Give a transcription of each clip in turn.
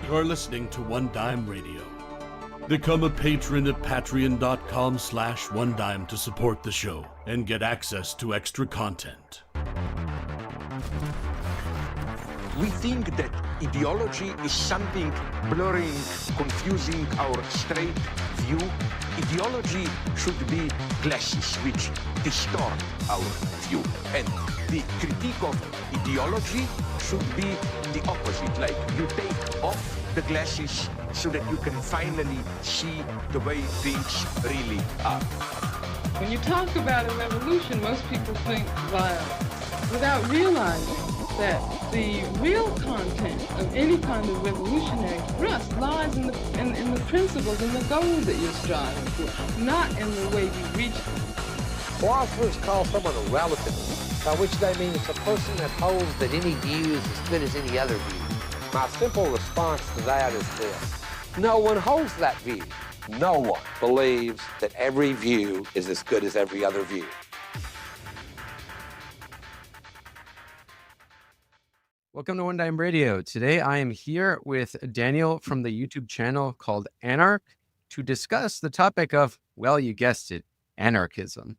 You're listening to One Dime Radio. Become a patron at patreon.com/onedime to support the show and get access to extra content. We think that ideology is something blurring, confusing our straight view. Ideology should be glasses which distort our view. And the critique of ideology should be the opposite. Like you take off the glasses so that you can finally see the way things really are. When you talk about a revolution, most people think violence without realizing that the real content of any kind of revolutionary thrust lies in the principles and the goals that you're striving for, not in the way you reach them. Philosophers call someone a relativist, by which they mean it's a person that holds that any view is as good as any other view. My simple response to that is this: no one holds that view. No one believes that every view is as good as every other view. Welcome to One Dime Radio. Today I am here with Daniel from the YouTube channel called Anark to discuss the topic of, well, you guessed it, anarchism.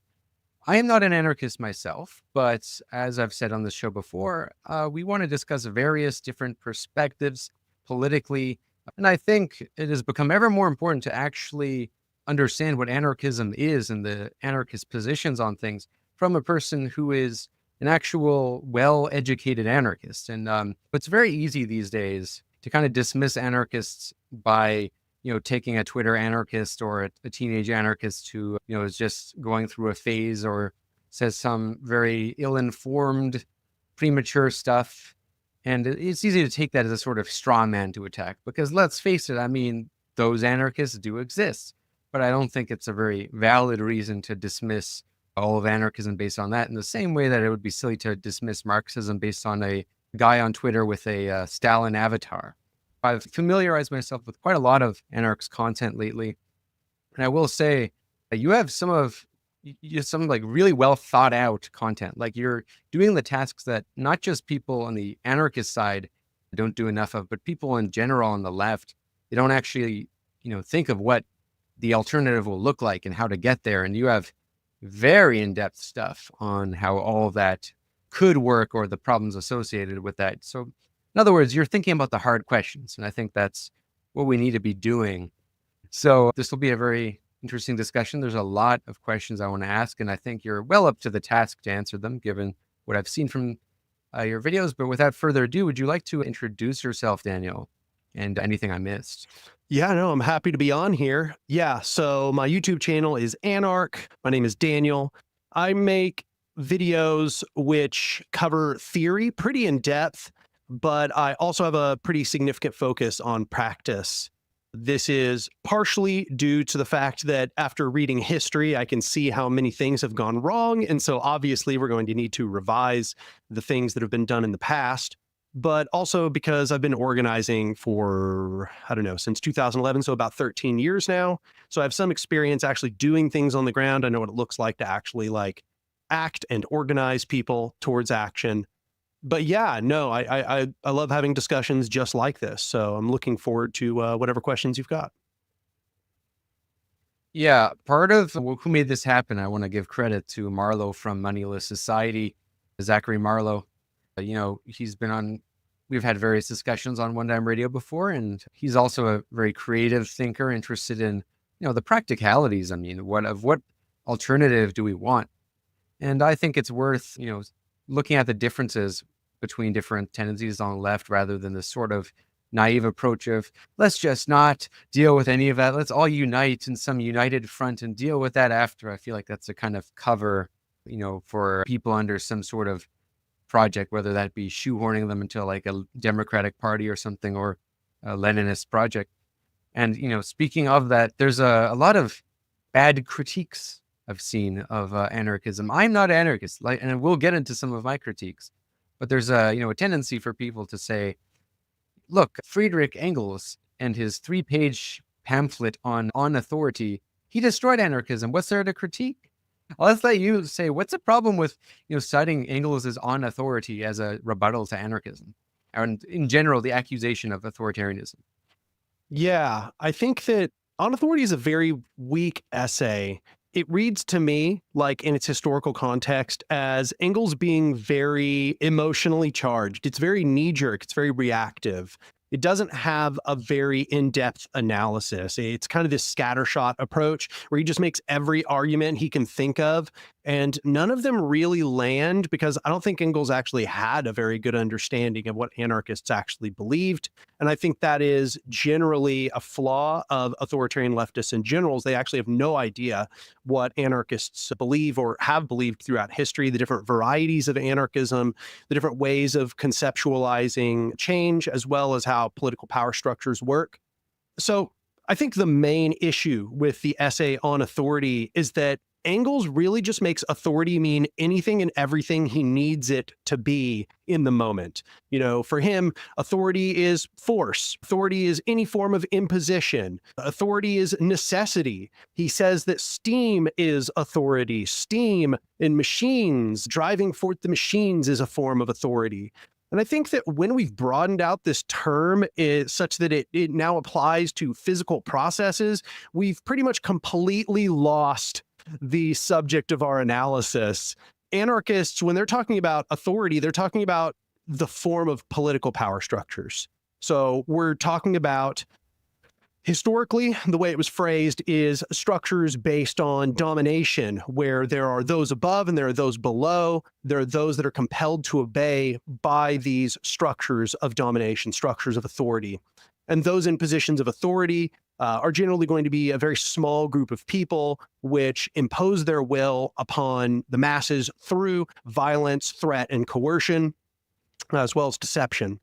I am not an anarchist myself, but as I've said on the show before, we want to discuss various different perspectives politically. And I think it has become ever more important to actually understand what anarchism is and the anarchist positions on things from a person who is an actual well-educated anarchist. And it's very easy these days to kind of dismiss anarchists by, taking a Twitter anarchist or a teenage anarchist who, is just going through a phase or says some very ill-informed, premature stuff. And it's easy to take that as a sort of straw man to attack because let's face it, I mean, those anarchists do exist, but I don't think it's a very valid reason to dismiss all of anarchism based on that, in the same way that it would be silly to dismiss Marxism based on a guy on Twitter with a Stalin avatar. I've familiarized myself with quite a lot of Anarch's content lately, and I will say you have some like really well thought out content. Like you're doing the tasks that not just people on the anarchist side don't do enough of, but people in general on the left, they don't actually, think of what the alternative will look like and how to get there. And you have very in-depth stuff on how all of that could work or the problems associated with that. So in other words, you're thinking about the hard questions. And I think that's what we need to be doing. So this will be a very interesting discussion. There's a lot of questions I want to ask, and I think you're well up to the task to answer them, given what I've seen from your videos. But without further ado, would you like to introduce yourself, Daniel, and anything I missed? Yeah, no, I'm happy to be on here. Yeah, so my YouTube channel is Anark. My name is Daniel. I make videos which cover theory pretty in depth, but I also have a pretty significant focus on practice. This is partially due to the fact that after reading history, I can see how many things have gone wrong. And so obviously we're going to need to revise the things that have been done in the past. But also because I've been organizing for, since 2011, so about 13 years now. So I have some experience actually doing things on the ground. I know what it looks like to actually act and organize people towards action. But yeah, no, I love having discussions just like this. So I'm looking forward to whatever questions you've got. Yeah, part of who made this happen, I want to give credit to Marlowe from Moneyless Society, Zachary Marlowe. He's been on, we've had various discussions on One Dime Radio before, and he's also a very creative thinker interested in, the practicalities. I mean, what alternative do we want? And I think it's worth, looking at the differences between different tendencies on the left rather than this sort of naive approach of let's just not deal with any of that. Let's all unite in some united front and deal with that after. I feel like that's a kind of cover, for people under some sort of project, whether that be shoehorning them into like a Democratic Party or something, or a Leninist project. And, speaking of that, there's a lot of bad critiques I've seen of anarchism. I'm not an anarchist, and we'll get into some of my critiques, but there's a tendency for people to say, look, Friedrich Engels and his 3-page pamphlet on authority, he destroyed anarchism. What's there to critique? Let's let you say, what's the problem with, citing Engels' on authority as a rebuttal to anarchism? and in general, the accusation of authoritarianism? Yeah, I think that On Authority is a very weak essay. It reads to me, like in its historical context, as Engels being very emotionally charged. It's very knee jerk, it's very reactive. It doesn't have a very in-depth analysis. It's kind of this scattershot approach where he just makes every argument he can think of, and none of them really land because I don't think Engels actually had a very good understanding of what anarchists actually believed. And I think that is generally a flaw of authoritarian leftists in general. They actually have no idea what anarchists believe or have believed throughout history, the different varieties of anarchism, the different ways of conceptualizing change, as well as how political power structures work. So I think the main issue with the essay on authority is that Engels really just makes authority mean anything and everything he needs it to be in the moment. For him, authority is force. Authority is any form of imposition. Authority is necessity. He says that steam is authority. Steam and machines, driving forth the machines is a form of authority. And I think that when we've broadened out this term such that it now applies to physical processes, we've pretty much completely lost the subject of our analysis. Anarchists, when they're talking about authority, they're talking about the form of political power structures. So we're talking about, historically, the way it was phrased is structures based on domination, where there are those above and there are those below. There are those that are compelled to obey by these structures of domination, structures of authority. And those in positions of authority are generally going to be a very small group of people which impose their will upon the masses through violence, threat, and coercion, as well as deception.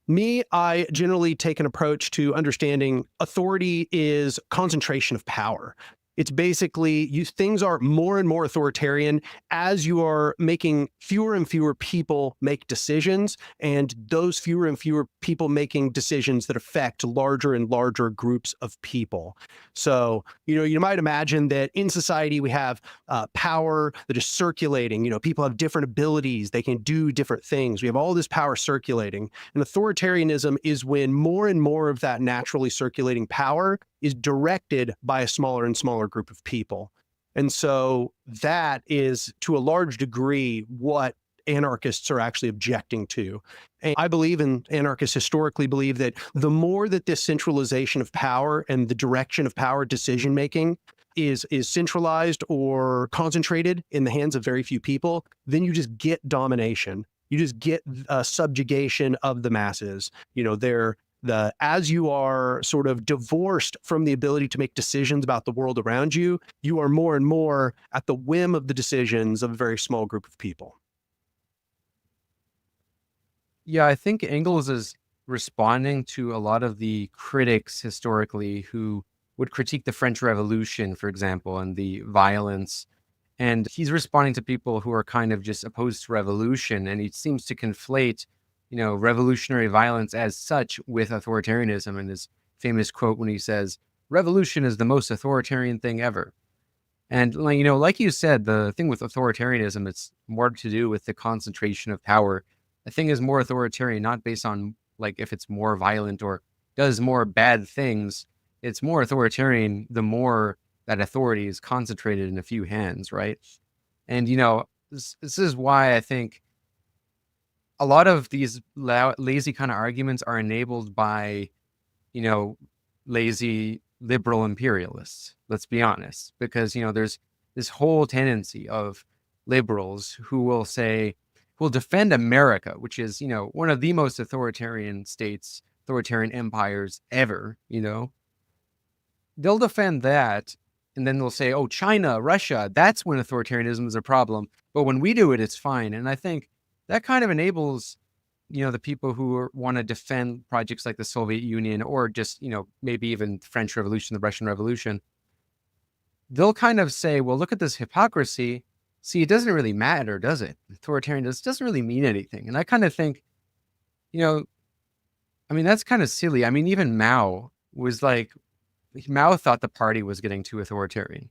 I generally take an approach to understanding authority is concentration of power. It's basically things are more and more authoritarian as you are making fewer and fewer people make decisions, and those fewer and fewer people making decisions that affect larger and larger groups of people. So, you might imagine that in society we have power that is circulating. People have different abilities. They can do different things. We have all this power circulating. And authoritarianism is when more and more of that naturally circulating power is directed by a smaller and smaller group of people. And so that is, to a large degree, what anarchists are actually objecting to. And I believe, and anarchists historically believe, that the more that this centralization of power and the direction of power decision-making is centralized or concentrated in the hands of very few people, then you just get domination. You just get subjugation of the masses. As you are sort of divorced from the ability to make decisions about the world around you, you are more and more at the whim of the decisions of a very small group of people. Yeah, I think Engels is responding to a lot of the critics historically who would critique the French Revolution, for example, and the violence. And he's responding to people who are kind of just opposed to revolution. And he seems to conflate revolutionary violence as such with authoritarianism, and his famous quote when he says, "Revolution is the most authoritarian thing ever." And like you said, the thing with authoritarianism, it's more to do with the concentration of power. A thing is more authoritarian, not based on if it's more violent or does more bad things. It's more authoritarian the more that authority is concentrated in a few hands, right? And this is why I think a lot of these lazy kind of arguments are enabled by, lazy liberal imperialists. Let's be honest, because, there's this whole tendency of liberals who will defend America, which is, one of the most authoritarian states, authoritarian empires ever, They'll defend that. And then they'll say, oh, China, Russia, that's when authoritarianism is a problem. But when we do it, it's fine. And I think that kind of enables, the people who want to defend projects like the Soviet Union or just, maybe even the French Revolution, the Russian Revolution. They'll kind of say, well, look at this hypocrisy. See, it doesn't really matter, does it? Authoritarianism doesn't really mean anything. And I kind of think, that's kind of silly. Even Mao was Mao thought the party was getting too authoritarian.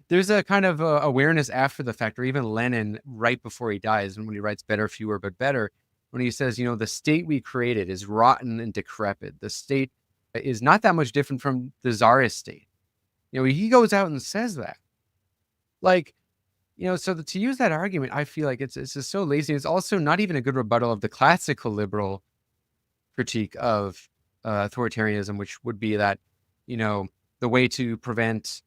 There's a kind of awareness after the fact, or even Lenin right before he dies, and when he writes "Better, Fewer, but Better," when he says, the state we created is rotten and decrepit. The state is not that much different from the czarist state. He goes out and says that. Like, so to use that argument, I feel like it's just so lazy. It's also not even a good rebuttal of the classical liberal critique of authoritarianism, which would be that, the way to prevent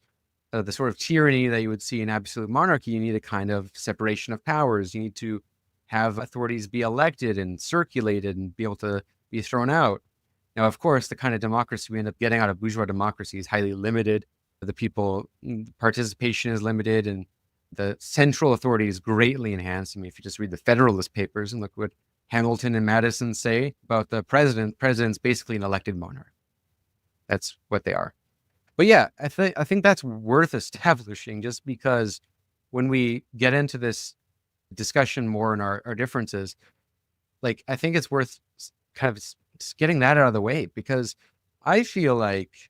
the sort of tyranny that you would see in absolute monarchy, you need a kind of separation of powers. You need to have authorities be elected and circulated and be able to be thrown out. Now, of course, the kind of democracy we end up getting out of bourgeois democracy is highly limited. The people participation is limited, and the central authority is greatly enhanced. I mean, if you just read the Federalist Papers and look what Hamilton and Madison say about the president's basically an elected monarch. That's what they are. But yeah, I think that's worth establishing, just because when we get into this discussion more in our differences, like, I think it's worth kind of getting that out of the way, because I feel like,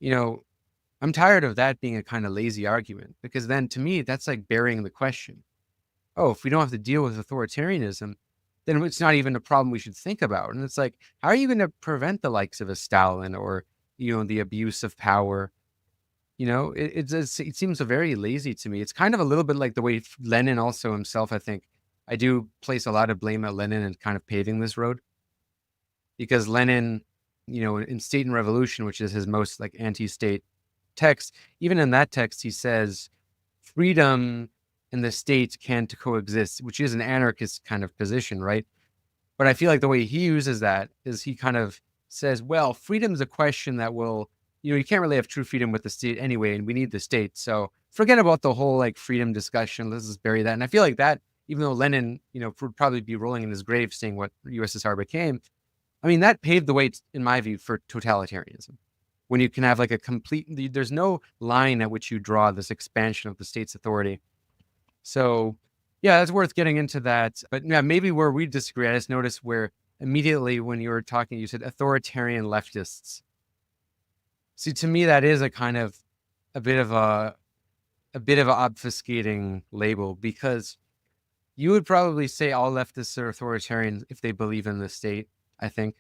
I'm tired of that being a kind of lazy argument, because then to me, that's like burying the question. Oh, if we don't have to deal with authoritarianism, then it's not even a problem we should think about. And it's like, how are you going to prevent the likes of a Stalin or, the abuse of power? It seems very lazy to me. It's kind of a little bit like the way Lenin also himself, I think, I do place a lot of blame at Lenin and kind of paving this road, because Lenin, in State and Revolution, which is his most like anti-state text, even in that text, he says freedom and the state can't coexist, which is an anarchist kind of position, right? But I feel like the way he uses that is he kind of says, well, freedom's a question that will, you can't really have true freedom with the state anyway, and we need the state. So forget about the whole like freedom discussion. Let's just bury that. And I feel like that, even though Lenin, would probably be rolling in his grave seeing what USSR became, I mean, that paved the way, in my view, for totalitarianism. When you can have like a complete, there's no line at which you draw this expansion of the state's authority. So yeah, it's worth getting into that. But yeah, maybe where we disagree, I just noticed where immediately when you were talking, you said authoritarian leftists. See, to me, that is a kind of a bit of an obfuscating label, because you would probably say all leftists are authoritarian if they believe in the state, I think.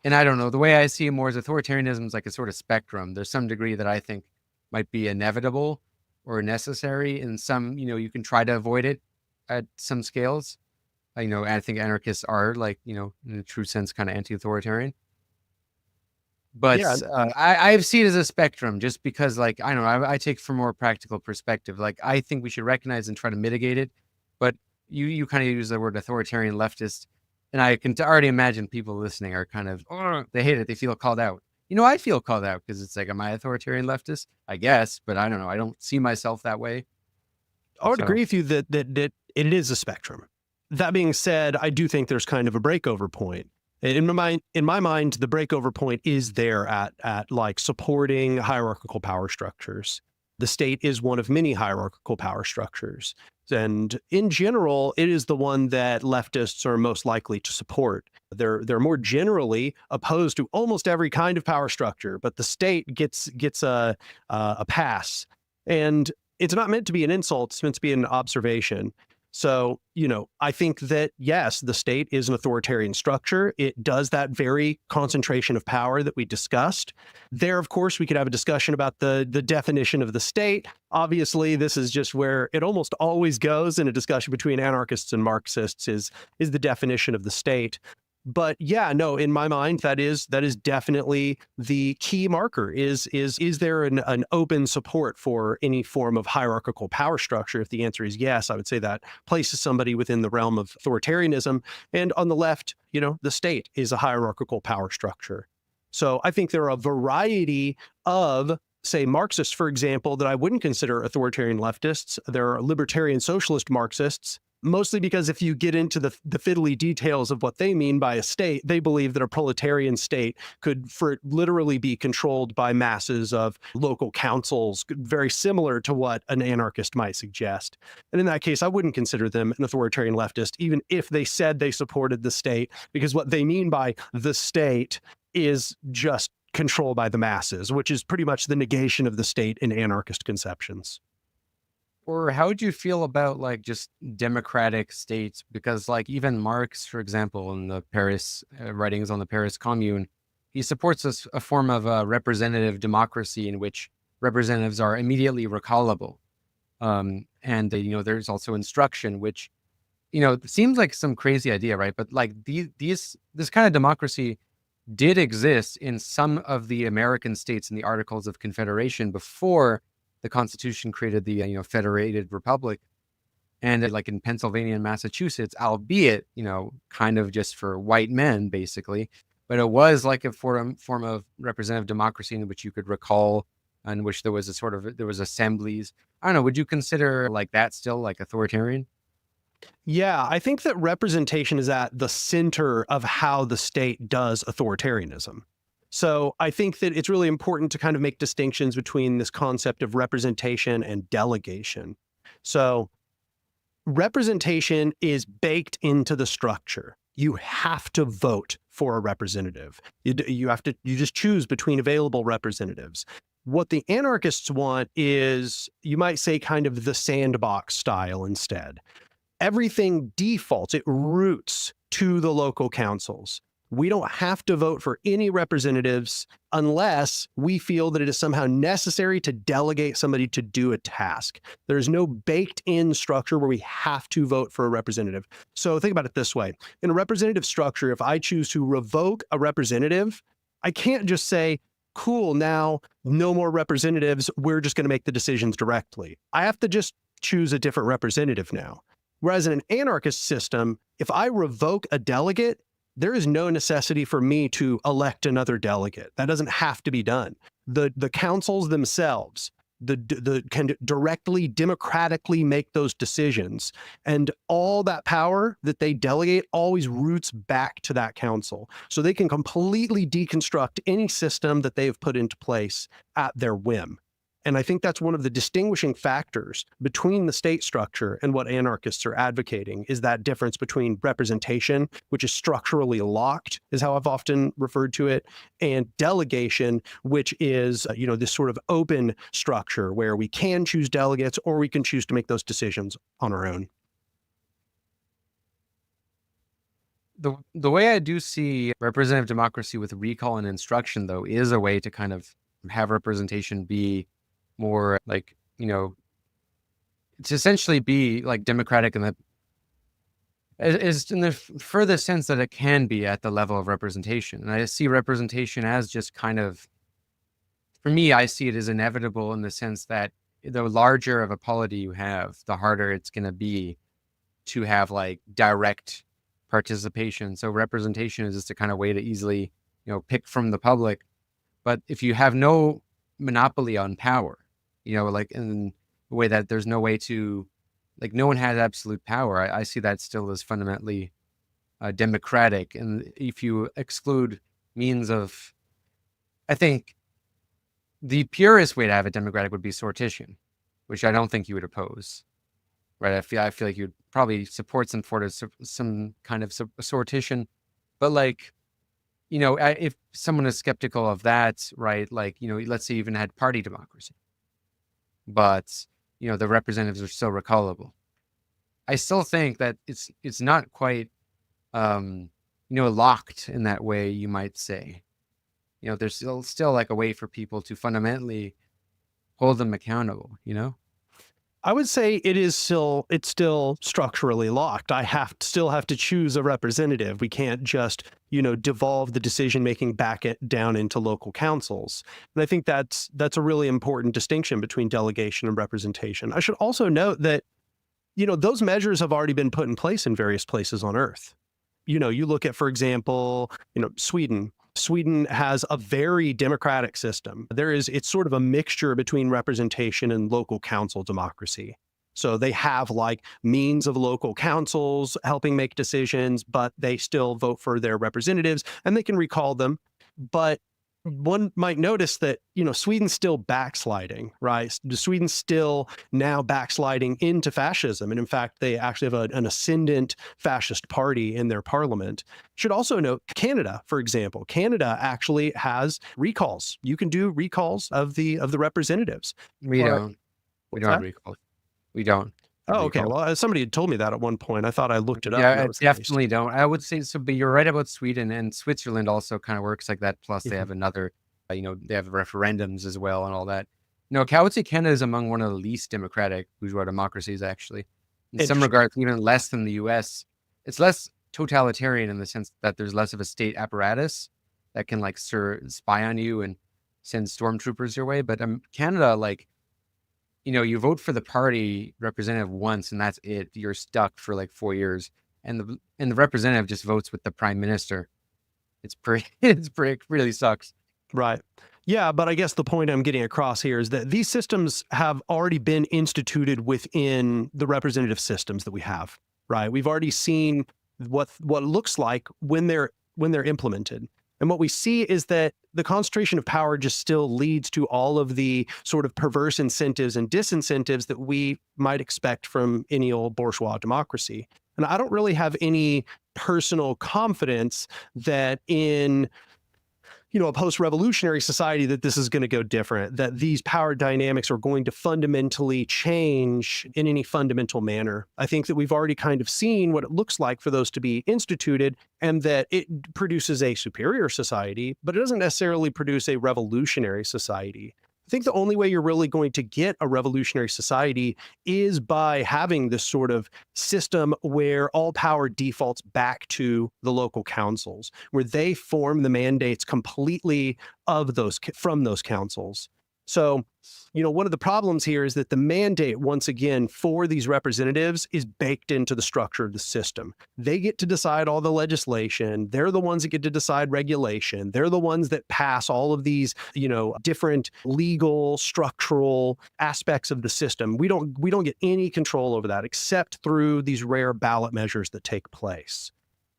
And I don't know, the way I see it more is authoritarianism is like a sort of spectrum. There's some degree that I think might be inevitable or necessary, and some, you can try to avoid it at some scales. I think anarchists are like, in a true sense, kind of anti-authoritarian. But Yeah. I see it as a spectrum, just because, like, I don't know, I take from a more practical perspective. Like, I think we should recognize and try to mitigate it. But you kind of use the word authoritarian leftist, and I can already imagine people listening are kind of, they hate it. They feel called out. I feel called out because it's like, am I authoritarian leftist? I guess, but I don't know. I don't see myself that way. I would agree with you that it is a spectrum. That being said, I do think there's kind of a breakover point. In my mind, the breakover point is there at like supporting hierarchical power structures. The state is one of many hierarchical power structures. And in general, it is the one that leftists are most likely to support. They're more generally opposed to almost every kind of power structure, but the state gets a pass. And it's not meant to be an insult, it's meant to be an observation. So, I think that, yes, the state is an authoritarian structure. It does that very concentration of power that we discussed. There, of course, we could have a discussion about the definition of the state. Obviously, this is just where it almost always goes in a discussion between anarchists and Marxists is the definition of the state. But yeah, no, in my mind, that is definitely the key marker is there an open support for any form of hierarchical power structure? If the answer is yes, I would say that places somebody within the realm of authoritarianism. And on the left, the state is a hierarchical power structure. So I think there are a variety of, say, Marxists, for example, that I wouldn't consider authoritarian leftists. There are libertarian socialist Marxists, mostly because if you get into the fiddly details of what they mean by a state, they believe that a proletarian state could literally be controlled by masses of local councils, very similar to what an anarchist might suggest. And in that case, I wouldn't consider them an authoritarian leftist, even if they said they supported the state, because what they mean by the state is just control by the masses, which is pretty much the negation of the state in anarchist conceptions. Or how would you feel about like just democratic states? Because like even Marx, for example, in the Paris writings on the Paris Commune, he supports a form of representative democracy in which representatives are immediately recallable. And there's also instruction, which, seems like some crazy idea, right? But like this kind of democracy did exist in some of the American states in the Articles of Confederation before the Constitution created the federated republic, and like in Pennsylvania and Massachusetts, albeit kind of just for white men basically, but it was like a form of representative democracy in which you could recall, in which there was there was assemblies. I don't know. Would you consider like that still like authoritarian? Yeah, I think that representation is at the center of how the state does authoritarianism. So I think that it's really important to kind of make distinctions between this concept of representation and delegation. So representation is baked into the structure. You have to vote for a representative. You just choose between available representatives. What the anarchists want is, you might say, kind of the sandbox style instead. Everything defaults, it roots to the local councils. We don't have to vote for any representatives unless we feel that it is somehow necessary to delegate somebody to do a task. There's no baked in structure where we have to vote for a representative. So think about it this way. In a representative structure, if I choose to revoke a representative, I can't just say, cool, now no more representatives, we're just going to make the decisions directly. I have to just choose a different representative now. Whereas in an anarchist system, if I revoke a delegate, there is no necessity for me to elect another delegate. That doesn't have to be done. The councils themselves can directly, democratically make those decisions. And all that power that they delegate always roots back to that council. So they can completely deconstruct any system that they've put into place at their whim. And I think that's one of the distinguishing factors between the state structure and what anarchists are advocating, is that difference between representation, which is structurally locked, is how I've often referred to it, and delegation, which is, this sort of open structure where we can choose delegates or we can choose to make those decisions on our own. The way I do see representative democracy with recall and instruction, though, is a way to kind of have representation be more like, to essentially be like democratic in the furthest sense that it can be at the level of representation. And I see representation as just kind of, for me, I see it as inevitable in the sense that the larger of a polity you have, the harder it's going to be to have like direct participation. So representation is just a kind of way to easily, pick from the public. But if you have no monopoly on power, like in the way that there's no way to, like, no one has absolute power. I see that still as fundamentally democratic. And if you exclude means of, I think the purest way to have it democratic would be sortition, which I don't think you would oppose, right? I feel like you'd probably support some kind of sortition, but like, if someone is skeptical of that, right? Like, let's say you even had party democracy, but, the representatives are still recallable. I still think that it's not quite, locked in that way, you might say. There's still like a way for people to fundamentally hold them accountable, I would say it's still structurally locked. I still have to choose a representative. We can't just, devolve the decision-making back down into local councils. And I think that's a really important distinction between delegation and representation. I should also note that, those measures have already been put in place in various places on Earth. You look at, for example, Sweden. Sweden has a very democratic system. It's sort of a mixture between representation and local council democracy. So they have like means of local councils helping make decisions, but they still vote for their representatives and they can recall them. But one might notice that, Sweden's still backsliding, right? Sweden's still now backsliding into fascism. And in fact, they actually have an ascendant fascist party in their parliament. Should also note Canada, for example. Canada actually has recalls. You can do recalls of the representatives. We don't have recalls. We don't. I Oh, okay. recall. Well, somebody had told me that at one point. I thought I looked it up Yeah, and that I was the case. definitely don't. I would say so, but you're right about Sweden, and Switzerland also kind of works like that. Plus, they Mhm. have another, they have referendums as well and all that. No, I would say Canada is among one of the least democratic bourgeois democracies, actually. In some Interesting. regards, even less than the US. It's less totalitarian in the sense that there's less of a state apparatus that can like spy on you and send stormtroopers your way. But Canada, like, you vote for the party representative once and that's it. You're stuck for like 4 years. And the representative just votes with the prime minister. It's really sucks. Right. Yeah, but I guess the point I'm getting across here is that these systems have already been instituted within the representative systems that we have, right? We've already seen what it looks like when they're implemented. And what we see is that the concentration of power just still leads to all of the sort of perverse incentives and disincentives that we might expect from any old bourgeois democracy. And I don't really have any personal confidence that in a post-revolutionary society that this is going to go different, that these power dynamics are going to fundamentally change in any fundamental manner. I think that we've already kind of seen what it looks like for those to be instituted and that it produces a superior society, but it doesn't necessarily produce a revolutionary society. I think the only way you're really going to get a revolutionary society is by having this sort of system where all power defaults back to the local councils, where they form the mandates completely from those councils. So, one of the problems here is that the mandate, once again, for these representatives is baked into the structure of the system. They get to decide all the legislation. They're the ones that get to decide regulation. They're the ones that pass all of these, different legal, structural aspects of the system. We don't get any control over that except through these rare ballot measures that take place.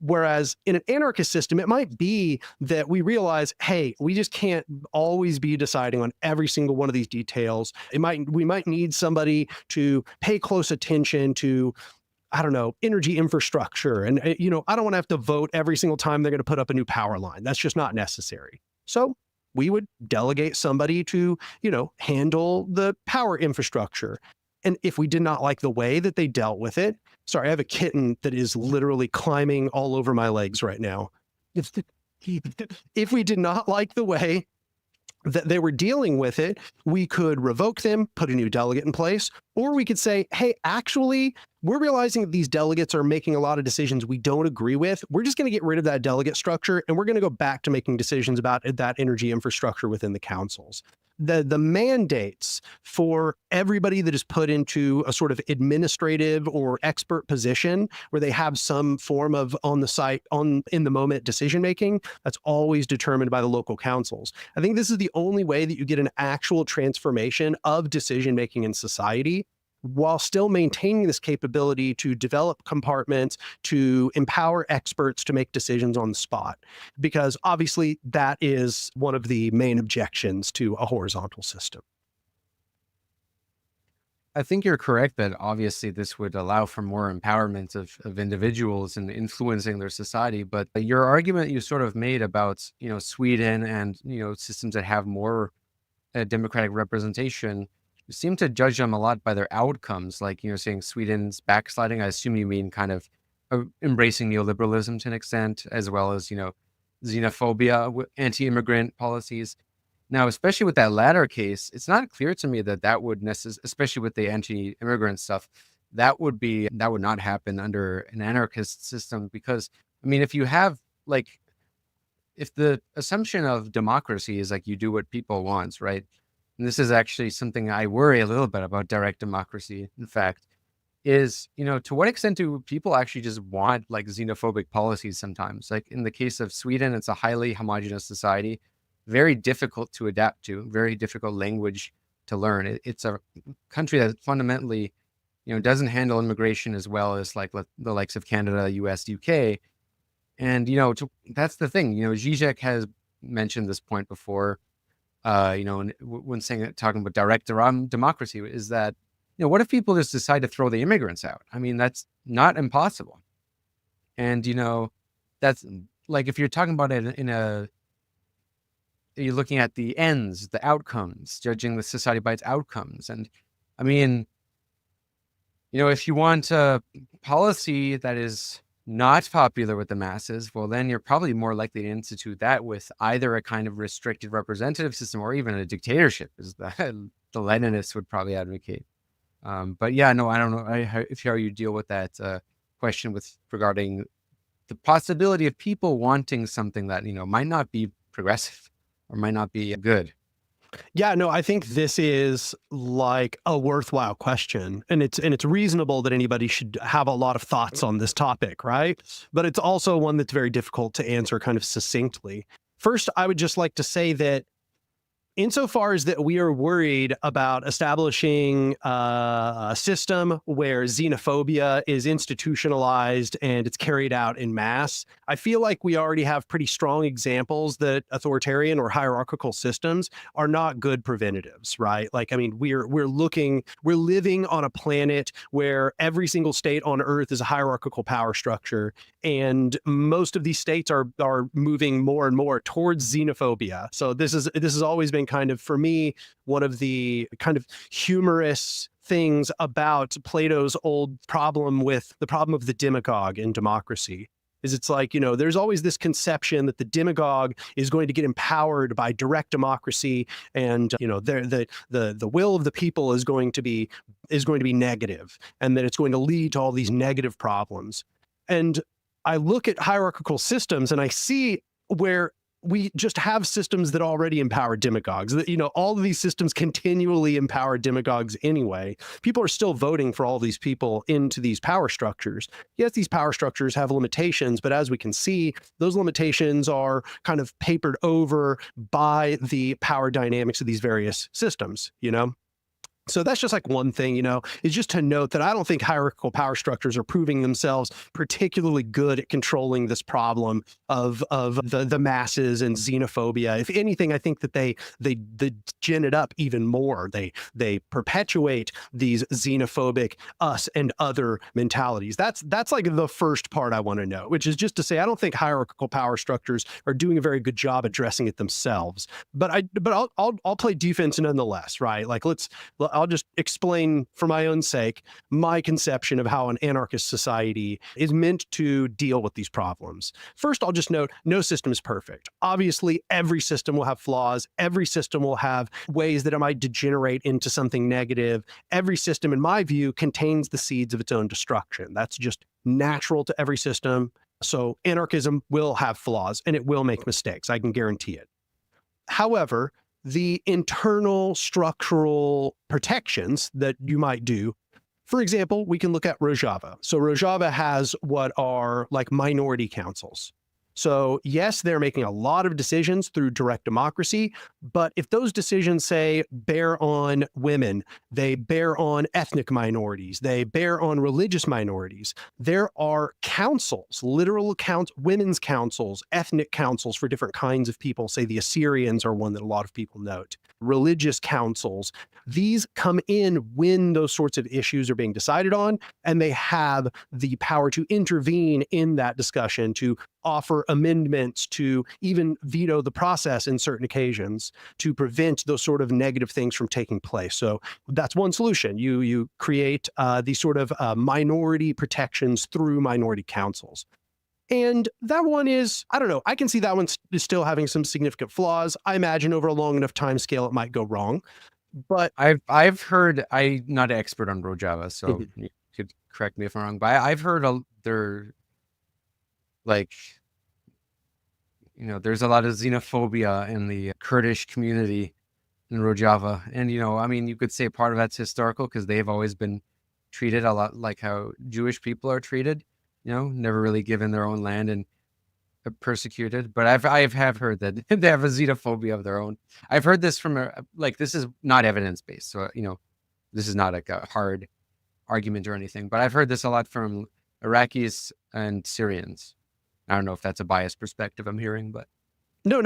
Whereas in an anarchist system, it might be that we realize, hey, we just can't always be deciding on every single one of these details. We might need somebody to pay close attention to, I don't know, energy infrastructure. And, I don't want to have to vote every single time they're going to put up a new power line. That's just not necessary. So we would delegate somebody to, handle the power infrastructure. And if we did not like the way that they dealt with it, sorry, I have a kitten that is literally climbing all over my legs right now. If we did not like the way that they were dealing with it, we could revoke them, put a new delegate in place, or we could say, hey, actually, we're realizing that these delegates are making a lot of decisions we don't agree with. We're just going to get rid of that delegate structure, and we're going to go back to making decisions about that energy infrastructure within the councils. The mandates for everybody that is put into a sort of administrative or expert position where they have some form of in the moment decision making, that's always determined by the local councils. I think this is the only way that you get an actual transformation of decision making in society, while still maintaining this capability to develop compartments, to empower experts to make decisions on the spot. Because obviously that is one of the main objections to a horizontal system. I think you're correct that obviously this would allow for more empowerment of individuals and influencing their society. But your argument you sort of made about, Sweden and, systems that have more democratic representation, you seem to judge them a lot by their outcomes. Like, saying Sweden's backsliding, I assume you mean kind of embracing neoliberalism to an extent, as well as, xenophobia, anti-immigrant policies. Now, especially with that latter case, it's not clear to me that would especially with the anti-immigrant stuff, that would not happen under an anarchist system. Because, I mean, if you have if the assumption of democracy is like you do what people want, right? And this is actually something I worry a little bit about direct democracy, in fact, is, to what extent do people actually just want like xenophobic policies sometimes? Like in the case of Sweden, it's a highly homogenous society, very difficult to adapt to, very difficult language to learn. It's a country that fundamentally, doesn't handle immigration as well as like the likes of Canada, US, UK. And, that's the thing, Zizek has mentioned this point before, when talking about direct democracy, is that, what if people just decide to throw the immigrants out? I mean, that's not impossible. And, that's like, if you're talking about it you're looking at the ends, the outcomes, judging the society by its outcomes. And I mean, if you want a policy that is not popular with the masses, well, then you're probably more likely to institute that with either a kind of restricted representative system or even a dictatorship, is the the Leninists would probably advocate. But yeah, no, I don't know how you deal with that question with regarding the possibility of people wanting something that, might not be progressive or might not be good. Yeah, no, I think this is like a worthwhile question, and it's reasonable that anybody should have a lot of thoughts on this topic, right? But it's also one that's very difficult to answer kind of succinctly. First, I would just like to say that insofar as that we are worried about establishing a system where xenophobia is institutionalized and it's carried out in mass, I feel like we already have pretty strong examples that authoritarian or hierarchical systems are not good preventatives, right? Like, I mean, we're living on a planet where every single state on Earth is a hierarchical power structure, and most of these states are moving more and more towards xenophobia. So this has always been kind of, for me, one of the kind of humorous things about Plato's old problem with the problem of the demagogue in democracy. Is it's like, there's always this conception that the demagogue is going to get empowered by direct democracy, and the will of the people is going to be negative, and that it's going to lead to all these negative problems. And I look at hierarchical systems and I see where we just have systems that already empower demagogues. All of these systems continually empower demagogues anyway. People are still voting for all these people into these power structures. Yes, these power structures have limitations, but as we can see, those limitations are kind of papered over by the power dynamics of these various systems, So that's just like one thing, is just to note that I don't think hierarchical power structures are proving themselves particularly good at controlling this problem of the masses and xenophobia. If anything, I think that they gin it up even more. They perpetuate these xenophobic us and other mentalities. That's like the first part I want to know, which is just to say I don't think hierarchical power structures are doing a very good job addressing it themselves. But I'll play defense nonetheless, right? Like I'll just explain for my own sake my conception of how an anarchist society is meant to deal with these problems. First, I'll just note no system is perfect. Obviously, every system will have flaws. Every system will have ways that it might degenerate into something negative. Every system, in my view, contains the seeds of its own destruction. That's just natural to every system. So anarchism will have flaws and it will make mistakes. I can guarantee it. However, the internal structural protections that you might do, for example, we can look at Rojava. So Rojava has what are like minority councils. So yes, they're making a lot of decisions through direct democracy, but if those decisions, say, bear on women, they bear on ethnic minorities, they bear on religious minorities, there are councils, literal women's councils, ethnic councils for different kinds of people. Say the Assyrians are one that a lot of people note. Religious councils. These come in when those sorts of issues are being decided on, and they have the power to intervene in that discussion, to offer amendments, to even veto the process in certain occasions to prevent those sort of negative things from taking place. So that's one solution. You create these sort of minority protections through minority councils. And that one is, I don't know, I can see that one is still having some significant flaws. I imagine over a long enough time scale, it might go wrong. But I've heard, I'm not an expert on Rojava, so you could correct me if I'm wrong, but I've heard they're like, there's a lot of xenophobia in the Kurdish community in Rojava. And, I mean, you could say part of that's historical because they've always been treated a lot like how Jewish people are treated, never really given their own land and persecuted. But I have heard that they have a xenophobia of their own. I've heard this from this is not evidence-based. So, this is not like a hard argument or anything, but I've heard this a lot from Iraqis and Syrians. I don't know if that's a biased perspective I'm hearing, but no,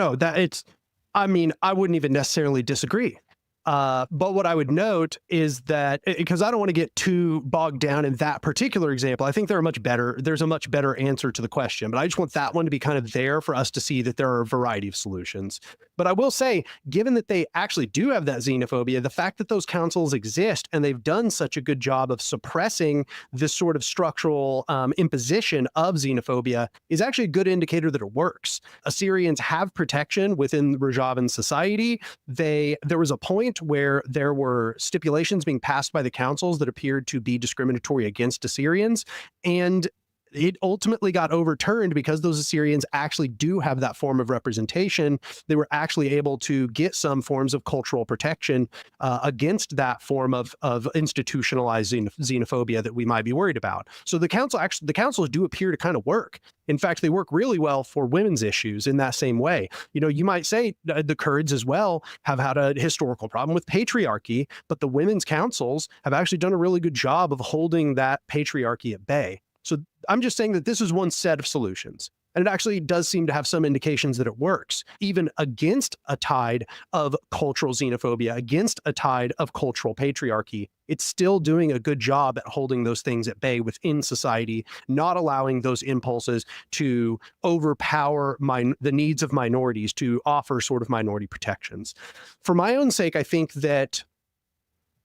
I wouldn't even necessarily disagree. But what I would note is that, because I don't want to get too bogged down in that particular example, I think there's a much better answer to the question, but I just want that one to be kind of there for us to see that there are a variety of solutions. But I will say, given that they actually do have that xenophobia, the fact that those councils exist and they've done such a good job of suppressing this sort of structural imposition of xenophobia is actually a good indicator that it works. Assyrians have protection within Rajavan society. There was a point where there were stipulations being passed by the councils that appeared to be discriminatory against Assyrians, and it ultimately got overturned because those Assyrians actually do have that form of representation. They were actually able to get some forms of cultural protection against that form of institutionalized xenophobia that we might be worried about. So the councils do appear to kind of work. In fact, they work really well for women's issues in that same way. You might say the Kurds as well have had a historical problem with patriarchy, but the women's councils have actually done a really good job of holding that patriarchy at bay. So I'm just saying that this is one set of solutions. And it actually does seem to have some indications that it works, even against a tide of cultural xenophobia, against a tide of cultural patriarchy. It's still doing a good job at holding those things at bay within society, not allowing those impulses to overpower the needs of minorities, to offer sort of minority protections. For my own sake, I think that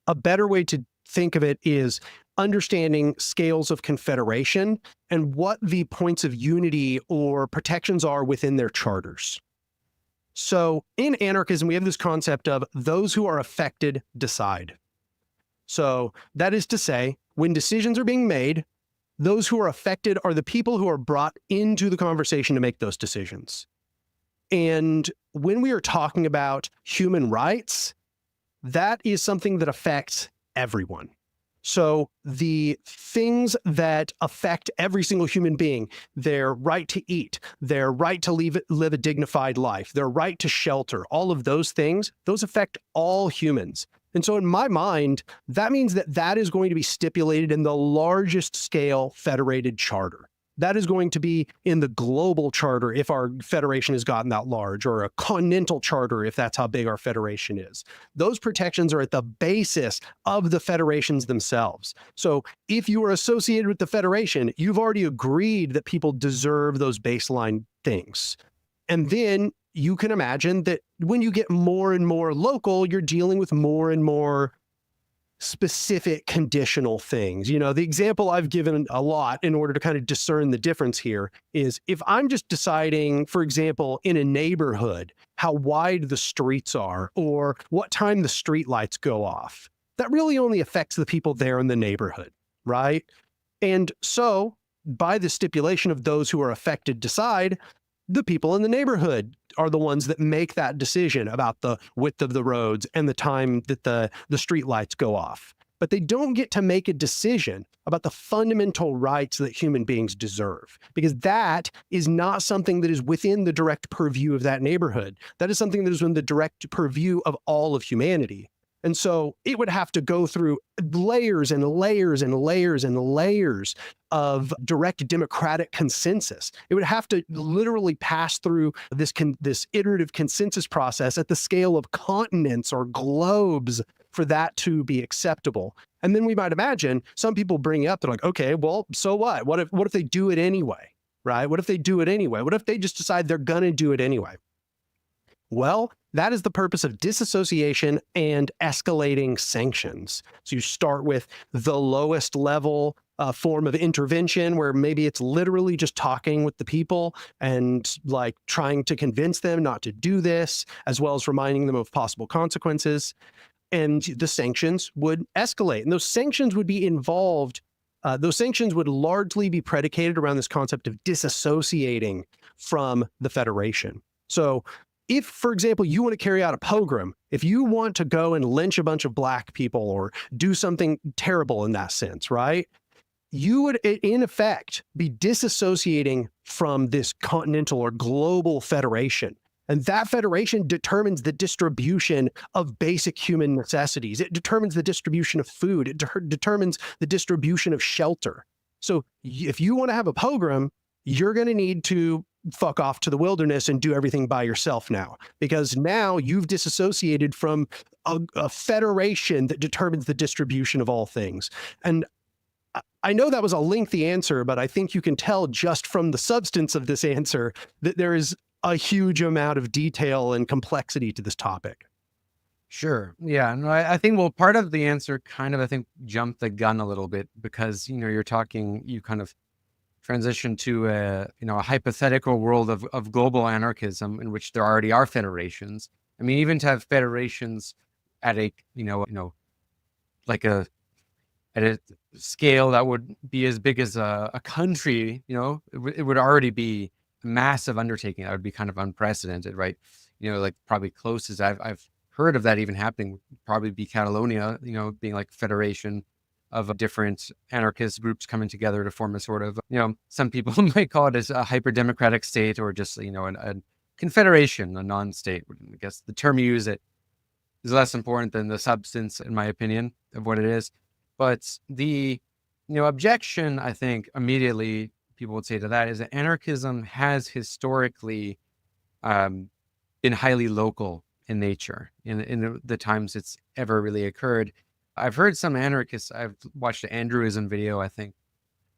a better way to think of it is understanding scales of confederation and what the points of unity or protections are within their charters. So in anarchism, we have this concept of those who are affected decide. So that is to say, when decisions are being made, those who are affected are the people who are brought into the conversation to make those decisions. And when we are talking about human rights, that is something that affects everyone. So the things that affect every single human being, their right to eat, their right to live a dignified life, their right to shelter, all of those things, those affect all humans. And so in my mind, that means that is going to be stipulated in the largest scale federated charter. That is going to be in the global charter if our federation has gotten that large, or a continental charter if that's how big our federation is. Those protections are at the basis of the federations themselves. So if you are associated with the federation, you've already agreed that people deserve those baseline things. And then you can imagine that when you get more and more local, you're dealing with more and more specific conditional things. The example I've given a lot in order to kind of discern the difference here is if I'm just deciding, for example, in a neighborhood, how wide the streets are or what time the street lights go off, that really only affects the people there in the neighborhood, right? And so by the stipulation of those who are affected decide, the people in the neighborhood are the ones that make that decision about the width of the roads and the time that the street lights go off. But they don't get to make a decision about the fundamental rights that human beings deserve, because that is not something that is within the direct purview of that neighborhood. That is something that is within the direct purview of all of humanity. And so it would have to go through layers and layers and layers and layers of direct democratic consensus. It would have to literally pass through this iterative consensus process at the scale of continents or globes for that to be acceptable. And then we might imagine some people bring up, they're like, okay, well, so what? What if they do it anyway, right? What if they do it anyway? What if they just decide they're going to do it anyway? Well, that is the purpose of disassociation and escalating sanctions. So you start with the lowest level form of intervention, where maybe it's literally just talking with the people and like trying to convince them not to do this, as well as reminding them of possible consequences. And the sanctions would escalate, and those sanctions would be involved. Those sanctions would largely be predicated around this concept of disassociating from the federation. So if, for example, you want to carry out a pogrom, if you want to go and lynch a bunch of black people or do something terrible in that sense, right? You would, in effect, be disassociating from this continental or global federation. And that federation determines the distribution of basic human necessities. It determines the distribution of food. It determines the distribution of shelter. So if you want to have a pogrom, you're going to need to fuck off to the wilderness and do everything by yourself now, because now you've disassociated from a federation that determines the distribution of all things. And I know that was a lengthy answer, but I think you can tell just from the substance of this answer that there is a huge amount of detail and complexity to this topic. Sure. Yeah. No, I think, well, part of the answer kind of, I think, jumped the gun a little bit because, you kind of transition to a hypothetical world of global anarchism in which there already are federations. I mean, even to have federations at a, like at a scale that would be as big as a country, it would already be a massive undertaking. That would be kind of unprecedented, right? Like probably closest I've heard of that even happening would probably be Catalonia, being like a federation of different anarchist groups coming together to form a sort of, some people might call it as a hyper-democratic state or just, a confederation, a non-state. I guess the term you use it is less important than the substance, in my opinion, of what it is. But the, objection, I think, immediately people would say to that is that anarchism has historically been highly local in nature in the times it's ever really occurred. I've heard some anarchists, I've watched an Andrewism video, I think,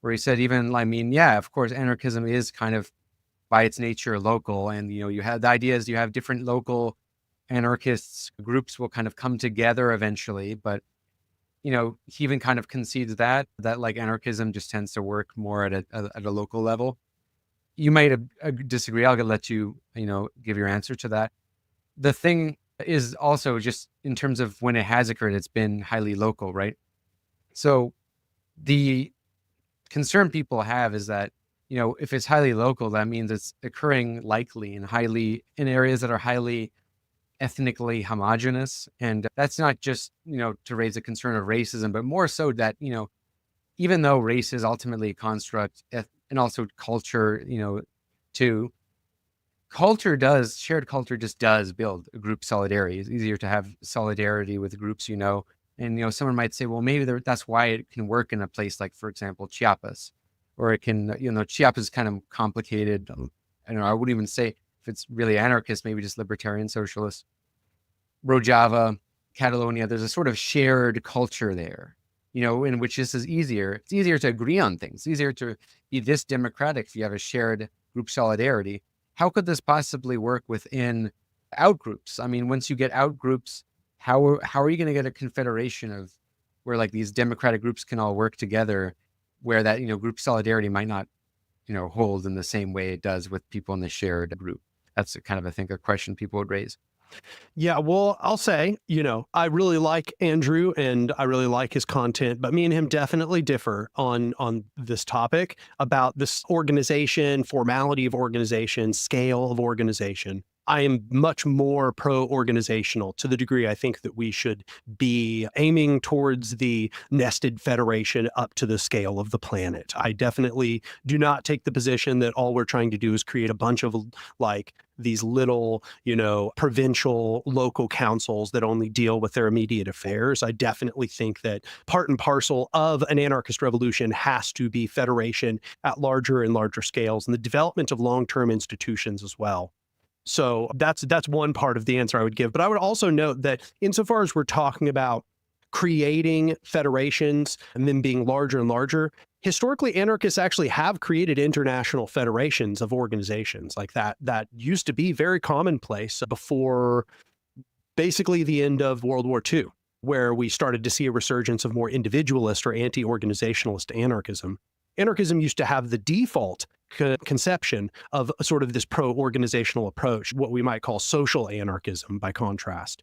where he said yeah, of course, anarchism is kind of by its nature local. And, you have the idea is you have different local anarchists groups will kind of come together eventually. But, he even kind of concedes that like anarchism just tends to work more at a local level. You might disagree. I'll let you, give your answer to that. The thing is also just in terms of when it has occurred, it's been highly local, right? So the concern people have is that, if it's highly local, that means it's occurring likely in areas that are highly ethnically homogenous. And that's not just, to raise a concern of racism, but more so that, even though race is ultimately a construct and also culture, too, shared culture just does build a group solidarity. It's easier to have solidarity with groups, and, someone might say, well, maybe that's why it can work in a place like, for example, Chiapas, or it can, Chiapas is kind of complicated. I wouldn't even say if it's really anarchist, maybe just libertarian socialist. Rojava, Catalonia, there's a sort of shared culture there, in which this is easier. It's easier to agree on things. It's easier to be this democratic if you have a shared group solidarity. How could this possibly work within outgroups? I mean, once you get outgroups, how are you going to get a confederation of where like these democratic groups can all work together, where that, group solidarity might not, hold in the same way it does with people in the shared group? That's kind of, I think, a question people would raise. Yeah, well, I'll say, I really like Andrew and I really like his content, but me and him definitely differ on this topic about this organization, formality of organization, scale of organization. I am much more pro-organizational to the degree I think that we should be aiming towards the nested federation up to the scale of the planet. I definitely do not take the position that all we're trying to do is create a bunch of like these little, provincial local councils that only deal with their immediate affairs. I definitely think that part and parcel of an anarchist revolution has to be federation at larger and larger scales and the development of long-term institutions as well. So that's one part of the answer I would give. But I would also note that insofar as we're talking about creating federations and then being larger and larger, historically, anarchists actually have created international federations of organizations like that. That used to be very commonplace before basically the end of World War II, where we started to see a resurgence of more individualist or anti-organizationalist anarchism. Anarchism used to have the default conception of a sort of this pro-organizational approach, what we might call social anarchism by contrast.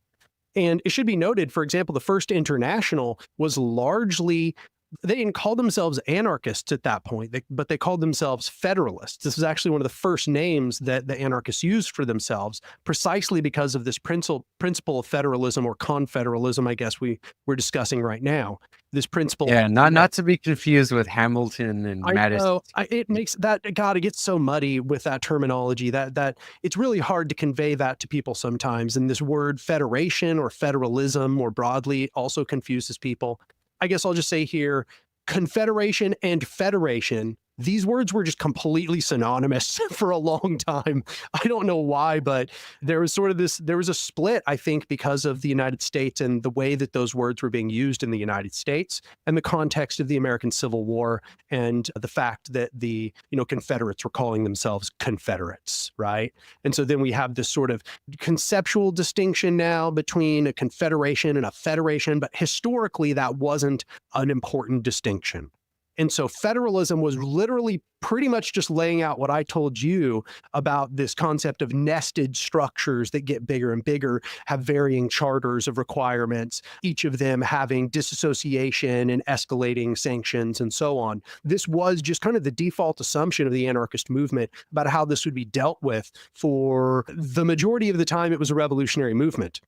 And it should be noted, for example, the first international was largely, they didn't call themselves anarchists at that point, but they called themselves federalists. This is actually one of the first names that the anarchists used for themselves, precisely because of this principle of federalism or confederalism, I guess we're discussing right now. This principle. Yeah, not to be confused with Hamilton and Madison. Know, it makes that, God, it gets so muddy with that terminology that it's really hard to convey that to people sometimes. And this word federation or federalism more broadly also confuses people. I guess I'll just say here, confederation and federation, these words were just completely synonymous for a long time. I don't know why, but there was a split, I think, because of the United States and the way that those words were being used in the United States and the context of the American Civil War and the fact that the, Confederates were calling themselves Confederates, right? And so then we have this sort of conceptual distinction now between a confederation and a federation, but historically that wasn't an important distinction. And so federalism was literally pretty much just laying out what I told you about this concept of nested structures that get bigger and bigger, have varying charters of requirements, each of them having disassociation and escalating sanctions and so on. This was just kind of the default assumption of the anarchist movement about how this would be dealt with. For the majority of the time, it was a revolutionary movement.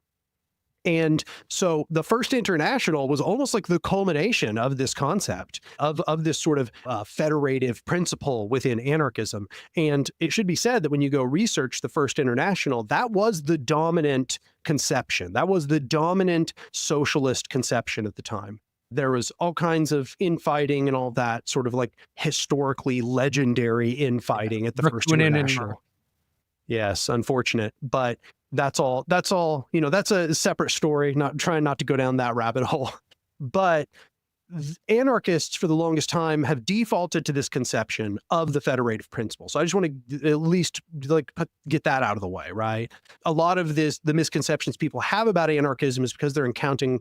And so the First International was almost like the culmination of this concept of this sort of federative principle within anarchism. And it should be said that when you go research the First International, that was the dominant conception. That was the dominant socialist conception at the time. There was all kinds of infighting and all that sort of like historically legendary infighting at the First International. Yes, unfortunate, but that's all, that's a separate story, trying not to go down that rabbit hole. But anarchists for the longest time have defaulted to this conception of the federative principle. So I just want to at least get that out of the way, right? A lot of the misconceptions people have about anarchism is because they're encountering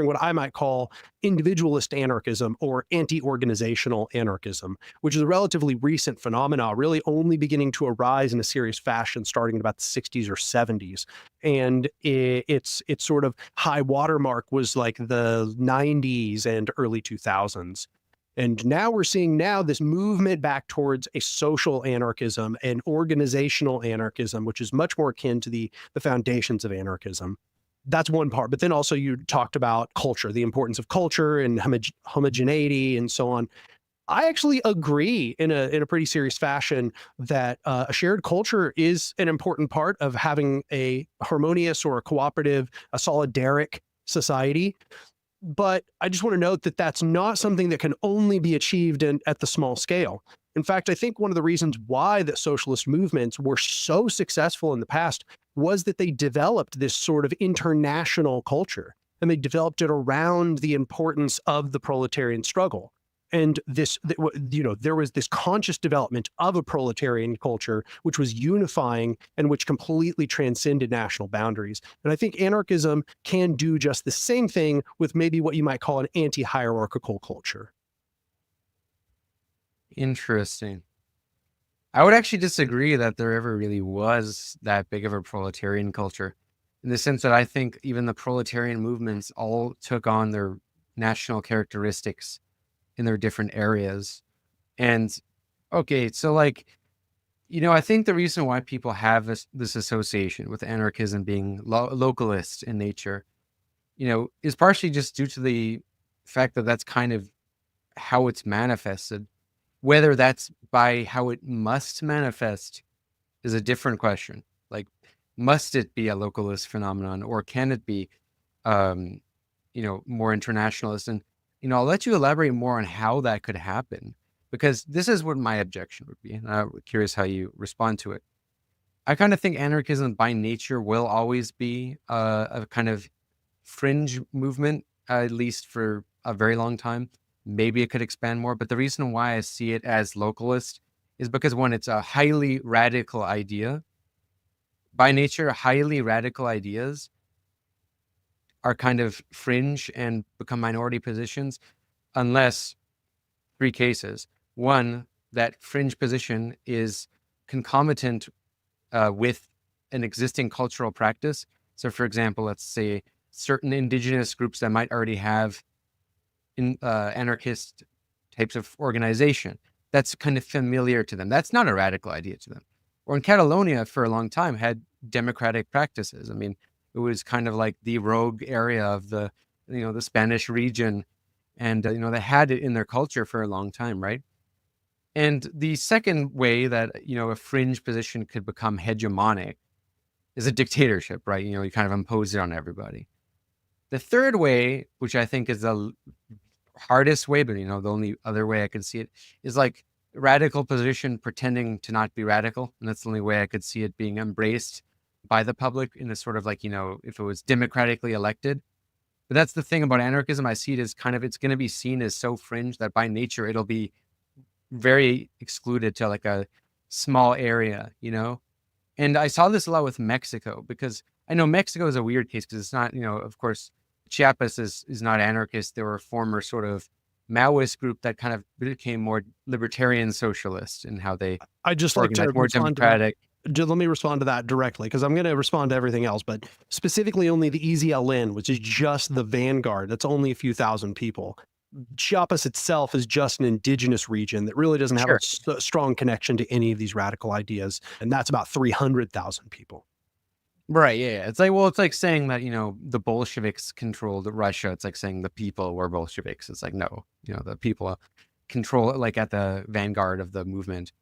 what I might call individualist anarchism or anti-organizational anarchism, which is a relatively recent phenomenon, really only beginning to arise in a serious fashion starting in about the 60s or 70s. And its sort of high watermark was like the 90s and early 2000s. And now we're seeing this movement back towards a social anarchism and organizational anarchism, which is much more akin to the foundations of anarchism. That's one part. But then also you talked about culture, the importance of culture and homogeneity and so on. I actually agree in a pretty serious fashion that a shared culture is an important part of having a harmonious or a cooperative, a solidaric society. But I just want to note that that's not something that can only be achieved at the small scale. In fact, I think one of the reasons why the socialist movements were so successful in the past was that they developed this sort of international culture, and they developed it around the importance of the proletarian struggle. And there was this conscious development of a proletarian culture, which was unifying and which completely transcended national boundaries. And I think anarchism can do just the same thing with maybe what you might call an anti-hierarchical culture. Interesting. I would actually disagree that there ever really was that big of a proletarian culture, in the sense that I think even the proletarian movements all took on their national characteristics in their different areas. And okay, so I think the reason why people have this association with anarchism being localist in nature, is partially just due to the fact that that's kind of how it's manifested. Whether that's by how it must manifest is a different question. Like, must it be a localist phenomenon, or can it be, more internationalist? And I'll let you elaborate more on how that could happen, because this is what my objection would be. And I'm curious how you respond to it. I kind of think anarchism by nature will always be a kind of fringe movement, at least for a very long time. Maybe it could expand more, but the reason why I see it as localist is because, one, it's a highly radical idea. By nature, highly radical ideas are kind of fringe and become minority positions, unless three cases. One, that fringe position is concomitant with an existing cultural practice. So, for example, let's say certain indigenous groups that might already have anarchist types of organization, that's kind of familiar to them. That's not a radical idea to them. Or in Catalonia, for a long time, had democratic practices. I mean, it was kind of like the rogue area of the Spanish region. And, they had it in their culture for a long time, right? And the second way that, a fringe position could become hegemonic is a dictatorship, right? You kind of impose it on everybody. The third way, which I think is the hardest way, but, the only other way I can see it, is like radical position pretending to not be radical. And that's the only way I could see it being embraced by the public in a sort of like, if it was democratically elected. But that's the thing about anarchism. I see it as kind of, it's going to be seen as so fringe that by nature, it'll be very excluded to like a small area, And I saw this a lot with Mexico, because I know Mexico is a weird case because it's not, of course, Chiapas is not anarchist. They were a former sort of Maoist group that kind of became more libertarian socialist in how they I just like to more democratic. Let me respond to that directly, because I'm going to respond to everything else, but specifically only the EZLN, which is just the vanguard. That's only a few thousand people. Chiapas itself is just an indigenous region that really doesn't have a strong connection to any of these radical ideas. And that's about 300,000 people. Right. Yeah. It's like saying that, the Bolsheviks controlled Russia. It's like saying the people were Bolsheviks. It's like, no, the people control it, like at the vanguard of the movement.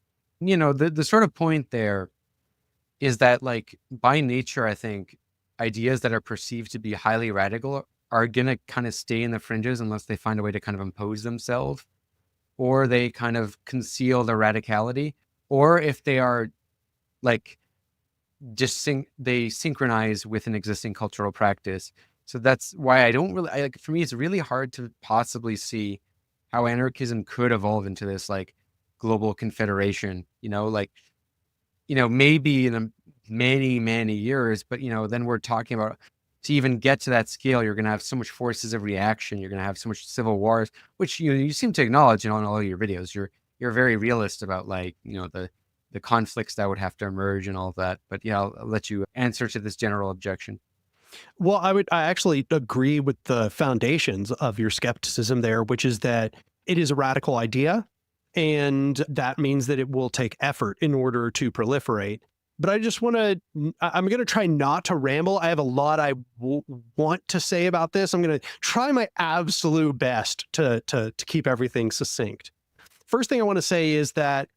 The sort of point there is that, like, by nature, I think ideas that are perceived to be highly radical are going to kind of stay in the fringes unless they find a way to kind of impose themselves, or they kind of conceal their radicality, or if they are like just they synchronize with an existing cultural practice. So that's why I don't really, for me, it's really hard to possibly see how anarchism could evolve into this like global confederation, maybe in many years, but then we're talking about, to even get to that scale, you're going to have so much forces of reaction. You're going to have so much civil wars, which you seem to acknowledge in all of your videos. You're very realist about the conflicts that would have to emerge and all of that. But yeah, I'll let you answer to this general objection. Well, I actually agree with the foundations of your skepticism there, which is that it is a radical idea, and that means that it will take effort in order to proliferate. But I just I'm going to try not to ramble. I have a lot I want to say about this. I'm going to try my absolute best to keep everything succinct. First thing I want to say is that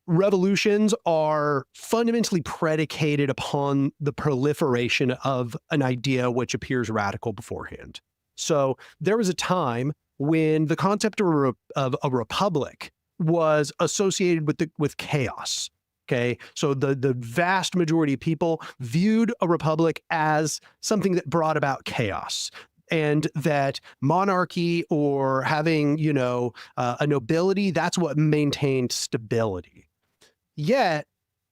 revolutions are fundamentally predicated upon the proliferation of an idea which appears radical beforehand. So there was a time when the concept of a republic was associated with chaos. Okay, so the vast majority of people viewed a republic as something that brought about chaos, and that monarchy or having, a nobility, that's what maintained stability. Yet,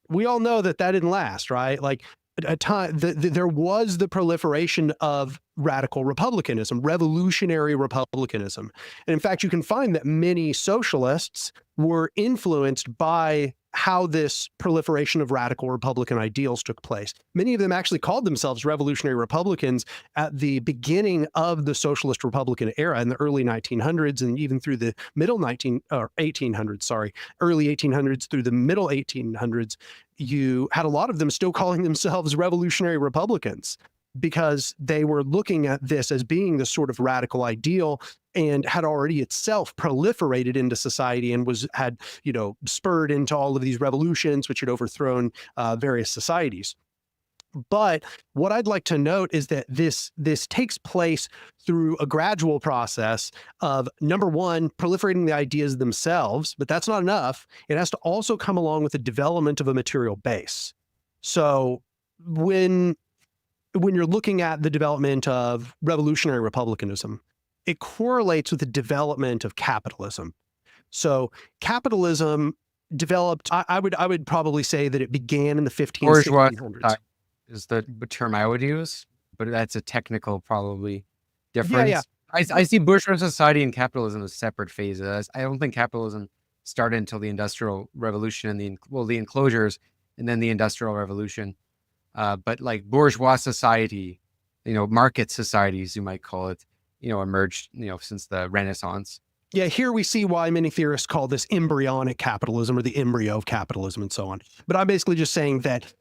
we all know that didn't last, right? Like, a time there was the proliferation of radical republicanism, revolutionary republicanism. And in fact, you can find that many socialists were influenced by how this proliferation of radical Republican ideals took place. Many of them actually called themselves revolutionary Republicans at the beginning of the socialist Republican era in the early 1900s, and even through the early 1800s through the middle 1800s. You had a lot of them still calling themselves revolutionary Republicans, because they were looking at this as being the sort of radical ideal, and had already itself proliferated into society and had spurred into all of these revolutions which had overthrown various societies. But what I'd like to note is that this takes place through a gradual process of, number one, proliferating the ideas themselves, but that's not enough. It has to also come along with the development of a material base. So when you're looking at the development of revolutionary republicanism, it correlates with the development of capitalism. So capitalism developed, I would probably say that it began in the 1600s. Is the term I would use, but that's a technical probably difference. Yeah. I see bourgeois society and capitalism as separate phases. I don't think capitalism started until the Industrial Revolution and the enclosures, and then the Industrial Revolution. But like bourgeois society, market societies, you might call it, emerged, since the Renaissance. Yeah, here we see why many theorists call this embryonic capitalism, or the embryo of capitalism, and so on. But I'm basically just saying that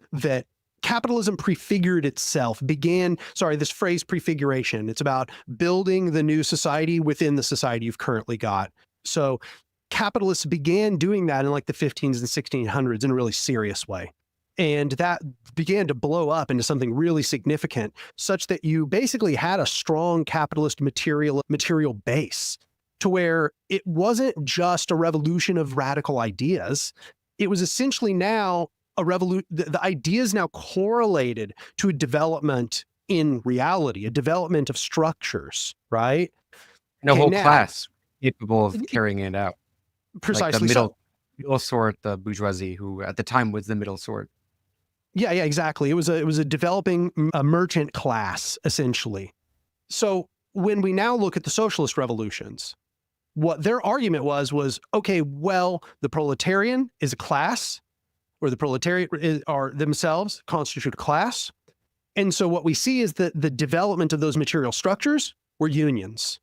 capitalism prefigured itself, this phrase prefiguration, it's about building the new society within the society you've currently got. So capitalists began doing that in like the 1500s and 1600s in a really serious way. And that began to blow up into something really significant, such that you basically had a strong capitalist material base to where it wasn't just a revolution of radical ideas. It was essentially now a revolution. The ideas now correlated to a development in reality, a development of structures, right? And a Okay, whole now, class capable of carrying it out. Like the precisely middle so. sort, the bourgeoisie, who at the time was the middle sort. Yeah, exactly. It was a developing a merchant class, essentially. So when we now look at the socialist revolutions, what their argument was, okay, well, the proletarian is a class, or the proletariat are themselves constitute a class. And so what we see is that the development of those material structures were unions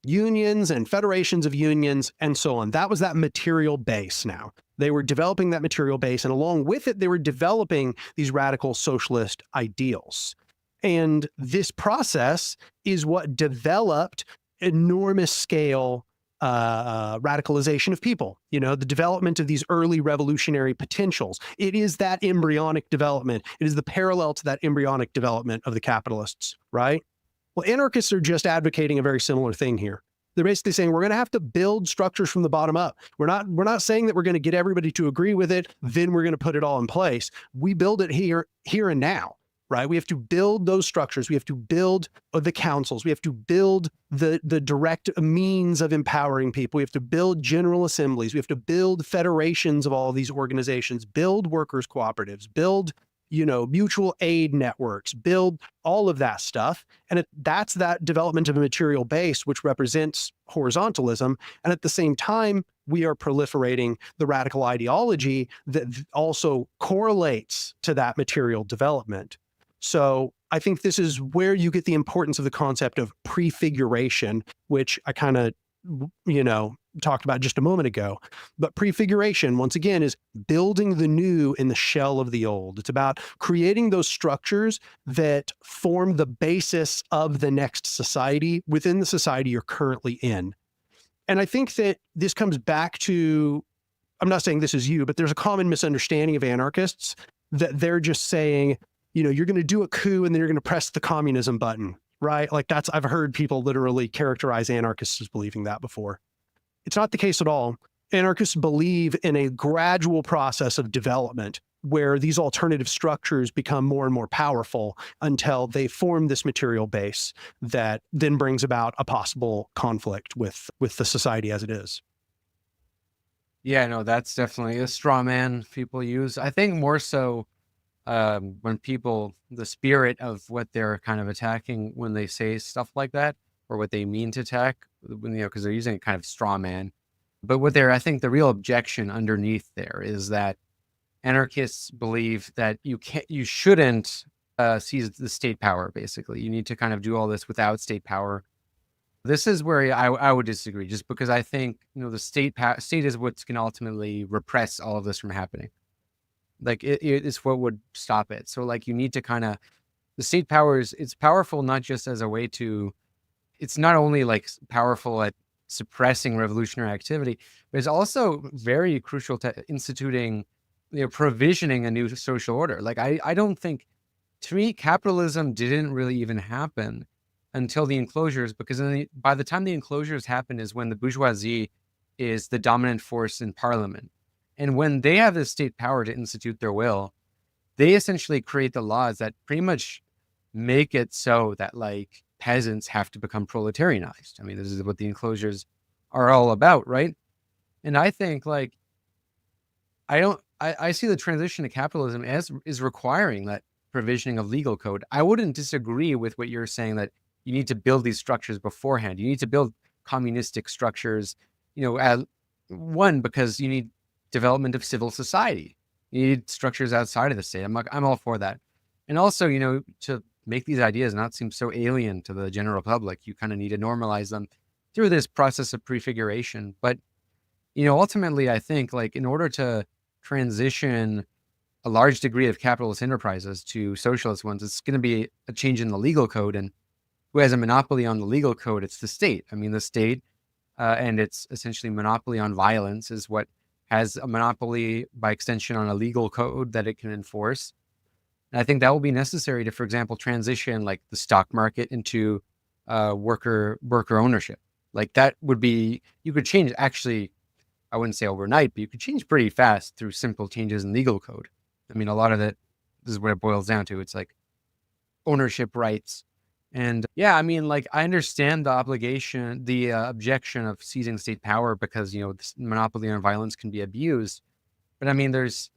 and federations of unions and so on. That was that material base now. They were developing that material base, and along with it, they were developing these radical socialist ideals. And this process is what developed enormous scale radicalization of people, the development of these early revolutionary potentials. It is that embryonic development. It is the parallel to that embryonic development of the capitalists, right? Well, anarchists are just advocating a very similar thing here. They're basically saying we're going to have to build structures from the bottom up. We're not saying that we're going to get everybody to agree with it, then we're going to put it all in place. We build it here and now, right? We have to build those structures. We have to build the councils. We have to build the direct means of empowering people. We have to build general assemblies. We have to build federations of all of these organizations, build workers' cooperatives, build mutual aid networks, build all of that stuff. And that's that development of a material base, which represents horizontalism. And at the same time, we are proliferating the radical ideology that also correlates to that material development. So I think this is where you get the importance of the concept of prefiguration, which I kind of, talked about just a moment ago. But prefiguration, once again, is building the new in the shell of the old. It's about creating those structures that form the basis of the next society within the society you're currently in. And I think that this comes back to, I'm not saying this is you, but there's a common misunderstanding of anarchists that they're just saying, you're going to do a coup and then you're going to press the communism button, right? Like I've heard people literally characterize anarchists as believing that before. It's not the case at all. Anarchists believe in a gradual process of development where these alternative structures become more and more powerful until they form this material base that then brings about a possible conflict with the society as it is. Yeah, no, that's definitely a straw man people use. I think more so when people, the spirit of what they're kind of attacking when they say stuff like that, or what they mean to attack, because they're using a kind of straw man. But I think the real objection underneath there is that anarchists believe that you shouldn't seize the state power, basically. You need to kind of do all this without state power. This is where I would disagree, just because I think, the state is what's going to ultimately repress all of this from happening. Like it's what would stop it. So like you need to kind of, the state powers, it's powerful not just as a way to, it's not only like powerful at suppressing revolutionary activity, but it's also very crucial to instituting, provisioning a new social order. Like I don't think, to me, capitalism didn't really even happen until the enclosures, because by the time the enclosures happen is when the bourgeoisie is the dominant force in parliament. And when they have the state power to institute their will, they essentially create the laws that pretty much make it so that like peasants have to become proletarianized. I mean, this is what the enclosures are all about, right? And I think like, I see the transition to capitalism is requiring that provisioning of legal code. I wouldn't disagree with what you're saying, that you need to build these structures beforehand. You need to build communistic structures, because you need development of civil society. You need structures outside of the state. I'm all for that. And also, to make these ideas not seem so alien to the general public, you kind of need to normalize them through this process of prefiguration. But, ultimately, I think like in order to transition a large degree of capitalist enterprises to socialist ones, it's going to be a change in the legal code. And who has a monopoly on the legal code? It's the state. I mean, the state and its essentially monopoly on violence is what has a monopoly by extension on a legal code that it can enforce. And I think that will be necessary to, for example, transition like the stock market into worker ownership. Like that would be, you could change, actually, I wouldn't say overnight, but you could change pretty fast through simple changes in legal code. I mean, a lot of it, this is what it boils down to. It's like ownership rights. And yeah, I mean, like, I understand the obligation, the objection of seizing state power because, this monopoly on violence can be abused. But I mean, that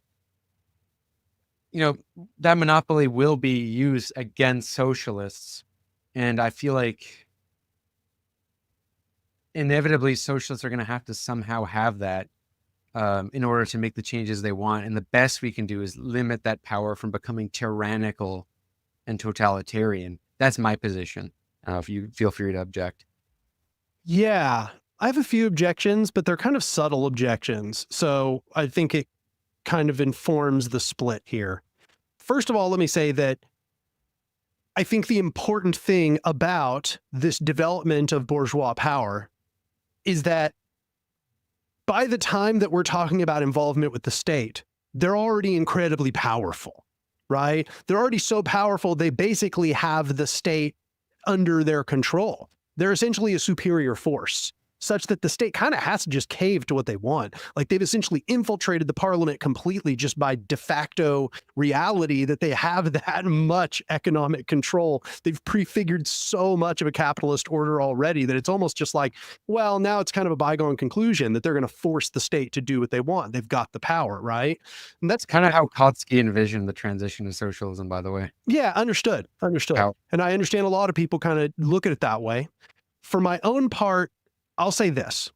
monopoly will be used against socialists. And I feel like inevitably socialists are going to have to somehow have that in order to make the changes they want. And the best we can do is limit that power from becoming tyrannical and totalitarian. That's my position. If you feel free to object. Yeah, I have a few objections, but they're kind of subtle objections. So I think it kind of informs the split here. First of all, let me say that I think the important thing about this development of bourgeois power is that by the time that we're talking about involvement with the state, they're already incredibly powerful, right? They're already so powerful, they basically have the state under their control. They're essentially a superior force, such that the state kind of has to just cave to what they want. Like they've essentially infiltrated the parliament completely just by de facto reality that they have that much economic control. They've prefigured so much of a capitalist order already that it's almost just like, well, now it's kind of a bygone conclusion that they're going to force the state to do what they want. They've got the power, right? And that's Kind of how Kautsky envisioned the transition to socialism, by the way. yeah, understood. How- And I understand a lot of people kind of look at it that way. For my own part, I'll say this.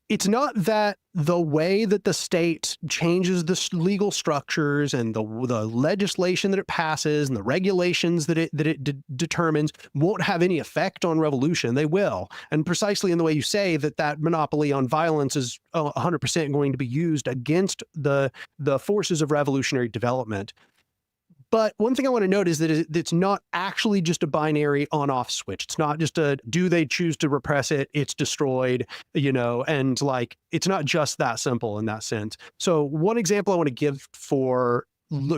It's not that the way that the state changes the legal structures and the legislation that it passes and the regulations that it determines won't have any effect on revolution. They will. And precisely in the way you say that monopoly on violence is 100% going to be used against the forces of revolutionary development. But one thing I want to note is that it's not actually just a binary on-off switch. It's not just do they choose to repress it, it's destroyed, and like, it's not just that simple in that sense. So one example I want to give for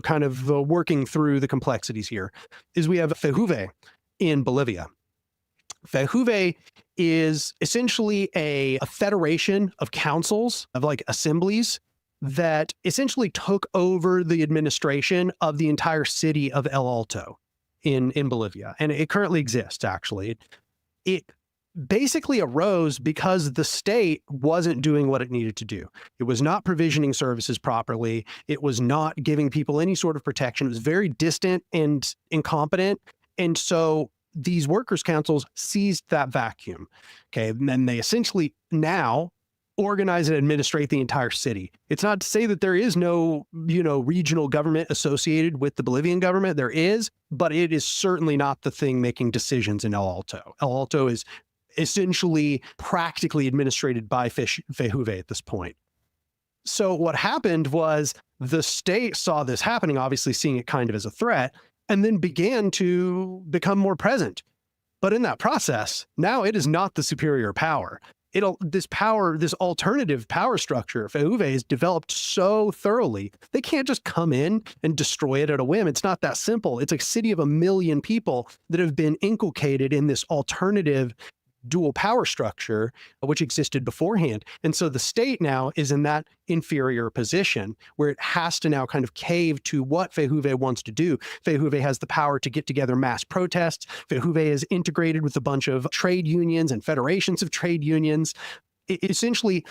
kind of working through the complexities here is we have FEJUVE in Bolivia. FEJUVE is essentially a federation of councils, of like assemblies, that essentially took over the administration of the entire city of El Alto in Bolivia. And it currently exists, actually. It basically arose because the state wasn't doing what it needed to do. It was not provisioning services properly. It was not giving people any sort of protection. It was very distant and incompetent. And so these workers' councils seized that vacuum. Okay. And then they essentially now organize and administrate the entire city. It's not to say that there is no, regional government associated with the Bolivian government. There is, but it is certainly not the thing making decisions in El Alto. El Alto is essentially practically administrated by FEJUVE at this point. So what happened was the state saw this happening, obviously seeing it kind of as a threat, and then began to become more present. But in that process, now it is not the superior power. This alternative power structure, FEJUVE, is developed so thoroughly, they can't just come in and destroy it at a whim. It's not that simple. It's a city of 1 million people that have been inculcated in this alternative dual power structure, which existed beforehand. And so the state now is in that inferior position where it has to now kind of cave to what FEJUVE wants to do. FEJUVE has the power to get together mass protests. FEJUVE is integrated with a bunch of trade unions and federations of trade unions. Essentially,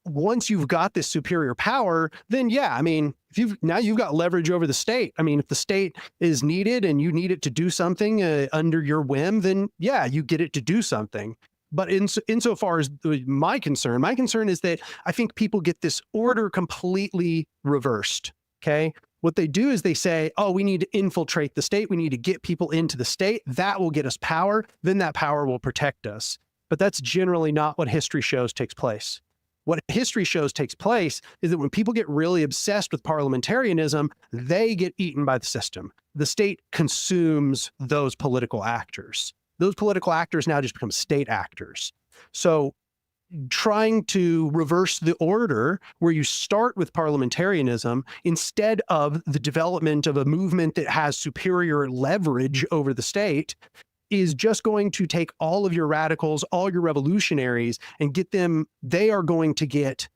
once you've got this superior power, then yeah, I mean, now you've got leverage over the state. I mean, if the state is needed and you need it to do something under your whim, then yeah, you get it to do something. But insofar as my concern is that I think people get this order completely reversed. Okay. What they do is they say, oh, we need to infiltrate the state. We need to get people into the state. That will get us power. Then that power will protect us. But that's generally not what history shows takes place. What history shows takes place is that when people get really obsessed with parliamentarianism, they get eaten by the system. The state consumes those political actors. Those political actors now just become state actors. So trying to reverse the order where you start with parliamentarianism instead of the development of a movement that has superior leverage over the state is just going to take all of your radicals, all your revolutionaries, and get them, they are going to get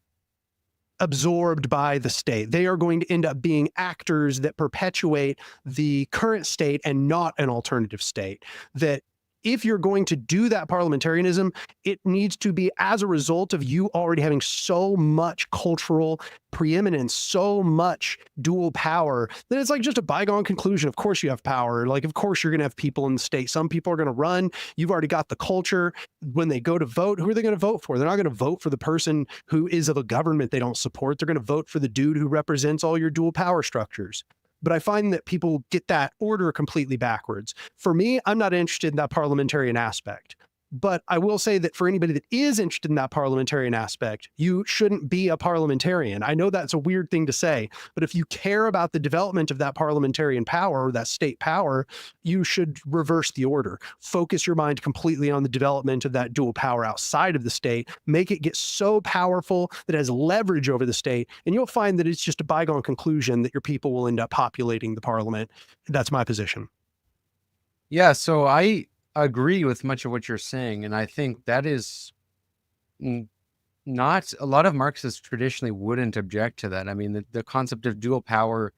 absorbed by the state. They are going to end up being actors that perpetuate the current state and not an alternative state. That if you're going to do that parliamentarianism, it needs to be as a result of you already having so much cultural preeminence, so much dual power, that it's like just a bygone conclusion. Of course you have power. Like, of course you're going to have people in the state. Some people are going to run. You've already got the culture. When they go to vote, who are they going to vote for? They're not going to vote for the person who is of a government they don't support. They're going to vote for the dude who represents all your dual power structures. But I find that people get that order completely backwards. For me, I'm not interested in that parliamentarian aspect. But I will say that for anybody that is interested in that parliamentarian aspect, you shouldn't be a parliamentarian. I know that's a weird thing to say, but if you care about the development of that parliamentarian power or that state power, you should reverse the order. Focus your mind completely on the development of that dual power outside of the state. Make it get so powerful that it has leverage over the state, and you'll find that it's just a bygone conclusion that your people will end up populating the parliament. That's my position. Yeah, so I agree with much of what you're saying, and I think that is not a lot of Marxists traditionally wouldn't object to that. I mean, the concept of dual power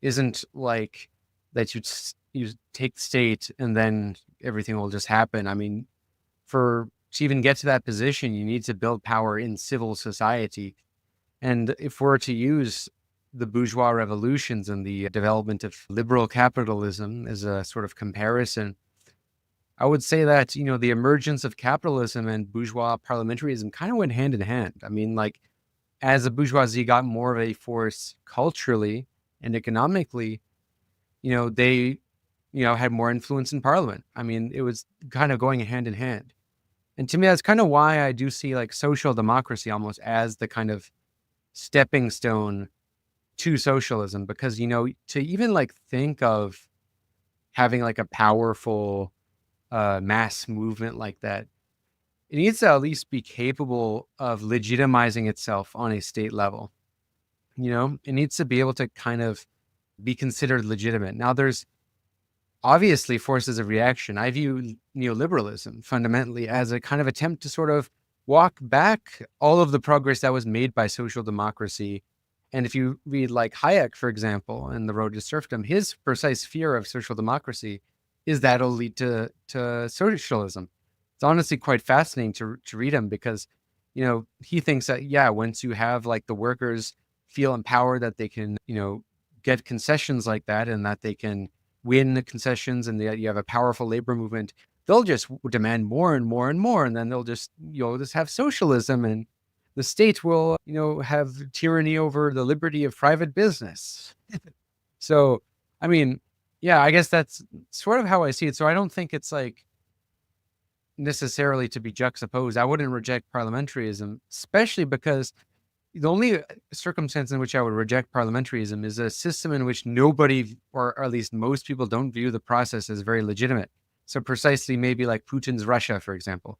isn't like that you take the state and then everything will just happen. I mean, to even get to that position, you need to build power in civil society. And if we're to use the bourgeois revolutions and the development of liberal capitalism as a sort of comparison, I would say that, the emergence of capitalism and bourgeois parliamentarism kind of went hand in hand. I mean, like, as the bourgeoisie got more of a force culturally and economically, they, had more influence in parliament. I mean, it was kind of going hand in hand. And to me, that's kind of why I do see like social democracy almost as the kind of stepping stone to socialism, because, to even like think of having like a powerful mass movement like that, it needs to at least be capable of legitimizing itself on a state level. It needs to be able to kind of be considered legitimate. Now, there's obviously forces of reaction. I view neoliberalism fundamentally as a kind of attempt to sort of walk back all of the progress that was made by social democracy. And if you read like Hayek, for example, in The Road to Serfdom, his precise fear of social democracy is that it'll lead to socialism. It's honestly quite fascinating to read him, because, he thinks that, once you have like the workers feel empowered that they can, get concessions like that, and that they can win the concessions, and that you have a powerful labor movement, they'll just demand more and more and more. And then you'll just have socialism, and the state will, have tyranny over the liberty of private business. So, I mean, yeah, I guess that's sort of how I see it. So I don't think it's like necessarily to be juxtaposed. I wouldn't reject parliamentarism, especially because the only circumstance in which I would reject parliamentarism is a system in which nobody, or at least most people, don't view the process as very legitimate. So precisely maybe like Putin's Russia, for example.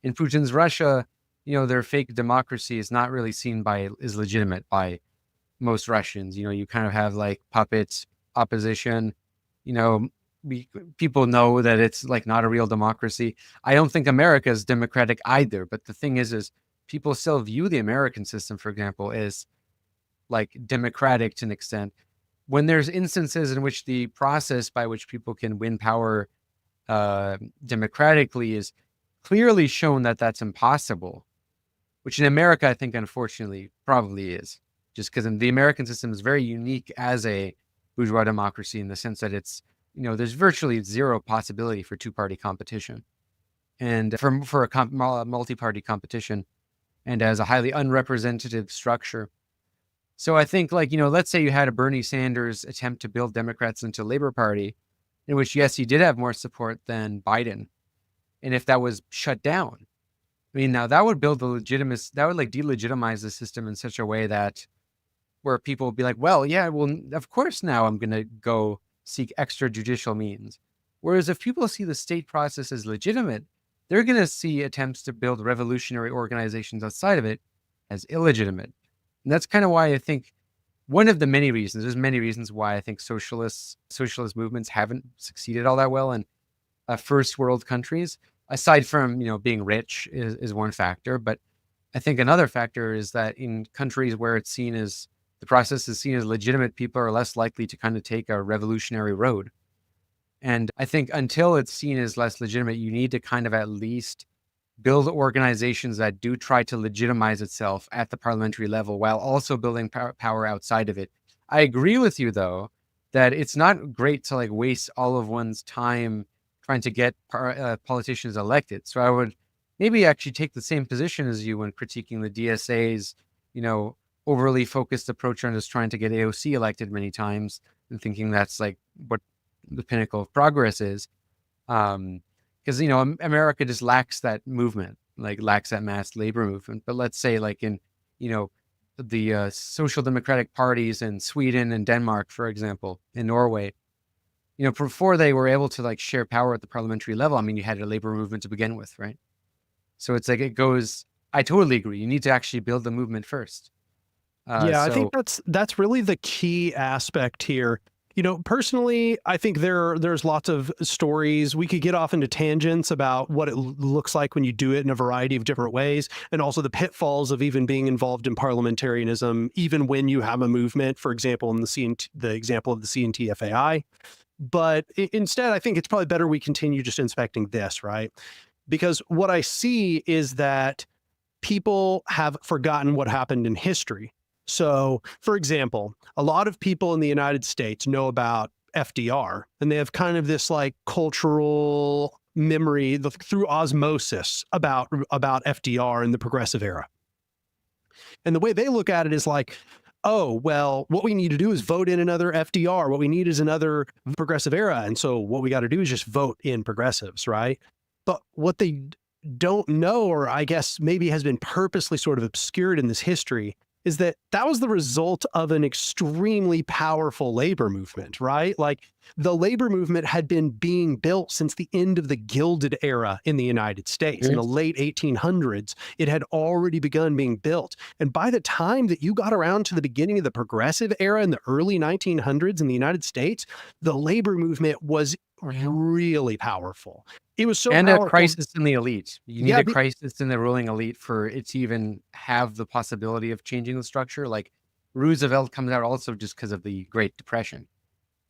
In Putin's Russia, their fake democracy is not really seen as legitimate by most Russians. You kind of have like puppets, opposition. People know that it's like not a real democracy. I don't think America is democratic either. But the thing is people still view the American system, for example, as like democratic to an extent. When there's instances in which the process by which people can win power democratically is clearly shown that that's impossible, which in America, I think, unfortunately, probably is, just because the American system is very unique as a bourgeois democracy in the sense that it's, there's virtually zero possibility for two-party competition, and for a multi-party competition, and as a highly unrepresentative structure. So I think, like, let's say you had a Bernie Sanders attempt to build Democrats into Labor Party, in which, yes, he did have more support than Biden. And if that was shut down, I mean, now that would build that would like delegitimize the system in such a way that where people would be like, well, yeah, well, of course, now I'm going to go seek extrajudicial means. Whereas if people see the state process as legitimate, they're going to see attempts to build revolutionary organizations outside of it as illegitimate. And that's kind of why I think one of the many reasons, there's many reasons why I think socialist movements haven't succeeded all that well. And first world countries, aside from, being rich is one factor. But I think another factor is that in countries where the process is seen as legitimate, people are less likely to kind of take a revolutionary road. And I think until it's seen as less legitimate, you need to kind of at least build organizations that do try to legitimize itself at the parliamentary level while also building power outside of it. I agree with you, though, that it's not great to like waste all of one's time trying to get politicians elected. So I would maybe actually take the same position as you when critiquing the DSA's, overly focused approach on just trying to get AOC elected many times and thinking that's like what the pinnacle of progress is. Because, America just lacks that movement, like lacks that mass labor movement. But let's say like in, the social democratic parties in Sweden and Denmark, for example, in Norway, before they were able to like share power at the parliamentary level, I mean, you had a labor movement to begin with, right? So it's like I totally agree. You need to actually build the movement first. I think that's really the key aspect here. Personally, I think there's lots of stories. We could get off into tangents about what it looks like when you do it in a variety of different ways, and also the pitfalls of even being involved in parliamentarianism, even when you have a movement, for example, in the example of the CNTFAI. But instead, I think it's probably better we continue just inspecting this, right? Because what I see is that people have forgotten what happened in history. So, for example, a lot of people in the United States know about FDR, and they have kind of this like cultural memory through osmosis about FDR in the progressive era. And the way they look at it is like, oh, well, what we need to do is vote in another FDR. What we need is another progressive era. And so what we got to do is just vote in progressives, right? But what they don't know, or I guess maybe has been purposely sort of obscured in this history, is that was the result of an extremely powerful labor movement, right? Like the labor movement had been being built since the end of the Gilded Era in the United States. In the late 1800s, it had already begun being built. And by the time that you got around to the beginning of the Progressive Era in the early 1900s in the United States, the labor movement was really powerful. It was so powerful. A crisis in the elite. You need a crisis in the ruling elite for it to even have the possibility of changing the structure. Like Roosevelt comes out also just because of the Great Depression.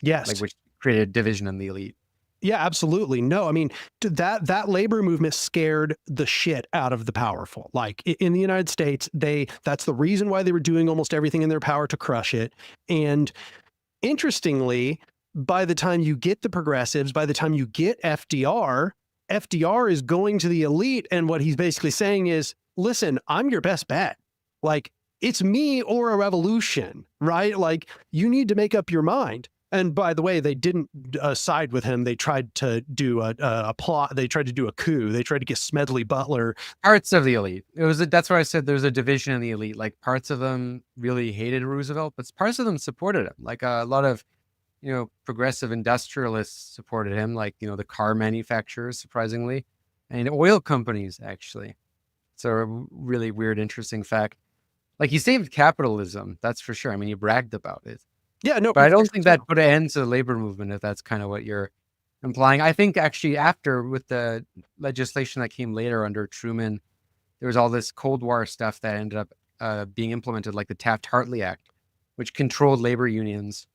Yes. Like which created a division in the elite. Yeah, absolutely. No, I mean, that labor movement scared the shit out of the powerful. Like in the United States, that's the reason why they were doing almost everything in their power to crush it. And interestingly, by the time you get the progressives, by the time you get FDR is going to the elite. And what he's basically saying is, listen, I'm your best bet. Like, it's me or a revolution, right? Like, you need to make up your mind. And by the way, they didn't side with him. They tried to do a plot. They tried to do a coup. They tried to get Smedley Butler. Parts of the elite. That's where I said there's a division in the elite. Like parts of them really hated Roosevelt, but parts of them supported him. Like a lot of, progressive industrialists supported him, like, the car manufacturers, surprisingly, and oil companies, actually. It's a really weird, interesting fact. Like, he saved capitalism, that's for sure. I mean, he bragged about it. Yeah, no. But I don't think that put an end to the labor movement, if that's kind of what you're implying. I think, actually, with the legislation that came later under Truman, there was all this Cold War stuff that ended up being implemented, like the Taft-Hartley Act, which controlled labor unions.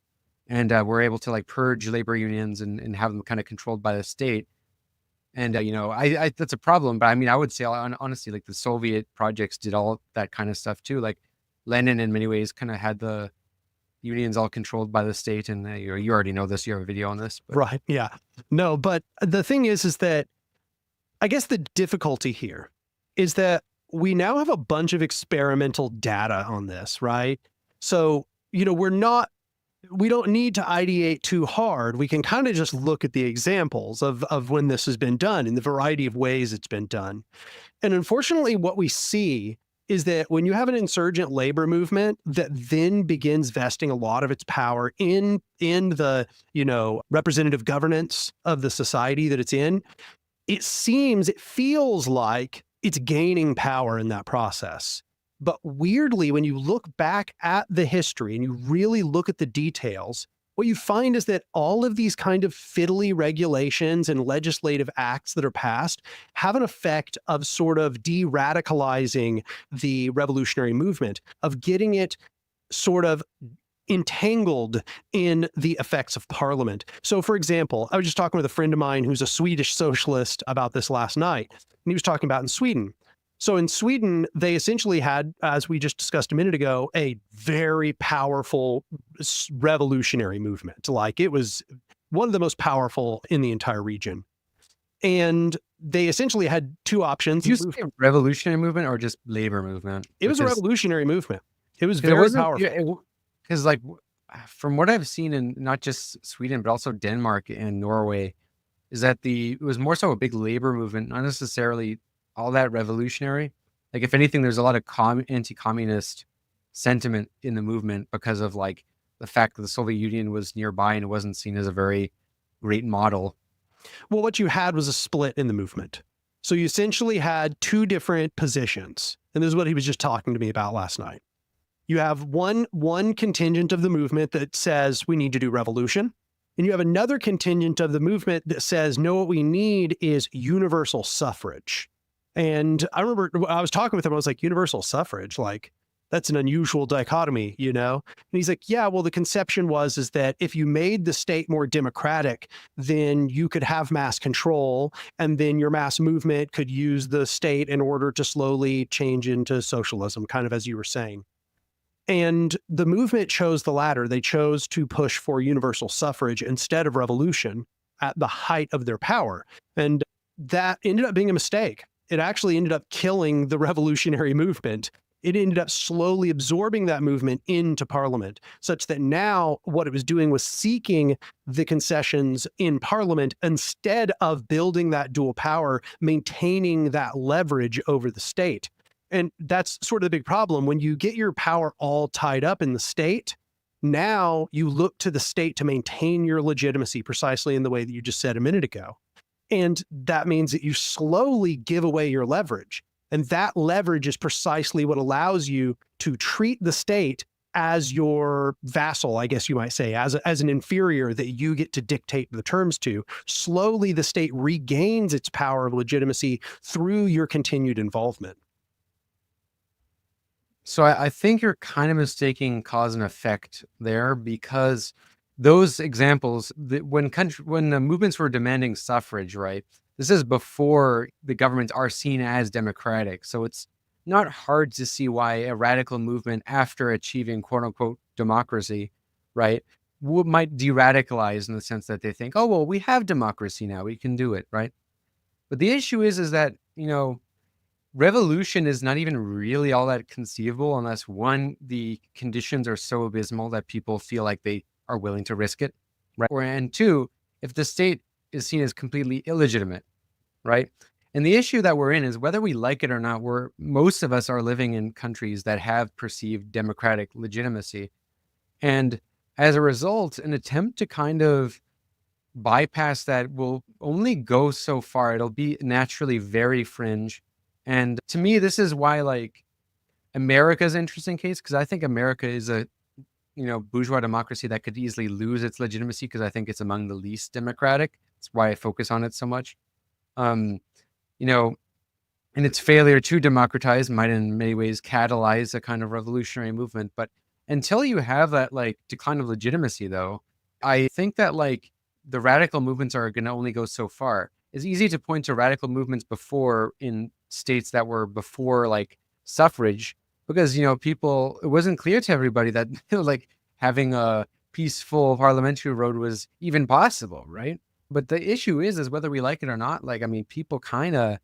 And we're able to like purge labor unions and have them kind of controlled by the state. And, I that's a problem. But I mean, I would say honestly, like the Soviet projects did all that kind of stuff too. Like Lenin in many ways kind of had the unions all controlled by the state. And you already know this, you have a video on this. But. Right. Yeah. No, but the thing is that I guess the difficulty here is that we now have a bunch of experimental data on this, right? So, we don't need to ideate too hard. We can kind of just look at the examples of when this has been done in the variety of ways it's been done. And unfortunately, what we see is that when you have an insurgent labor movement that then begins vesting a lot of its power in the, representative governance of the society that it's in, it feels like it's gaining power in that process. But weirdly, when you look back at the history and you really look at the details, what you find is that all of these kind of fiddly regulations and legislative acts that are passed have an effect of sort of de-radicalizing the revolutionary movement, of getting it sort of entangled in the effects of parliament. So, for example, I was just talking with a friend of mine who's a Swedish socialist about this last night, and he was talking about in Sweden. So in Sweden, they essentially had, as we just discussed a minute ago, a very powerful revolutionary movement. Like, it was one of the most powerful in the entire region. And they essentially had two options. Did you say revolutionary movement or just labor movement? It was a revolutionary movement. It was very powerful. Because like, from what I've seen in not just Sweden, but also Denmark and Norway, is that it was more so a big labor movement, not necessarily all that revolutionary. Like, if anything, there's a lot of anti-communist sentiment in the movement because of like the fact that the Soviet Union was nearby and it wasn't seen as a very great model. Well, what you had was a split in the movement. So you essentially had two different positions. And this is what he was just talking to me about last night. You have one contingent of the movement that says we need to do revolution. And you have another contingent of the movement that says, no, what we need is universal suffrage. And I remember I was talking with him, I was like, universal suffrage, like, that's an unusual dichotomy, you know? And he's like, yeah, well, the conception is that if you made the state more democratic, then you could have mass control, and then your mass movement could use the state in order to slowly change into socialism, kind of as you were saying. And the movement chose the latter. They chose to push for universal suffrage instead of revolution at the height of their power. And that ended up being a mistake. It actually ended up killing the revolutionary movement. It ended up slowly absorbing that movement into parliament, such that now what it was doing was seeking the concessions in parliament instead of building that dual power, maintaining that leverage over the state. And that's sort of the big problem. When you get your power all tied up in the state, now you look to the state to maintain your legitimacy precisely in the way that you just said a minute ago. And that means that you slowly give away your leverage. And that leverage is precisely what allows you to treat the state as your vassal, I guess you might say, as an inferior that you get to dictate the terms to. Slowly, the state regains its power of legitimacy through your continued involvement. So I think you're kind of mistaking cause and effect there, because those examples, when the movements were demanding suffrage, right? This is before the governments are seen as democratic. So it's not hard to see why a radical movement, after achieving quote unquote democracy, right, might de-radicalize in the sense that they think, oh, well, we have democracy now, we can do it, right? But the issue is that, you know, revolution is not even really all that conceivable unless, one, the conditions are so abysmal that people feel like they are willing to risk it, right? And two, if the state is seen as completely illegitimate, right? And the issue that we're in is, whether we like it or not, most of us are living in countries that have perceived democratic legitimacy. And as a result, an attempt to kind of bypass that will only go so far. It'll be naturally very fringe. And to me, this is why, like, America's an interesting case, because I think America is a, bourgeois democracy that could easily lose its legitimacy, because I think it's among the least democratic. That's why I focus on it so much. And its failure to democratize might in many ways catalyze a kind of revolutionary movement. But until you have that, like, decline of legitimacy, though, I think that, like, the radical movements are going to only go so far. It's easy to point to radical movements before in states that were before, like, suffrage, because, it wasn't clear to everybody that like, having a peaceful parliamentary road was even possible, right? But the issue is whether we like it or not. Like, I mean, a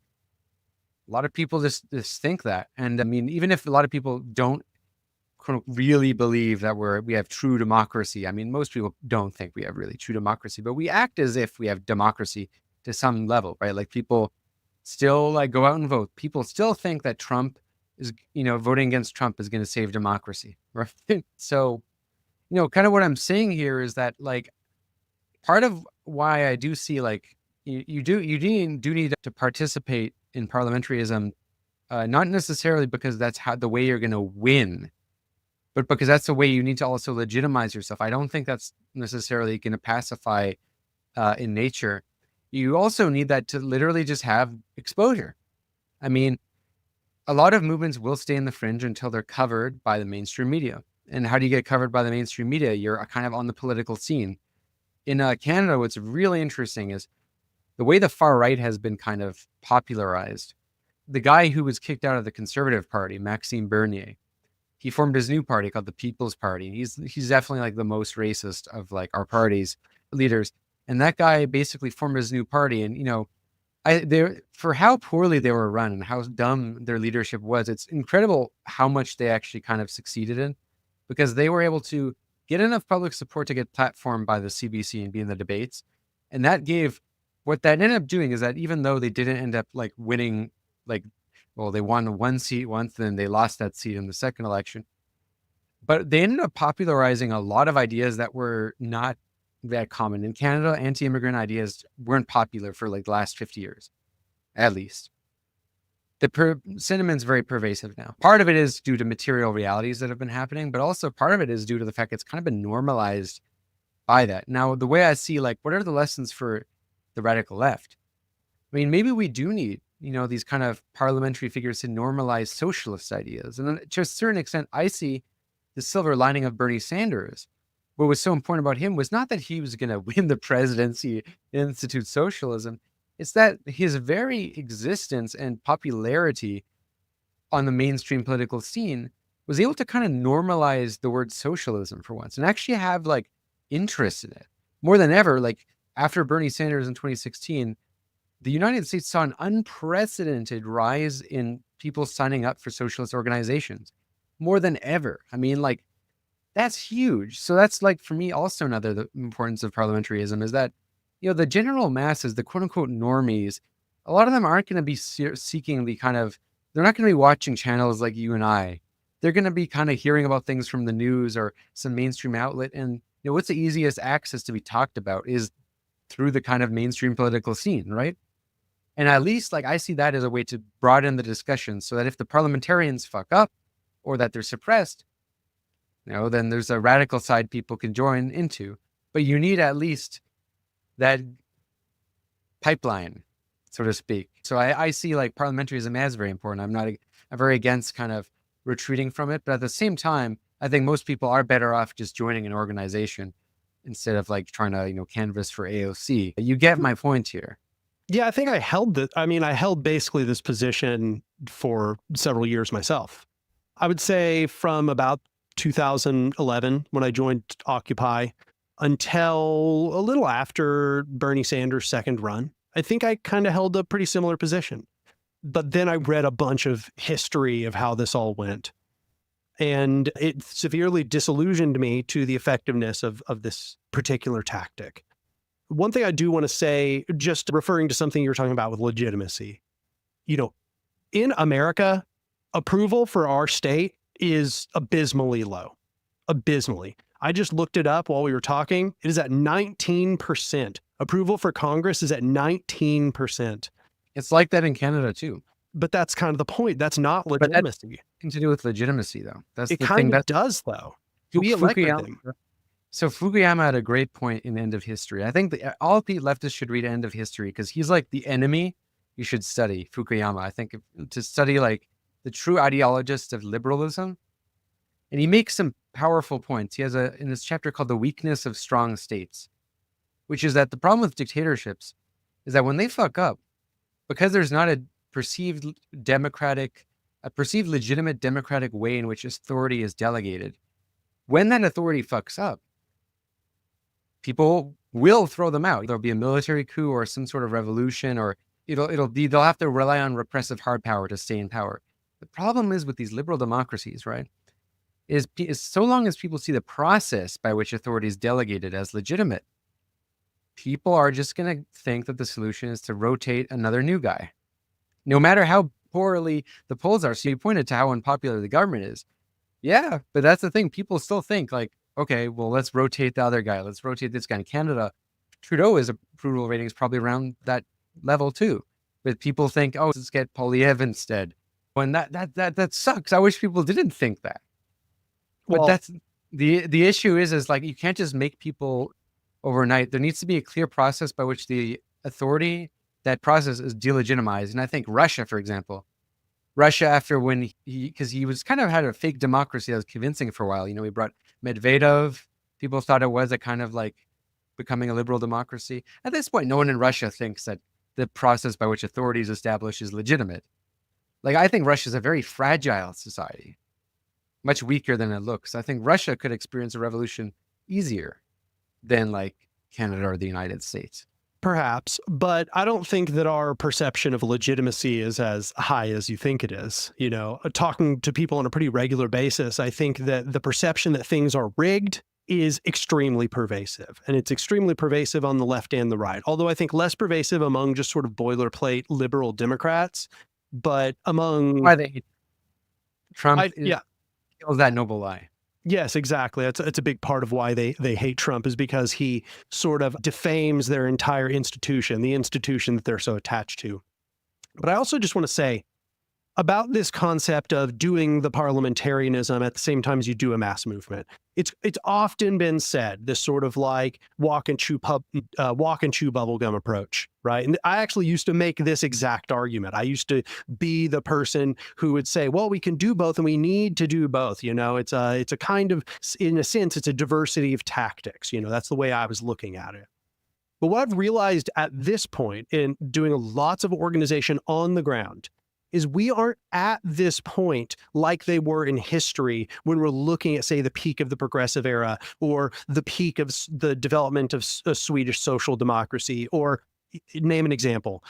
lot of people just think that. And I mean, even if a lot of people don't really believe that we have true democracy, I mean, most people don't think we have really true democracy, but we act as if we have democracy to some level, right? Like, people still, like, go out and vote. People still think that Trump is, voting against Trump is going to save democracy, right? So, kind of what I'm saying here is that, like, part of why I do see, like, you do need to participate in parliamentarism, not necessarily because that's the way you're going to win, but because that's the way you need to also legitimize yourself. I don't think that's necessarily going to pacify in nature. You also need that to literally just have exposure. I mean, a lot of movements will stay in the fringe until they're covered by the mainstream media. And how do you get covered by the mainstream media? You're kind of on the political scene. In Canada, what's really interesting is the way the far right has been kind of popularized. The guy who was kicked out of the Conservative Party, Maxime Bernier, he formed his new party called the People's Party. He's definitely like the most racist of like our party's leaders. And that guy basically formed his new party. And, you know, for how poorly they were run and how dumb their leadership was, it's incredible how much they actually kind of succeeded in, because they were able to get enough public support to get platformed by the CBC and be in the debates. And that gave, what that ended up doing is that even though they didn't end up like winning, like, well, they won one seat once, then they lost that seat in the second election. But they ended up popularizing a lot of ideas that were not that common. In Canada, anti-immigrant ideas weren't popular for like the last 50 years, at least. The sentiment's very pervasive now. Part of it is due to material realities that have been happening, but also part of it is due to the fact it's kind of been normalized by that. Now, the way I see, like, what are the lessons for the radical left? I mean, maybe we do need, you know, these kind of parliamentary figures to normalize socialist ideas. And then to a certain extent, I see the silver lining of Bernie Sanders. What was so important about him was not that he was going to win the presidency and institute socialism. It's that his very existence and popularity on the mainstream political scene was able to kind of normalize the word socialism for once and actually have like interest in it more than ever. Like after Bernie Sanders in 2016, the United States saw an unprecedented rise in people signing up for socialist organizations more than ever. I mean, like, that's huge. So that's like, for me, also another the importance of parliamentarism is that, you know, the general masses, the quote unquote normies, a lot of them aren't going to be seeking the kind of, they're not going to be watching channels like you and I. They're going to be kind of hearing about things from the news or some mainstream outlet. And, you know, what's the easiest access to be talked about is through the kind of mainstream political scene, right? And at least like I see that as a way to broaden the discussion so that if the parliamentarians fuck up or that they're suppressed, you know, then there's a radical side people can join into. But you need at least that pipeline, so to speak. So I see like parliamentarism as very important. I'm very against kind of retreating from it. But at the same time, I think most people are better off just joining an organization instead of like trying to, you know, canvass for AOC. You get my point here. Yeah, I think I held basically this position for several years myself. I would say from about 2011, when I joined Occupy, until a little after Bernie Sanders' second run, I think I kind of held a pretty similar position. But then I read a bunch of history of how this all went. And it severely disillusioned me to the effectiveness of this particular tactic. One thing I do want to say, just referring to something you were talking about with legitimacy, you know, in America, approval for our state is abysmally low. Abysmally. I just looked it up while we were talking. It is at 19%. Approval for Congress is at 19%. It's like that in Canada too. But that's kind of the point. That's not legitimacy. But that's to do with legitimacy, though. That's it the kind thing of does, though. We elected him. So Fukuyama had a great point in End of History. I think all leftists should read End of History because he's like the enemy you should study, Fukuyama. I think to study like the true ideologist of liberalism. And he makes some powerful points. He has in this chapter called The Weakness of Strong States, which is that the problem with dictatorships is that when they fuck up, because there's not a perceived legitimate democratic way in which authority is delegated, when that authority fucks up, people will throw them out. There'll be a military coup or some sort of revolution, or they'll have to rely on repressive hard power to stay in power. The problem is with these liberal democracies, right, is so long as people see the process by which authority is delegated as legitimate, people are just going to think that the solution is to rotate another new guy, no matter how poorly the polls are. So you pointed to how unpopular the government is. Yeah, but that's the thing. People still think like, okay, well, let's rotate the other guy. Let's rotate this guy. In Canada, Trudeau's approval rating is probably around that level too. But people think, oh, let's get Poilievre instead. When that sucks. I wish people didn't think that. But that's the issue is like you can't just make people overnight. There needs to be a clear process by which the authority, that process is delegitimized. And I think Russia, for example, after when because he was kind of had a fake democracy that was convincing for a while. He brought Medvedev. People thought it was a kind of like becoming a liberal democracy. At this point, no one in Russia thinks that the process by which authorities establish is legitimate. Like, I think Russia is a very fragile society, much weaker than it looks. I think Russia could experience a revolution easier than like Canada or the United States. Perhaps, but I don't think that our perception of legitimacy is as high as you think it is. Talking to people on a pretty regular basis, I think that the perception that things are rigged is extremely pervasive, and it's extremely pervasive on the left and the right. Although I think less pervasive among just sort of boilerplate liberal Democrats, but among why they hate Trump kills that noble lie. Yes, exactly. It's a big part of why they hate Trump, is because he sort of defames their entire institution, the institution that they're so attached to. But I also just want to say about this concept of doing the parliamentarianism at the same time as you do a mass movement. It's often been said, this sort of like walk and chew bubblegum approach, right? And I actually used to make this exact argument. I used to be the person who would say, well, we can do both and we need to do both. It's a kind of, in a sense, it's a diversity of tactics. That's the way I was looking at it. But what I've realized at this point in doing lots of organization on the ground is we aren't at this point like they were in history when we're looking at, say, the peak of the progressive era or the peak of the development of Swedish social democracy, or name an example.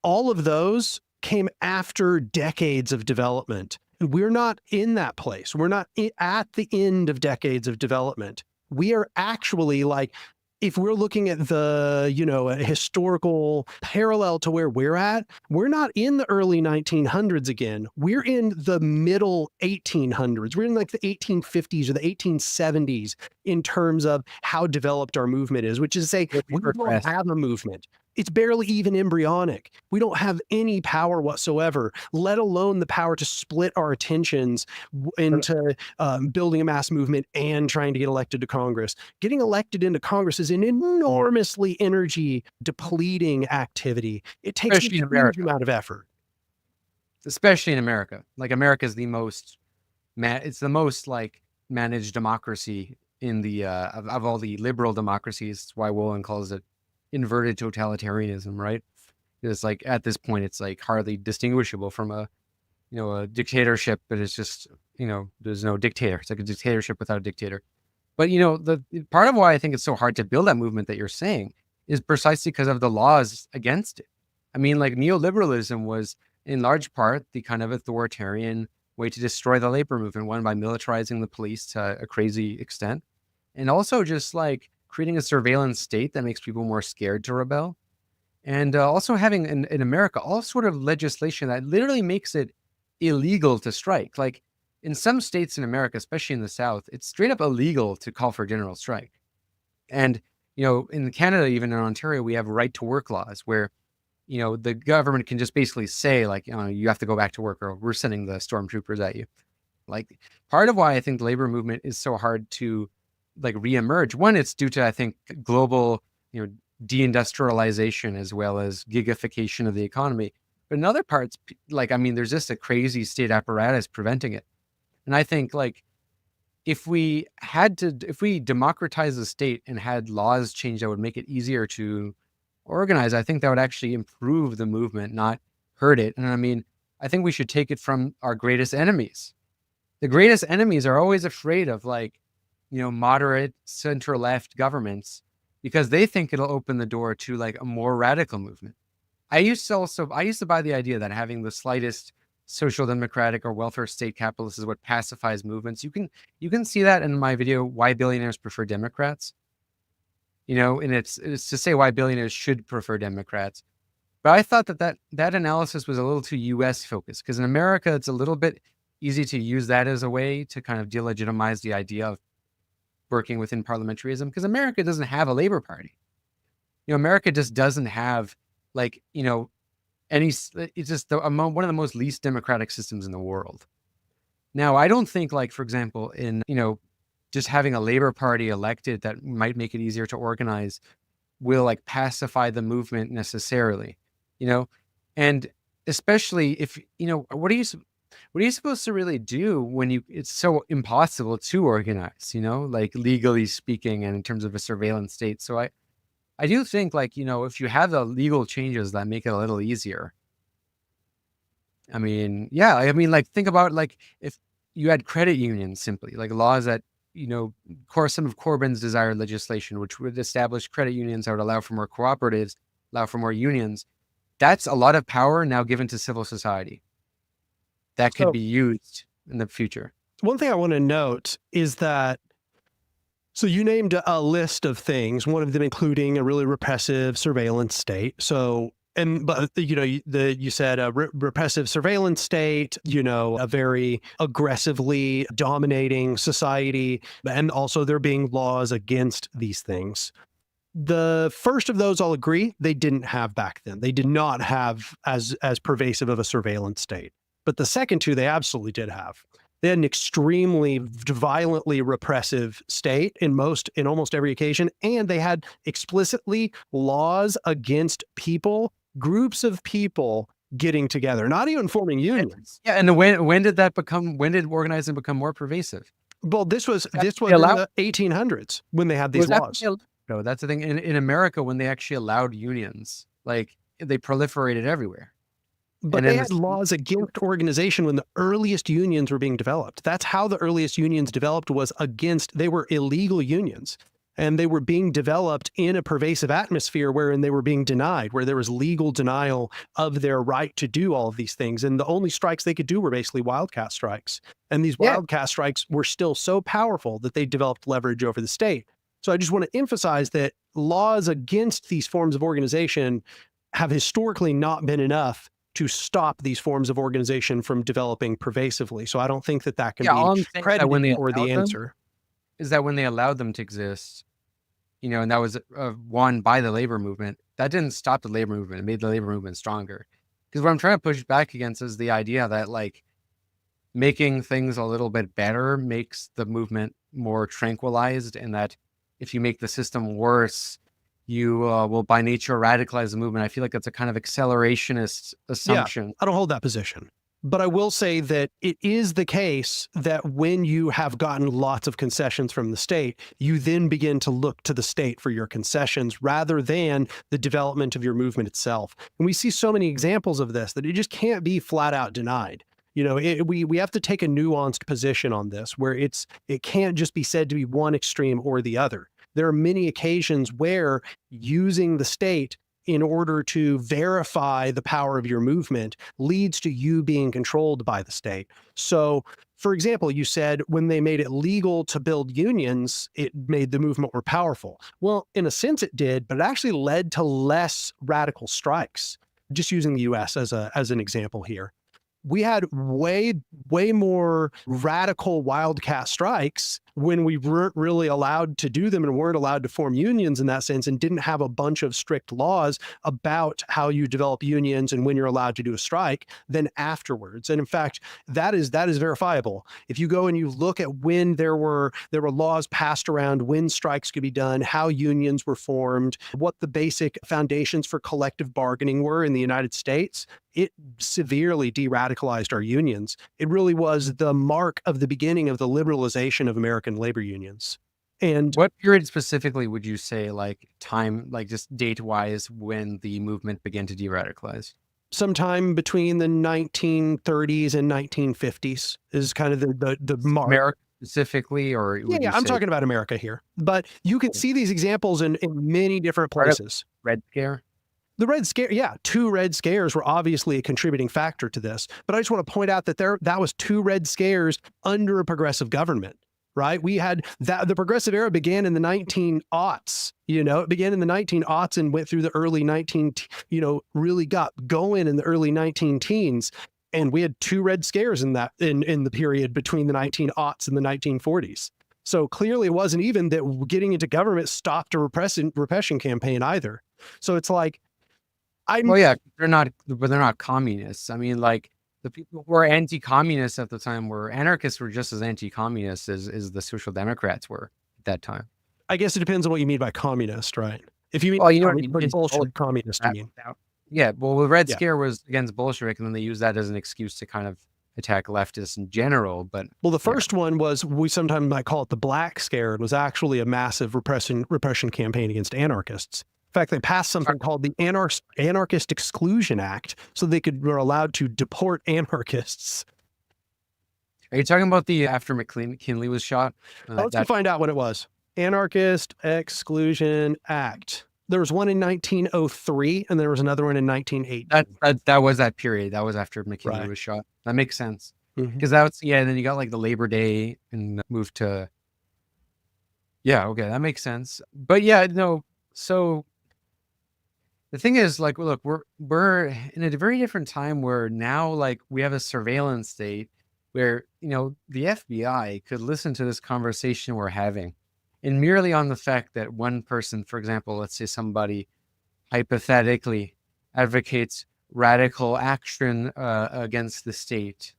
All of those came after decades of development. And we're not in that place. We're not at the end of decades of development. We are actually like, if we're looking at the, a historical parallel to where we're at, we're not in the early 1900s again. We're in the middle 1800s. We're in like the 1850s or the 1870s in terms of how developed our movement is, which is to say, we don't have a movement. It's barely even embryonic. We don't have any power whatsoever, let alone the power to split our attentions into building a mass movement and trying to get elected to Congress. Getting elected into Congress is an enormously energy depleting activity. It takes a huge amount of effort. Especially in America. Like, America is the most, it's the most like managed democracy in the, of all the liberal democracies. That's why Wolin calls it inverted totalitarianism, right? It's like, at this point, it's like hardly distinguishable from a dictatorship, but it's just, there's no dictator. It's like a dictatorship without a dictator. But, the part of why I think it's so hard to build that movement that you're saying is precisely because of the laws against it. I mean, like, neoliberalism was in large part the kind of authoritarian way to destroy the labor movement, one by militarizing the police to a crazy extent, and also just like creating a surveillance state that makes people more scared to rebel. And also having in America all sort of legislation that literally makes it illegal to strike. Like, in some states in America, especially in the South, it's straight up illegal to call for a general strike. And, in Canada, even in Ontario, we have right to work laws where, the government can just basically say, like, you have to go back to work or we're sending the stormtroopers at you. Like, part of why I think the labor movement is so hard to like reemerge. One, it's due to, I think, global, deindustrialization as well as gigification of the economy. But in other parts, like, I mean, there's just a crazy state apparatus preventing it. And I think, like, if we democratize the state and had laws change that would make it easier to organize, I think that would actually improve the movement, not hurt it. And I mean, I think we should take it from our greatest enemies. The greatest enemies are always afraid of, like, moderate center-left governments because they think it'll open the door to like a more radical movement. I used to buy the idea that having the slightest social democratic or welfare state capitalist is what pacifies movements. You can see that in my video, Why Billionaires Prefer Democrats. And it's to say why billionaires should prefer Democrats. But I thought that analysis was a little too US focused, because in America, it's a little bit easy to use that as a way to kind of delegitimize the idea of working within parliamentarism, because America doesn't have a labor party. America just doesn't have like, any, it's just one of the most least democratic systems in the world. Now, I don't think, like, for example, in, just having a Labor Party elected that might make it easier to organize will like pacify the movement necessarily, and especially if, what are you supposed to really do when it's so impossible to organize, like legally speaking and in terms of a surveillance state. So I do think, like, if you have the legal changes that make it a little easier, I mean, yeah, I mean, like, think about, like, if you had credit unions, simply like laws that, some of Corbyn's desired legislation, which would establish credit unions that would allow for more cooperatives, allow for more unions. That's a lot of power now given to civil society that could be used in the future. One thing I want to note is that, so you named a list of things, one of them including a really repressive surveillance state. But you said a repressive surveillance state, a very aggressively dominating society, and also there being laws against these things. The first of those, I'll agree, they didn't have back then. They did not have as pervasive of a surveillance state. But the second two, they absolutely did have. They had an extremely violently repressive state in almost every occasion, and they had explicitly laws against groups of people getting together, not even forming unions. Yeah, and when did organizing become more pervasive? Well, this was in the 1800s when they had these laws. No, that's the thing. In America, when they actually allowed unions, like, they proliferated everywhere. But they had laws against organization when the earliest unions were being developed. That's how the earliest unions developed, they were illegal unions. And they were being developed in a pervasive atmosphere wherein they were being denied, where there was legal denial of their right to do all of these things. And the only strikes they could do were basically wildcat strikes. And these wildcat strikes were still so powerful that they developed leverage over the state. So I just want to emphasize that laws against these forms of organization have historically not been enough to stop these forms of organization from developing pervasively. So I don't think that can be credited or the answer. Is that when they allowed them to exist, and that was won by the labor movement, that didn't stop the labor movement. It made the labor movement stronger. Because what I'm trying to push back against is the idea that, like, making things a little bit better makes the movement more tranquilized, and that if you make the system worse, you will by nature radicalize the movement. I feel like that's a kind of accelerationist assumption. Yeah, I don't hold that position. But I will say that it is the case that when you have gotten lots of concessions from the state, you then begin to look to the state for your concessions rather than the development of your movement itself. And we see so many examples of this that it just can't be flat out denied. We have to take a nuanced position on this, where it can't just be said to be one extreme or the other. There are many occasions where using the state in order to verify the power of your movement leads to you being controlled by the state. So, for example, you said when they made it legal to build unions, it made the movement more powerful. Well, in a sense it did, but it actually led to less radical strikes. Just using the US as an example here. We had way more radical wildcat strikes when we weren't really allowed to do them and weren't allowed to form unions in that sense, and didn't have a bunch of strict laws about how you develop unions and when you're allowed to do a strike than afterwards. And in fact, that is verifiable. If you go and you look at when there were laws passed around when strikes could be done, how unions were formed, what the basic foundations for collective bargaining were in the United States, it severely de-radicalized our unions. It really was the mark of the beginning of the liberalization of American labor unions. And what period specifically would you say, like, time, like, just date-wise, when the movement began to de-radicalize? Sometime between the 1930s and 1950s is kind of the mark. America specifically, or yeah, I'm talking about America here. But you can see these examples in many different places. Red Scare? The Red Scare, yeah, 2 Red Scares were obviously a contributing factor to this. But I just want to point out that that was 2 Red Scares under a progressive government, right? We had the progressive era began in the 1900s. It began in the 1900s and went through the early really got going in the early 19-teens. And we had 2 Red Scares in the period between the 1900s and the 1940s. So clearly it wasn't even that getting into government stopped a repression campaign either. So it's like, they're not communists. I mean, like, the people who were anti-communists at the time were anarchists, were just as anti-communist as the social democrats were at that time. I guess it depends on what you mean by communist, right? If you mean Well, you know what I mean? like It's Bolshevik communist, you mean? Yeah, well, the Red Yeah. Scare was against Bolshevik, and then they used that as an excuse to kind of attack leftists in general. But Well, the first one was, we sometimes might call it the Black Scare. It was actually a massive repression campaign against anarchists. In fact, they passed something called the Anarchist Exclusion Act, so they were allowed to deport anarchists. Are you talking about the after McKinley was shot? Let's go find out what it was. Anarchist Exclusion Act. There was one in 1903, and there was another one in 1908. That was that period. That was after McKinley was shot. That makes sense. Because that's, and then you got like the Labor Day and moved to, okay, that makes sense. But yeah, no, so the thing is, like, look, we're in a very different time where now, like, we have a surveillance state where, the FBI could listen to this conversation we're having, and merely on the fact that one person, for example, let's say somebody hypothetically advocates radical action against the state,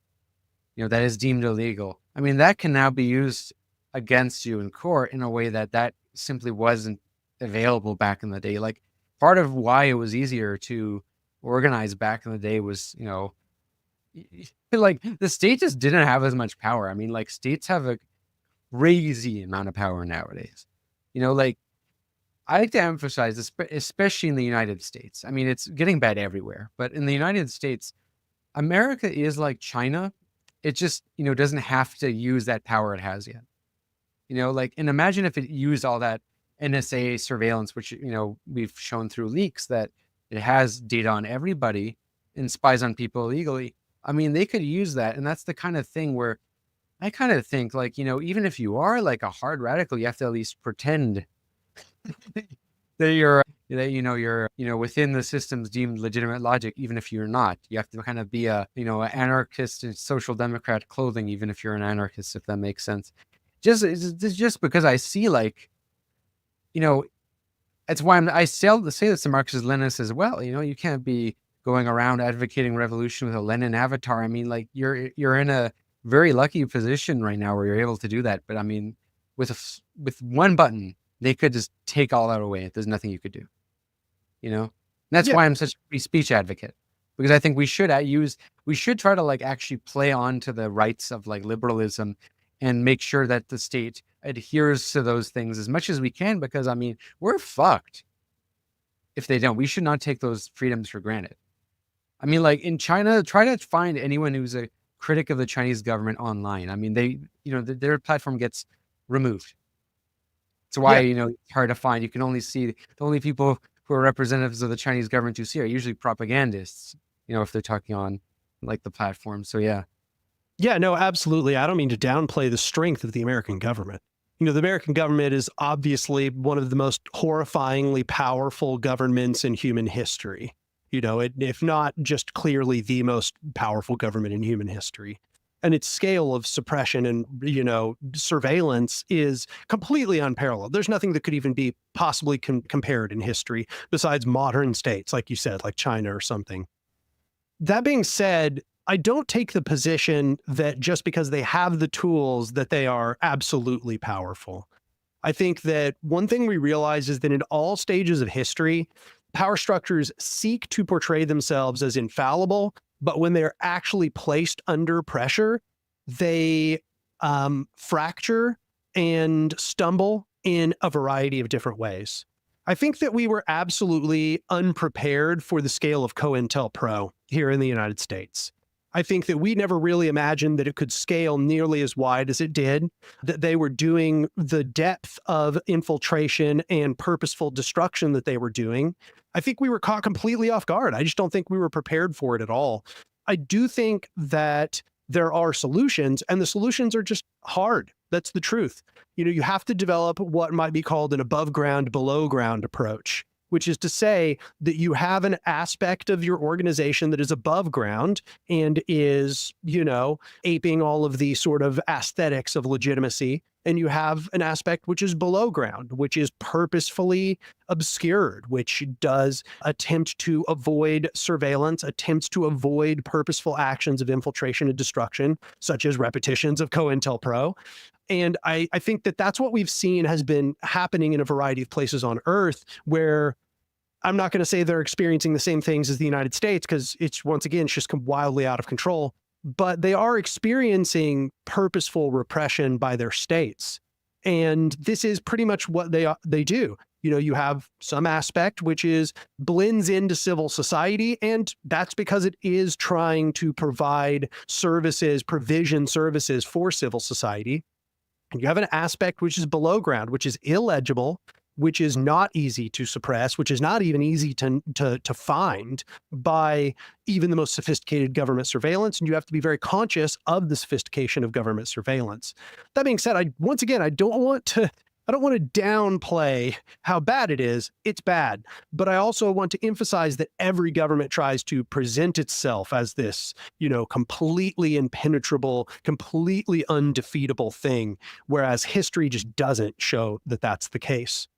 that is deemed illegal. I mean, that can now be used against you in court in a way that simply wasn't available back in the day. Like, part of why it was easier to organize back in the day was, like, the state just didn't have as much power. I mean, like, states have a crazy amount of power nowadays. Like, I like to emphasize, especially in the United States. I mean, it's getting bad everywhere, but in the United States, America is like China. It just, doesn't have to use that power it has yet. Like, and imagine if it used all that NSA surveillance, which, we've shown through leaks that it has data on everybody and spies on people illegally. I mean, they could use that. And that's the kind of thing where I kind of think, like, even if you are like a hard radical, you have to at least pretend that you're within the system's deemed legitimate logic, even if you're not. You have to kind of be an anarchist in social democrat clothing, even if you're an anarchist, if that makes sense. Just because I see, like, that's why I say this to Marxist-Leninists as well. You can't be going around advocating revolution with a Lenin avatar. I mean, like, you're in a very lucky position right now where you're able to do that. But I mean, with one button, they could just take all that away. There's nothing you could do. And that's why I'm such a free speech advocate, because I think we should try to, like, actually play on to the rights of, like, liberalism and make sure that the state adheres to those things as much as we can, because, I mean, we're fucked if they don't. We should not take those freedoms for granted. I mean, like, in China, try to find anyone who's a critic of the Chinese government online. I mean, their platform gets removed. That's why, it's hard to find. You can only see the only people who are representatives of the Chinese government you see are usually propagandists, if they're talking on, like, the platform. So, yeah. Yeah, no, absolutely. I don't mean to downplay the strength of the American government. The American government is obviously one of the most horrifyingly powerful governments in human history. If not just clearly the most powerful government in human history. And its scale of suppression and, surveillance is completely unparalleled. There's nothing that could even be possibly compared in history besides modern states, like you said, like China or something. That being said, I don't take the position that just because they have the tools that they are absolutely powerful. I think that one thing we realize is that in all stages of history, power structures seek to portray themselves as infallible, but when they're actually placed under pressure, they fracture and stumble in a variety of different ways. I think that we were absolutely unprepared for the scale of COINTELPRO here in the United States. I think that we never really imagined that it could scale nearly as wide as it did, that they were doing the depth of infiltration and purposeful destruction that they were doing. I think we were caught completely off guard. I just don't think we were prepared for it at all. I do think that there are solutions, and the solutions are just hard. That's the truth. You have to develop what might be called an above ground, below ground approach, which is to say that you have an aspect of your organization that is above ground and is, aping all of the sort of aesthetics of legitimacy. and you have an aspect which is below ground, which is purposefully obscured, which does attempt to avoid surveillance, attempts to avoid purposeful actions of infiltration and destruction, such as repetitions of COINTELPRO. And I think that that's what we've seen has been happening in a variety of places on Earth, where I'm not going to say they're experiencing the same things as the United States, because it's, once again, it's just wildly out of control, but they are experiencing purposeful repression by their states. And this is pretty much what they do. You know, you have some aspect which is blends into civil society, and that's because it is trying to provide services, provision services for civil society. And you have an aspect which is below ground, which is illegible, which is not easy to suppress, which is not even easy to find by even the most sophisticated government surveillance. And you have to be very conscious of the sophistication of government surveillance. That being said, I don't want to downplay how bad it is. It's bad. But I also want to emphasize that every government tries to present itself as this, completely impenetrable, completely undefeatable thing, whereas history just doesn't show that that's the case.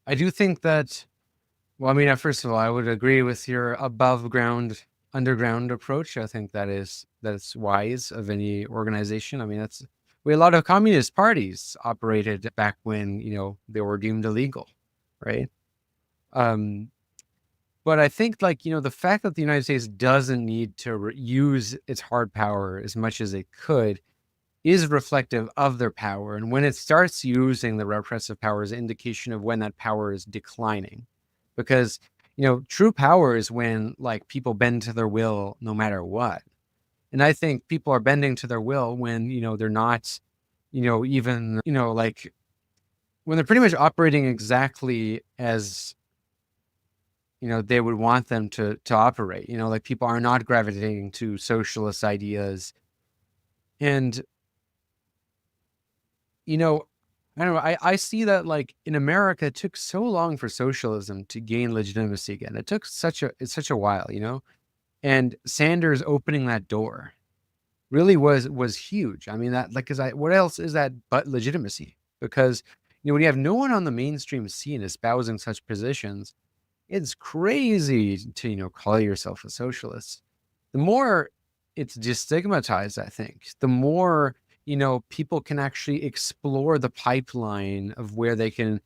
I do think that, first of all, I would agree with your above ground, underground approach. I think that's wise of any organization. We had a lot of communist parties operated back when, they were deemed illegal, right? But I think the fact that the United States doesn't need to use its hard power as much as it could is reflective of their power. And when it starts using the repressive power as an indication of when that power is declining. Because, true power is when people bend to their will no matter what. And I think people are bending to their will when, they're not, even, when they're pretty much operating exactly as, they would want them to operate. People are not gravitating to socialist ideas. And I don't know. I see that in America, it took so long for socialism to gain legitimacy again. It's such a while, and Sanders opening that door really was huge. What else is that but legitimacy? Because, when you have no one on the mainstream scene espousing such positions, it's crazy to, call yourself a socialist. The more it's destigmatized, I think, the more people can actually explore the pipeline of where they can,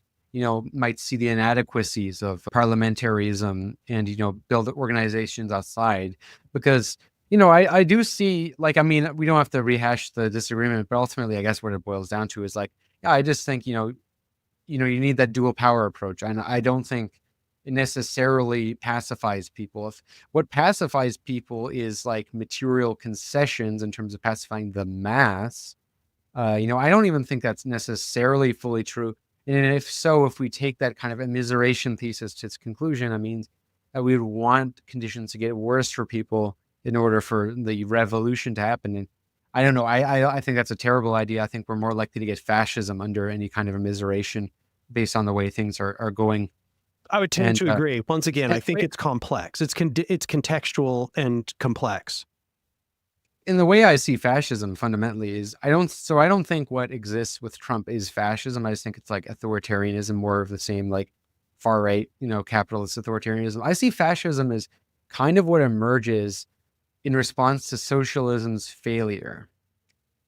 might see the inadequacies of parliamentarism and, build organizations outside. Because, I do see, we don't have to rehash the disagreement, but ultimately, I guess what it boils down to is I just think, you need that dual power approach. And I don't think it necessarily pacifies people. If what pacifies people is material concessions in terms of pacifying the mass, I don't even think that's necessarily fully true. And if so, if we take that kind of immiseration thesis to its conclusion, I mean, we would want conditions to get worse for people in order for the revolution to happen. And I don't know. I think that's a terrible idea. I think we're more likely to get fascism under any kind of immiseration based on the way things are going. I would tend to agree. Once again, I think it's complex. It's contextual and complex. In the way I see fascism fundamentally is I don't think what exists with Trump is fascism. I just think it's authoritarianism, more of the same far right, capitalist authoritarianism. I see fascism as kind of what emerges in response to socialism's failure.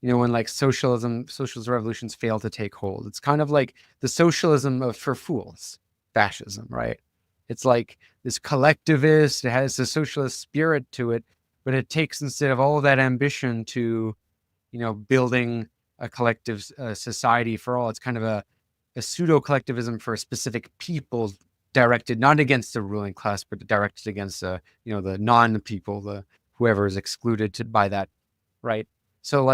When socialist revolutions fail to take hold. It's kind of like the socialism for fools. Fascism, right? It's this collectivist, it has a socialist spirit to it, but it takes, instead of all of that ambition to, building a collective society for all, it's kind of a pseudo collectivism for specific people, directed not against the ruling class, but directed against the non-people, the whoever is excluded by that, right? So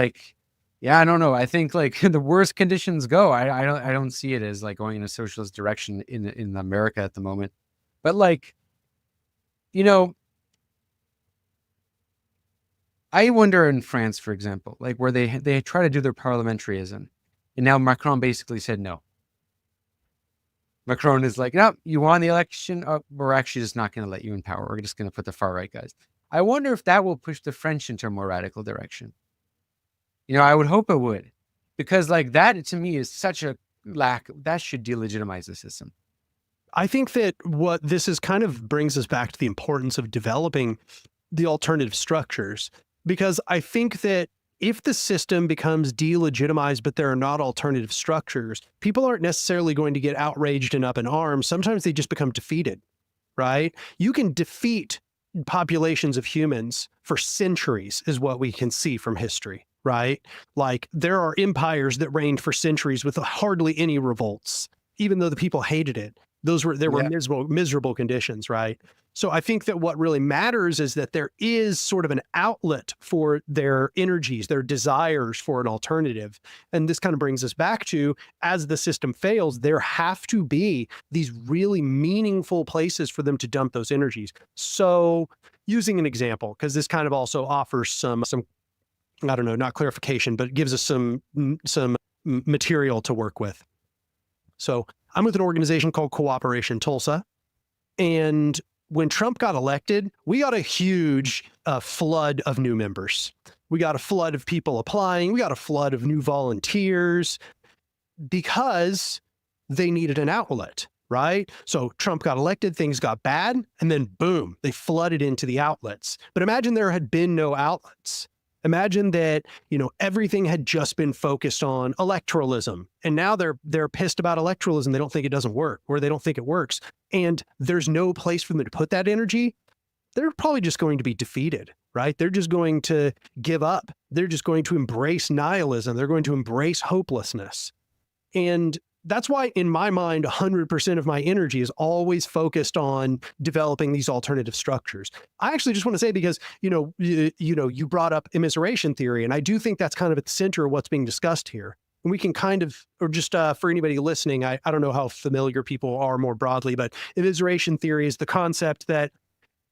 yeah, I don't know. I think the worst conditions go. I don't see it as going in a socialist direction in America at the moment. But I wonder in France, for example, where they try to do their parliamentarism, and now Macron basically said no. Macron is no, you won the election. Oh, we're actually just not going to let you in power. We're just going to put the far right guys. I wonder if that will push the French into a more radical direction. I would hope it would, because like that to me is such a lack that should delegitimize the system. I think that what this is kind of brings us back to the importance of developing the alternative structures, because I think that if the system becomes delegitimized, but there are not alternative structures, people aren't necessarily going to get outraged and up in arms. Sometimes they just become defeated, right? You can defeat populations of humans for centuries is what we can see from history, right? Like there are empires that reigned for centuries with hardly any revolts, even though the people hated it. There were miserable conditions, right? So I think that what really matters is that there is sort of an outlet for their energies, their desires for an alternative. And this kind of brings us back to, as the system fails, there have to be these really meaningful places for them to dump those energies. So using an example, because this kind of also offers some, I don't know, not clarification, but it gives us some material to work with. So I'm with an organization called Cooperation Tulsa. And when Trump got elected, we got a huge flood of new members. We got a flood of people applying. We got a flood of new volunteers because they needed an outlet, right? So Trump got elected, things got bad, and then boom, they flooded into the outlets. But imagine there had been no outlets. Imagine that, everything had just been focused on electoralism, and now they're pissed about electoralism. They don't think it doesn't work, or they don't think it works, and there's no place for them to put that energy. They're probably just going to be defeated, right? They're just going to give up. They're just going to embrace nihilism. They're going to embrace hopelessness. And that's why, in my mind, 100% of my energy is always focused on developing these alternative structures. I actually just want to say, because, you brought up immiseration theory, and I do think that's kind of at the center of what's being discussed here. And we can kind of, or just for anybody listening, I don't know how familiar people are more broadly, but immiseration theory is the concept that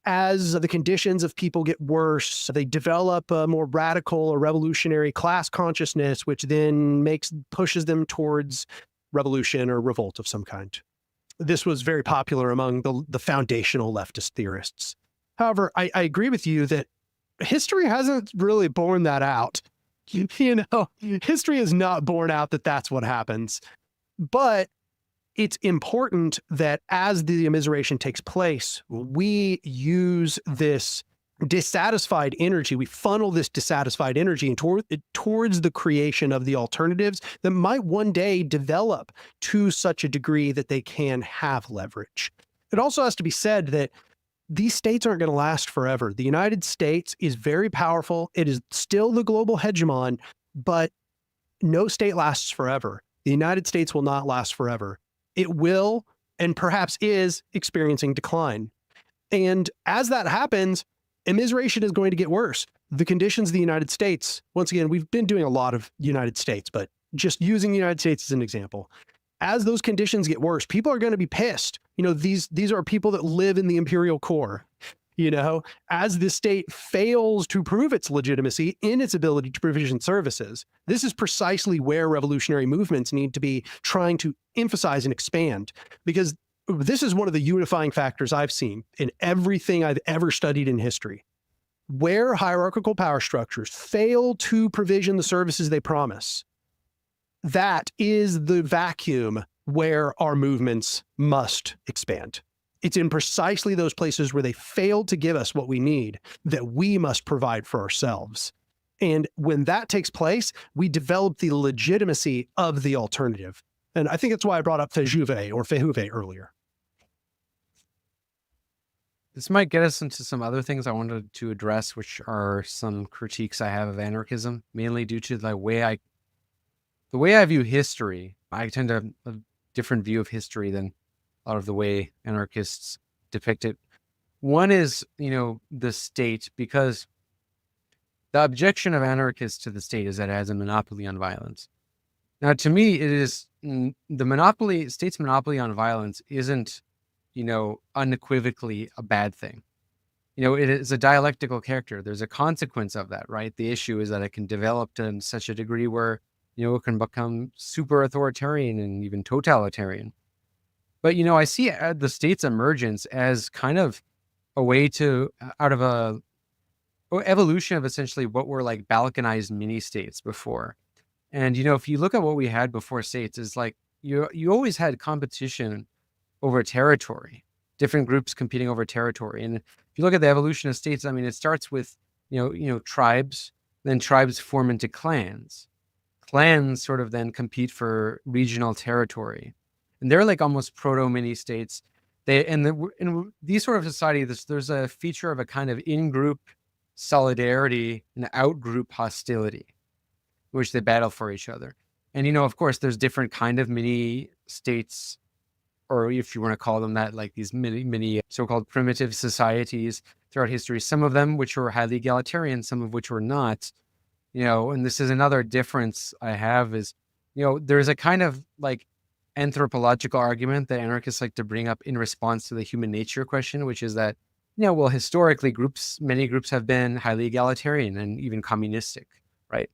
as the conditions of people get worse, they develop a more radical or revolutionary class consciousness, which then pushes them towards revolution or revolt of some kind. This was very popular among the foundational leftist theorists. However, I agree with you that history hasn't really borne that out. History has not borne out that that's what happens. But it's important that as the immiseration takes place, we use this dissatisfied energy, we funnel this dissatisfied energy towards the creation of the alternatives that might one day develop to such a degree that they can have leverage. It also has to be said that these states aren't going to last forever. The United States is very powerful. It is still the global hegemon, but no state lasts forever. The United States will not last forever. It will, and perhaps is, experiencing decline. And as that happens, immiseration is going to get worse. The conditions of the United States, once again, we've been doing a lot of United States, but just using the United States as an example, as those conditions get worse, people are going to be pissed. These are people that live in the imperial core. As the state fails to prove its legitimacy in its ability to provision services, this is precisely where revolutionary movements need to be trying to emphasize and expand, because this is one of the unifying factors I've seen in everything I've ever studied in history. Where hierarchical power structures fail to provision the services they promise, that is the vacuum where our movements must expand. It's in precisely those places where they failed to give us what we need that we must provide for ourselves. And when that takes place, we develop the legitimacy of the alternative. And I think that's why I brought up Fejuve earlier. This might get us into some other things I wanted to address, which are some critiques I have of anarchism, mainly due to the way I view history. I tend to have a different view of history than a lot of the way anarchists depict it. One is, the state, because the objection of anarchists to the state is that it has a monopoly on violence. Now, to me, it is the state's monopoly on violence isn't, unequivocally a bad thing. It is a dialectical character. There's a consequence of that, right? The issue is that it can develop to such a degree where, it can become super authoritarian and even totalitarian. But, I see the state's emergence as kind of a way to, out of a evolution of essentially what were like balkanized mini states before. And, if you look at what we had before states, is like you always had competition over territory, different groups competing over territory. And if you look at the evolution of states, I mean, it starts with, tribes, then tribes form into clans. Clans sort of then compete for regional territory. And they're like almost proto mini states. In these sort of societies, there's a feature of a kind of in-group solidarity and out-group hostility, which they battle for each other. And, of course, there's different kind of mini states, or if you want to call them that, like these mini so-called primitive societies throughout history, some of them which were highly egalitarian, some of which were not, and this is another difference I have is, there's a kind of like anthropological argument that anarchists like to bring up in response to the human nature question, which is that, well, historically many groups have been highly egalitarian and even communistic, right?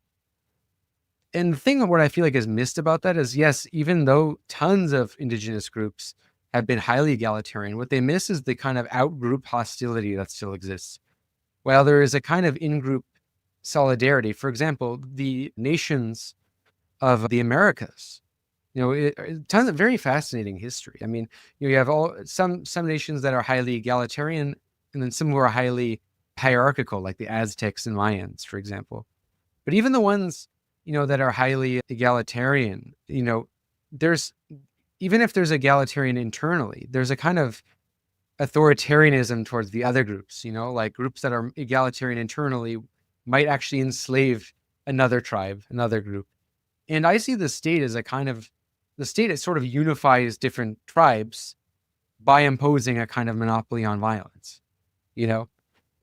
And the thing of what I feel like is missed about that is, yes, even though tons of indigenous groups have been highly egalitarian, what they miss is the kind of out-group hostility that still exists. While there is a kind of in-group solidarity, for example, the nations of the Americas, tons of very fascinating history. I mean, you have some nations that are highly egalitarian, and then some who are highly hierarchical, like the Aztecs and Mayans, for example. But even the ones that are highly egalitarian, even if there's egalitarian internally, there's a kind of authoritarianism towards the other groups, like groups that are egalitarian internally might actually enslave another tribe, another group. And I see the state as the state it sort of unifies different tribes by imposing a kind of monopoly on violence,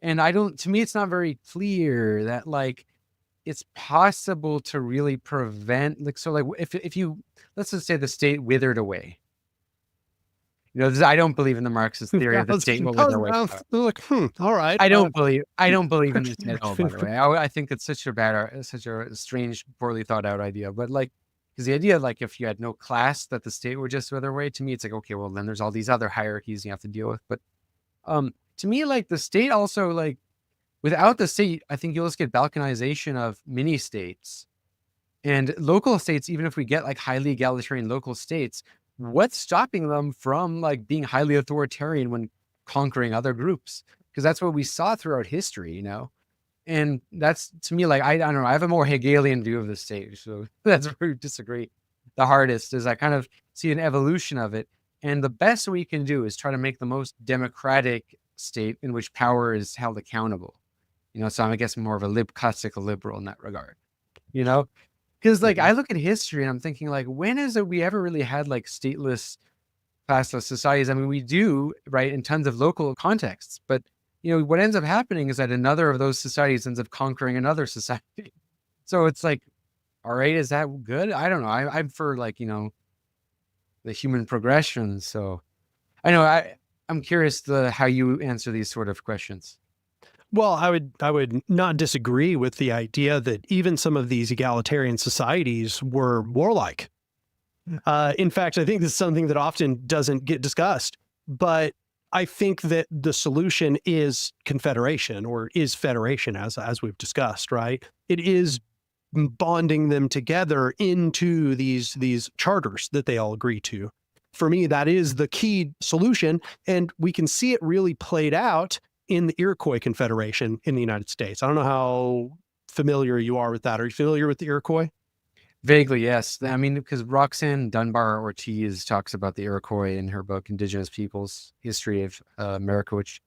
And to me, it's not very clear that like, it's possible to really prevent, if you, let's just say the state withered away. I don't believe in the Marxist theory of the state will wither away. All right. I don't believe in this at all, by the way. I think it's such a strange, poorly thought out idea. But because the idea, if you had no class, that the state would just wither away, to me, it's like, okay, well, then there's all these other hierarchies you have to deal with. But to me, the state also, without the state, I think you'll just get balkanization of mini states and local states. Even if we get highly egalitarian local states, what's stopping them from being highly authoritarian when conquering other groups? Because that's what we saw throughout history, And that's, to me, I don't know, I have a more Hegelian view of the state. So that's where we disagree the hardest, is I kind of see an evolution of it. And the best we can do is try to make the most democratic state in which power is held accountable. So I'm, I guess, more of a classical liberal in that regard, because I look at history and I'm thinking when is it we ever really had stateless, classless societies? I mean, we do, right, in tons of local contexts, but what ends up happening is that another of those societies ends up conquering another society. So it's all right, is that good? I don't know. I'm for the human progression. So I know I'm curious how you answer these sort of questions. Well, I would not disagree with the idea that even some of these egalitarian societies were warlike. In fact, I think this is something that often doesn't get discussed, but I think that the solution is confederation, or is federation, as we've discussed, right? It is bonding them together into these charters that they all agree to. For me, that is the key solution, and we can see it really played out in the Iroquois Confederation in the United States. I don't know how familiar you are with that. Are you familiar with the Iroquois? Vaguely, yes. I mean, because Roxanne Dunbar Ortiz talks about the Iroquois in her book, Indigenous Peoples, History of America, which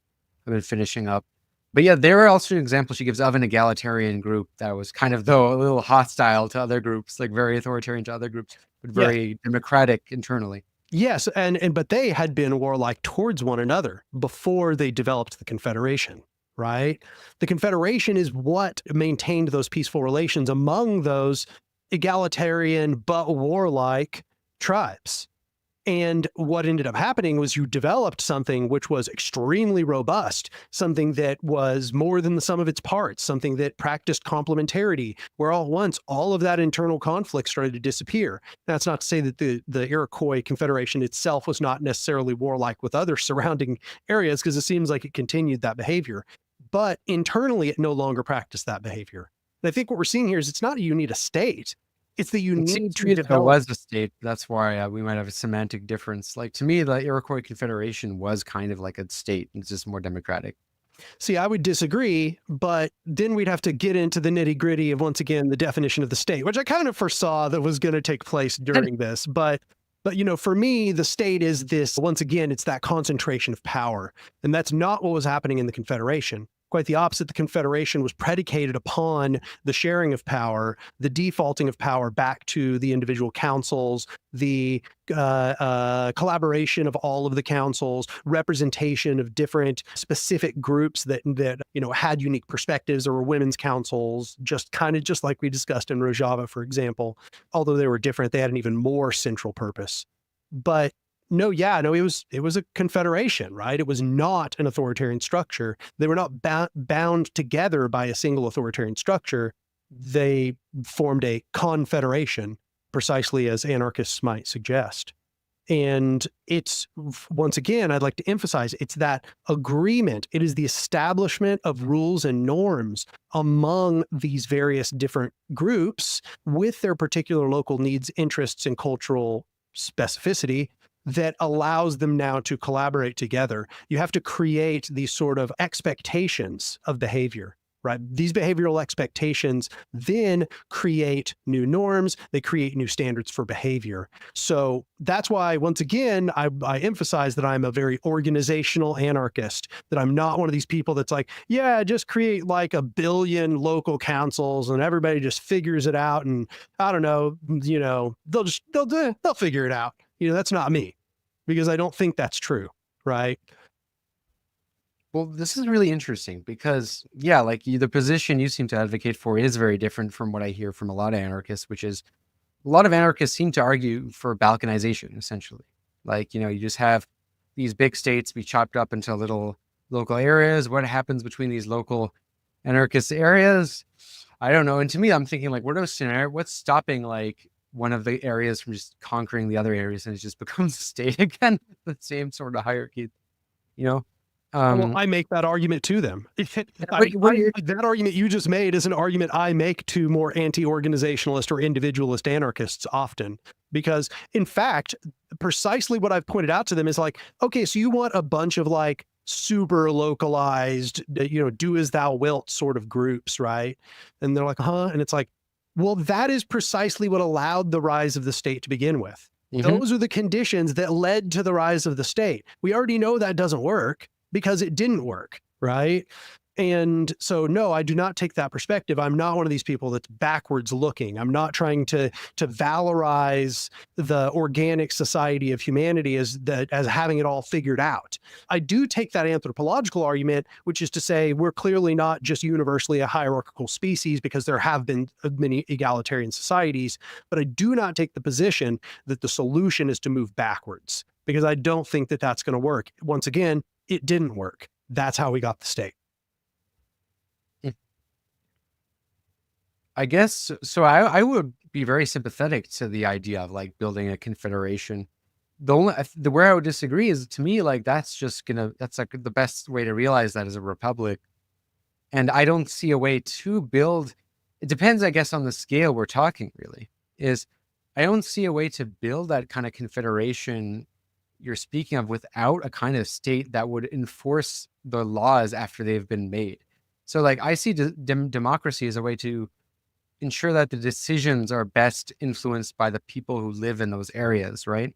I've been finishing up. But yeah, there are also examples she gives of an egalitarian group that was kind of, though, a little hostile to other groups, very authoritarian to other groups, but very democratic internally. Yes, but they had been warlike towards one another before they developed the Confederation, right? The Confederation is what maintained those peaceful relations among those egalitarian but warlike tribes. And what ended up happening was you developed something which was extremely robust, something that was more than the sum of its parts, something that practiced complementarity, where all at once, all of that internal conflict started to disappear. That's not to say that the Iroquois Confederation itself was not necessarily warlike with other surrounding areas, because it seems like it continued that behavior. but internally it no longer practiced that behavior. And I think what we're seeing here is it's not you need a state. It's that you It need seems to to me that there develop. was a state. That's why we might have a semantic difference. Like to me, the Iroquois Confederation was kind of like a state. It's just more democratic. See, I would disagree, but then we'd have to get into the nitty gritty of, once again, the definition of the state, which I kind of foresaw that was going to take place during this. But for me, the state is this, once again, it's that concentration of power. And that's not what was happening in the Confederation. Quite the opposite. The Confederation was predicated upon the sharing of power, the defaulting of power back to the individual councils, the collaboration of all of the councils, representation of different specific groups that had unique perspectives. There were women's councils, just like we discussed in Rojava, for example. Although they were different, they had an even more central purpose. But it was a confederation, right? It was not an authoritarian structure. They were not bound together by a single authoritarian structure. They formed a confederation, precisely as anarchists might suggest. And it's, once again, I'd like to emphasize, it's that agreement. It is the establishment of rules and norms among these various different groups with their particular local needs, interests, and cultural specificity that allows them now to collaborate together. You have to create these sort of expectations of behavior, right? These behavioral expectations then create new norms. They create new standards for behavior. So that's why, once again, I emphasize that I'm a very organizational anarchist, that I'm not one of these people that's like, yeah, just create like 1 billion local councils and everybody just figures it out. And I don't know, they'll figure it out. That's not me, because I don't think that's true, right? Well, this is really interesting because, yeah, like the position you seem to advocate for is very different from what I hear from a lot of anarchists, which is a lot of anarchists seem to argue for balkanization, essentially. Like, you just have these big states be chopped up into little local areas. What happens between these local anarchist areas? I don't know. And to me, I'm thinking like, what's stopping like one of the areas from just conquering the other areas and it just becomes a state again, the same sort of hierarchy, Well, I make that argument to them. That argument you just made is an argument I make to more anti-organizationalist or individualist anarchists often, because in fact, precisely what I've pointed out to them is like, okay, so you want a bunch of like super localized, do as thou wilt sort of groups, right? And they're like, huh? And it's like, well, that is precisely what allowed the rise of the state to begin with. Mm-hmm. Those are the conditions that led to the rise of the state. We already know that doesn't work because it didn't work, right? And so, no, I do not take that perspective. I'm not one of these people that's backwards looking. I'm not trying to valorize the organic society of humanity as having it all figured out. I do take that anthropological argument, which is to say we're clearly not just universally a hierarchical species because there have been many egalitarian societies, but I do not take the position that the solution is to move backwards, because I don't think that that's going to work. Once again, it didn't work. That's how we got the state. I guess so. I would be very sympathetic to the idea of like building a confederation. Where I would disagree is, to me, like that's like the best way to realize that is a republic. And I don't see a way to build. It depends, I guess, on the scale we're talking. Really, I don't see a way to build that kind of confederation you're speaking of without a kind of state that would enforce the laws after they've been made. So, like, I see democracy as a way to ensure that the decisions are best influenced by the people who live in those areas, right?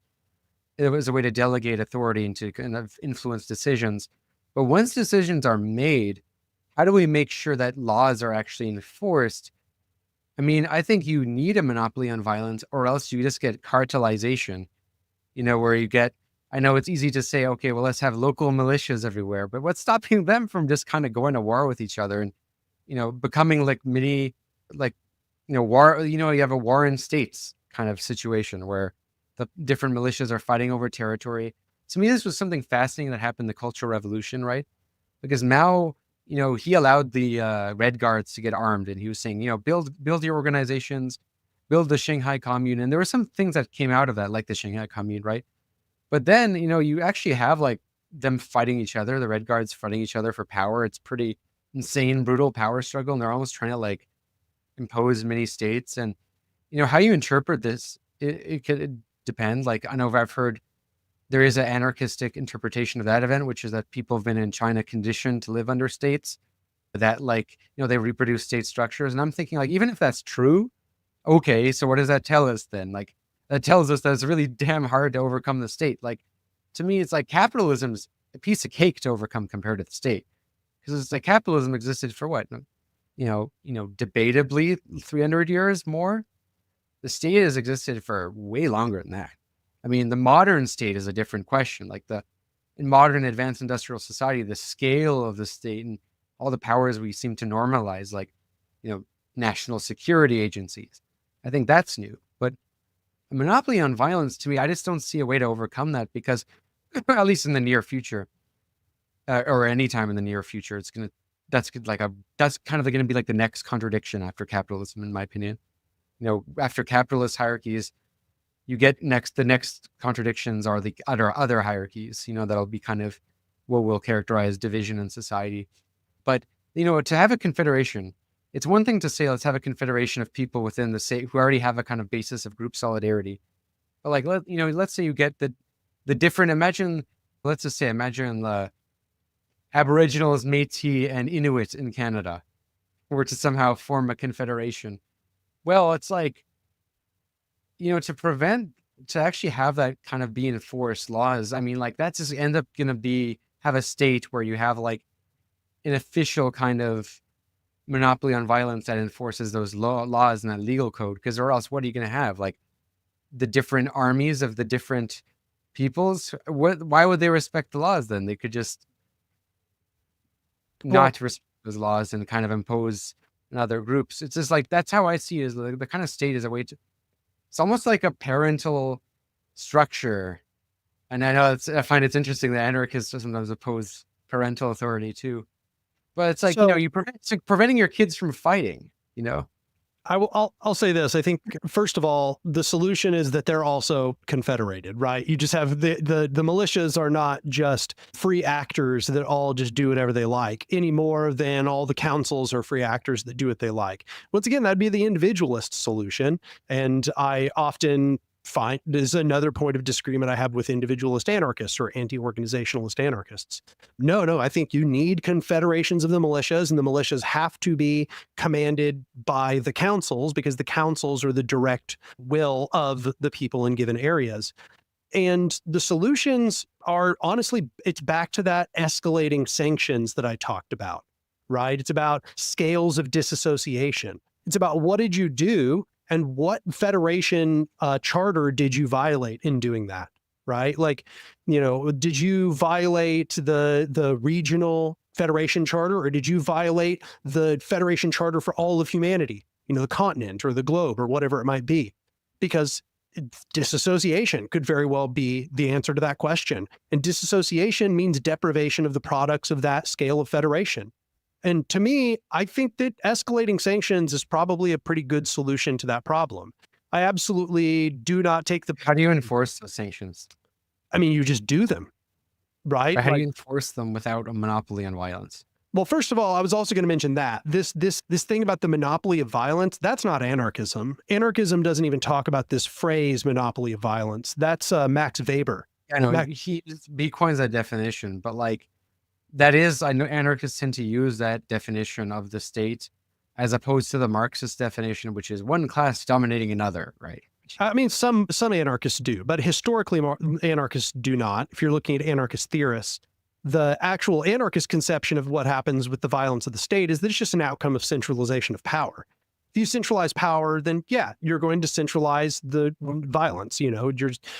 It was a way to delegate authority and to kind of influence decisions. But once decisions are made, how do we make sure that laws are actually enforced? I mean, I think you need a monopoly on violence, or else you just get cartelization, where you get, I know it's easy to say, okay, well, let's have local militias everywhere, but what's stopping them from just kind of going to war with each other and, becoming like mini, like, war, you have a war in states kind of situation where the different militias are fighting over territory. To me, this was something fascinating that happened in the Cultural Revolution, right? Because Mao, he allowed the Red Guards to get armed, and he was saying, build your organizations, build the Shanghai Commune. And there were some things that came out of that, like the Shanghai Commune, right? But then, you actually have like them fighting each other, the Red Guards fighting each other for power. It's pretty insane, brutal power struggle, and they're almost trying to like impose mini states. And how you interpret this, it could depend. Like, I know I've heard there is an anarchistic interpretation of that event, which is that people have been in China conditioned to live under states that, like, they reproduce state structures. And I'm thinking, like, even if that's true, okay, so what does that tell us then? Like, that tells us that it's really damn hard to overcome the state. Like, to me, it's like capitalism's a piece of cake to overcome compared to the state. Because it's like capitalism existed for what? Debatably 300 years more. The state has existed for way longer than that. I mean, the modern state is a different question. Like, in modern advanced industrial society, the scale of the state and all the powers we seem to normalize, like, national security agencies, I think that's new. But a monopoly on violence, to me, I just don't see a way to overcome that, because at least in the near future, or any time in the near future, that's kind of going to be like the next contradiction after capitalism, in my opinion. After capitalist hierarchies, you get the next contradictions are the other hierarchies, that'll be kind of what we'll characterize division in society. But, to have a confederation, it's one thing to say, let's have a confederation of people within the state who already have a kind of basis of group solidarity. But like, let's say you get the different, imagine the Aboriginals, Métis, and Inuit in Canada were to somehow form a confederation. Well, it's like, to actually have that kind of be enforced laws, I mean, like, that's just end up going to have a state where you have like an official kind of monopoly on violence that enforces those laws in that legal code. Because or else, what are you going to have? Like, the different armies of the different peoples? Why would they respect the laws then? They could just not respect those laws and kind of impose on other groups. It's just like, that's how I see it, as the kind of state is a way to, it's almost like a parental structure. And I know I find it's interesting that anarchists sometimes oppose parental authority too. But it's like, it's like preventing your kids from fighting, I'll say this. I think, first of all, the solution is that they're also confederated, right? You just have the militias are not just free actors that all just do whatever they like, any more than all the councils are free actors that do what they like. Once again, that'd be the individualist solution. And I often find there's another point of disagreement I have with individualist anarchists or anti-organizationalist anarchists. No, I think you need confederations of the militias, and the militias have to be commanded by the councils, because the councils are the direct will of the people in given areas. And the solutions are, honestly, it's back to that escalating sanctions that I talked about, right? It's about scales of disassociation. It's about, what did you do and what federation charter did you violate in doing that, right? Like, did you violate the regional federation charter, or did you violate the federation charter for all of humanity, the continent or the globe or whatever it might be? Because disassociation could very well be the answer to that question. And disassociation means deprivation of the products of that scale of federation. And to me, I think that escalating sanctions is probably a pretty good solution to that problem. I absolutely do not take the... How do you enforce those sanctions? I mean, you just do them, right? How do you enforce them without a monopoly on violence? Well, first of all, I was also going to mention that this thing about the monopoly of violence, that's not anarchism. Anarchism doesn't even talk about this phrase, monopoly of violence. That's Max Weber. I know, he coins that definition, but like, that is, I know anarchists tend to use that definition of the state as opposed to the Marxist definition, which is one class dominating another, right? I mean, some anarchists do, but historically anarchists do not. If you're looking at anarchist theorists, the actual anarchist conception of what happens with the violence of the state is that it's just an outcome of centralization of power. If you centralize power, then yeah, you're going to centralize the violence.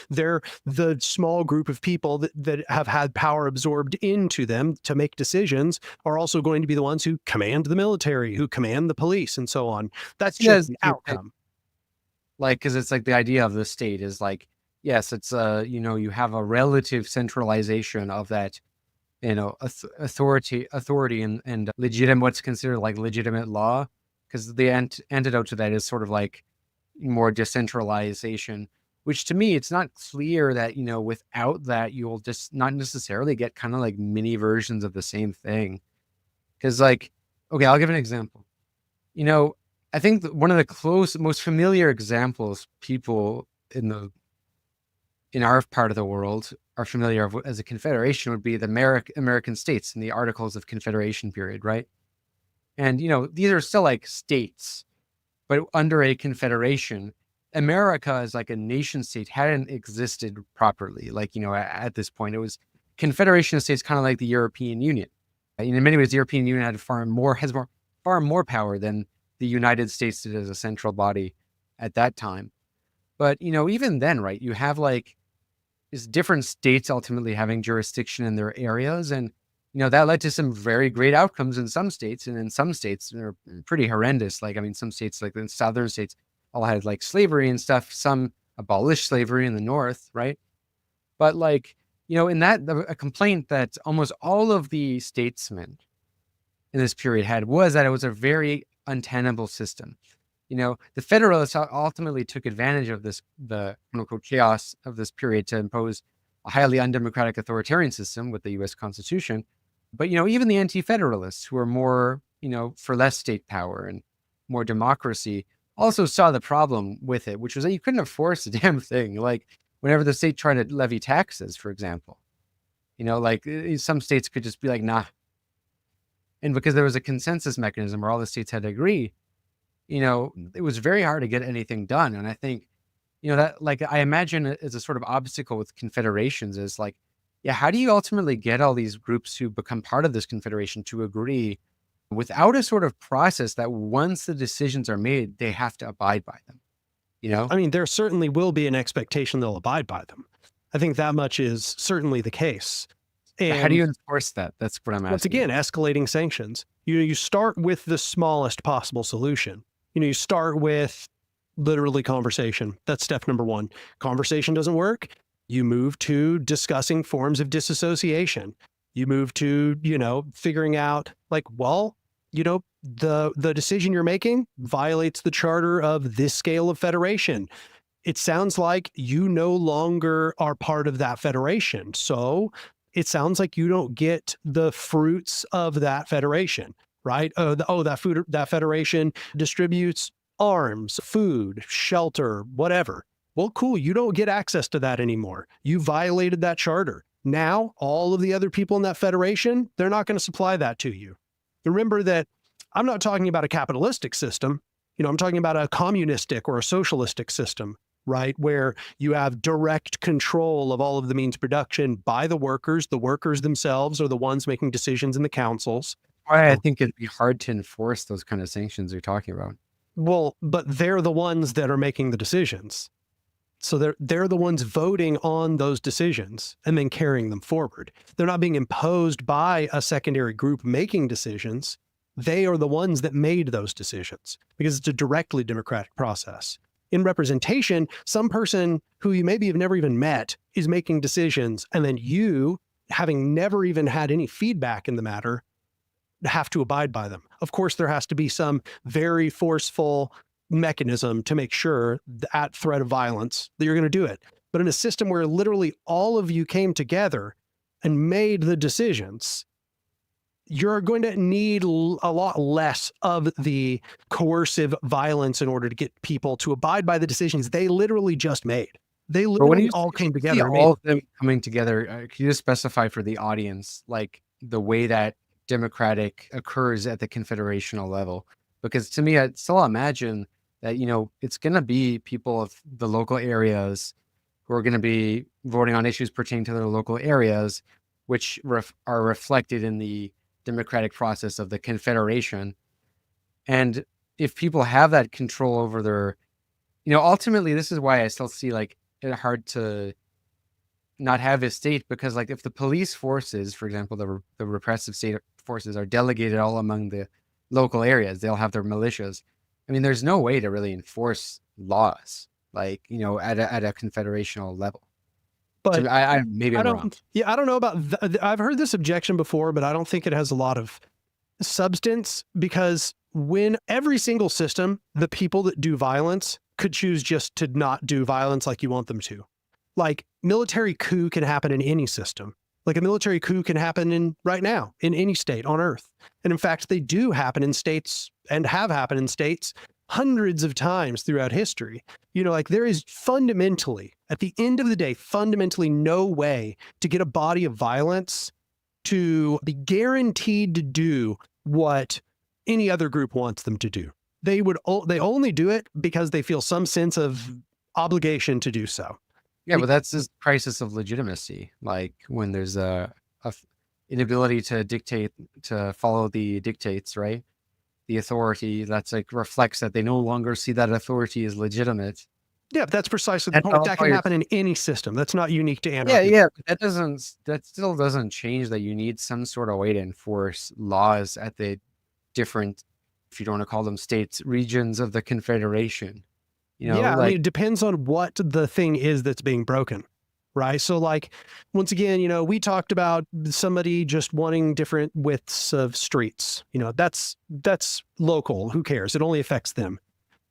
They're the small group of people that have had power absorbed into them to make decisions are also going to be the ones who command the military, who command the police, and so on. That's just an outcome. Like, because it's like the idea of the state is like, yes, it's you have a relative centralization of that, authority and legitimate, what's considered like legitimate law. Because the antidote to that is sort of like more decentralization, which to me, it's not clear that, without that, you'll just not necessarily get kind of like mini versions of the same thing. Because like, Okay, I'll give an example. I think one of the most familiar examples people in our part of the world are familiar with as a confederation would be the American states in the Articles of Confederation period, right? And, these are still like states, but under a confederation, America as like a nation state hadn't existed properly. Like, at this point, it was confederation of states, kind of like the European Union. In many ways, the European Union has far more power than the United States did as a central body at that time. But, even then, right, you have like these different states ultimately having jurisdiction in their areas. And, that led to some very great outcomes in some states. And in some states, they're pretty horrendous. Like, some states, like the southern states, all had like slavery and stuff. Some abolished slavery in the north, right? But like, in a complaint that almost all of the statesmen in this period had was that it was a very untenable system. The Federalists ultimately took advantage of the quote unquote chaos of this period to impose a highly undemocratic authoritarian system with the U.S. Constitution. But, even the anti-federalists who are more, for less state power and more democracy also saw the problem with it, which was that you couldn't enforce a damn thing. Like whenever the state tried to levy taxes, for example, like some states could just be like, nah. And because there was a consensus mechanism where all the states had to agree, it was very hard to get anything done. And I think, that like I imagine it as a sort of obstacle with confederations is like, yeah, how do you ultimately get all these groups who become part of this confederation to agree without a sort of process that once the decisions are made, they have to abide by them? There certainly will be an expectation they'll abide by them. I think that much is certainly the case. And how do you enforce that? That's what I'm asking. Once again, escalating sanctions. You start with the smallest possible solution. You start with literally conversation. That's step number one. Conversation doesn't work. You move to discussing forms of disassociation. You move to, figuring out like, well, the decision you're making violates the charter of this scale of federation. It sounds like you no longer are part of that federation. So it sounds like you don't get the fruits of that federation, right? That federation distributes arms, food, shelter, whatever. Well, cool. You don't get access to that anymore. You violated that charter. Now, all of the other people in that federation, they're not going to supply that to you. Remember that I'm not talking about a capitalistic system. I'm talking about a communistic or a socialistic system, right? Where you have direct control of all of the means of production by the workers. The workers themselves are the ones making decisions in the councils. I think it'd be hard to enforce those kind of sanctions you're talking about. Well, but they're the ones that are making the decisions. So they're the ones voting on those decisions and then carrying them forward. They're not being imposed by a secondary group making decisions. They are the ones that made those decisions because it's a directly democratic process. In representation, some person who you maybe have never even met is making decisions, and then you, having never even had any feedback in the matter, have to abide by them. Of course, there has to be some very forceful mechanism to make sure at threat of violence that you're going to do it. But in a system where literally all of you came together and made the decisions, you're going to need a lot less of the coercive violence in order to get people to abide by the decisions they literally just made. They literally all came together. All of them coming together. Can you just specify for the audience, like the way that democratic occurs at the confederational level? Because to me, I still imagine that, it's going to be people of the local areas who are going to be voting on issues pertaining to their local areas, which are reflected in the democratic process of the confederation. And if people have that control over their, ultimately, this is why I still see like it hard to not have a state, because like if the police forces, for example, the repressive state forces are delegated all among the local areas, they'll have their militias. There's no way to really enforce laws, like, at a confederational level. But so I'm wrong. Yeah, I don't know about I've heard this objection before, but I don't think it has a lot of substance, because when every single system, the people that do violence could choose just to not do violence like you want them to. Like military coup can happen in any system. Like a military coup can happen right now in any state on earth. And in fact, they do happen in states and have happened in states hundreds of times throughout history. Like there is fundamentally, at the end of the day, fundamentally no way to get a body of violence to be guaranteed to do what any other group wants them to do. They only do it because they feel some sense of obligation to do so. Yeah, but that's this crisis of legitimacy. Like when there's a inability to follow the dictates, right? The authority that's like reflects that they no longer see that authority as legitimate. Yeah, that's precisely the point. That can happen in any system. That's not unique to anarchy. Yeah. That still doesn't change that you need some sort of way to enforce laws at the different, if you don't want to call them states, regions of the Confederation. I mean, it depends on what the thing is that's being broken, right? So like, once again, we talked about somebody just wanting different widths of streets. That's local. Who cares? It only affects them.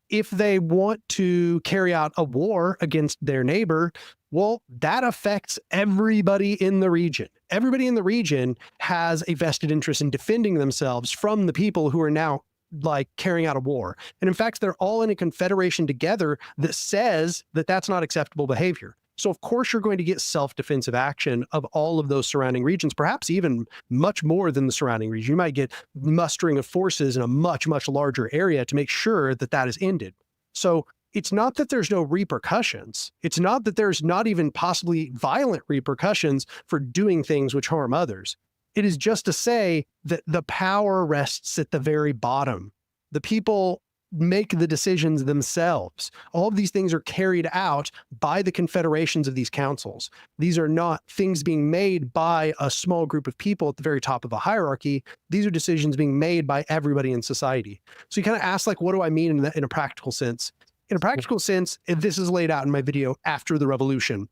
If they want to carry out a war against their neighbor, well, that affects everybody in the region. Everybody in the region has a vested interest in defending themselves from the people who are now like carrying out a war. And in fact, they're all in a confederation together that says that that's not acceptable behavior. So of course you're going to get self-defensive action of all of those surrounding regions, perhaps even much more than the surrounding region. You might get mustering of forces in a much, much larger area to make sure that that is ended. So it's not that there's no repercussions. It's not that there's not even possibly violent repercussions for doing things which harm others. It is just to say that the power rests at the very bottom. The people make the decisions themselves. All of these things are carried out by the confederations of these councils. These are not things being made by a small group of people at the very top of a hierarchy. These are decisions being made by everybody in society. So you kind of ask, like, what do I mean in a practical sense? In a practical sense, this is laid out in my video after the revolution.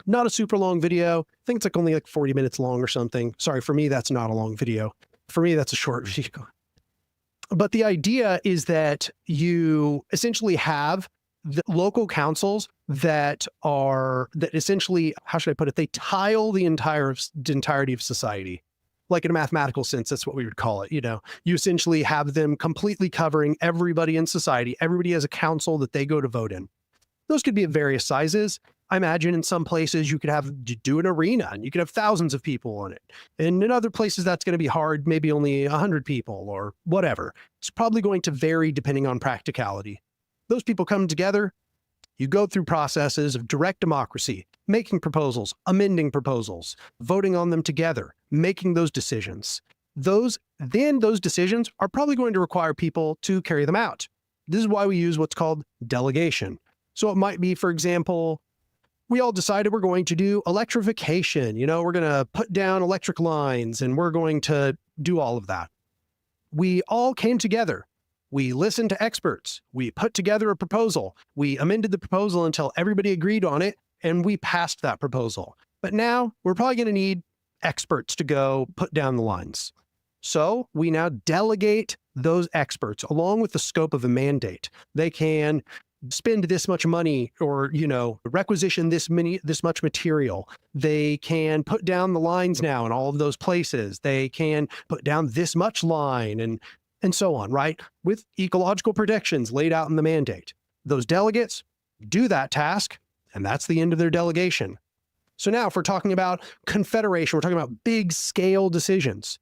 Not a super long video. I think it's like only like 40 minutes long or something. Sorry, for me, that's not a long video. For me, that's a short video. But the idea is that you essentially have the local councils that essentially, how should I put it? They tile the entirety of society. Like in a mathematical sense, that's what we would call it. You essentially have them completely covering everybody in society. Everybody has a council that they go to vote in. Those could be of various sizes. I imagine in some places you could do an arena and you could have thousands of people on it. And in other places that's going to be hard, maybe only 100 people or whatever. It's probably going to vary depending on practicality. Those people come together, you go through processes of direct democracy, making proposals, amending proposals, voting on them together, making those decisions. Those decisions are probably going to require people to carry them out. This is why we use what's called delegation. So it might be, for example, we all decided we're going to do electrification. We're going to put down electric lines and we're going to do all of that. We all came together. We listened to experts. We put together a proposal. We amended the proposal until everybody agreed on it and we passed that proposal. But now we're probably going to need experts to go put down the lines. So we now delegate those experts along with the scope of a mandate. They can spend this much money or, requisition this much material. They can put down the lines now in all of those places. They can put down this much line and so on, right? With ecological protections laid out in the mandate. Those delegates do that task, and that's the end of their delegation. So now if we're talking about confederation, we're talking about big scale decisions.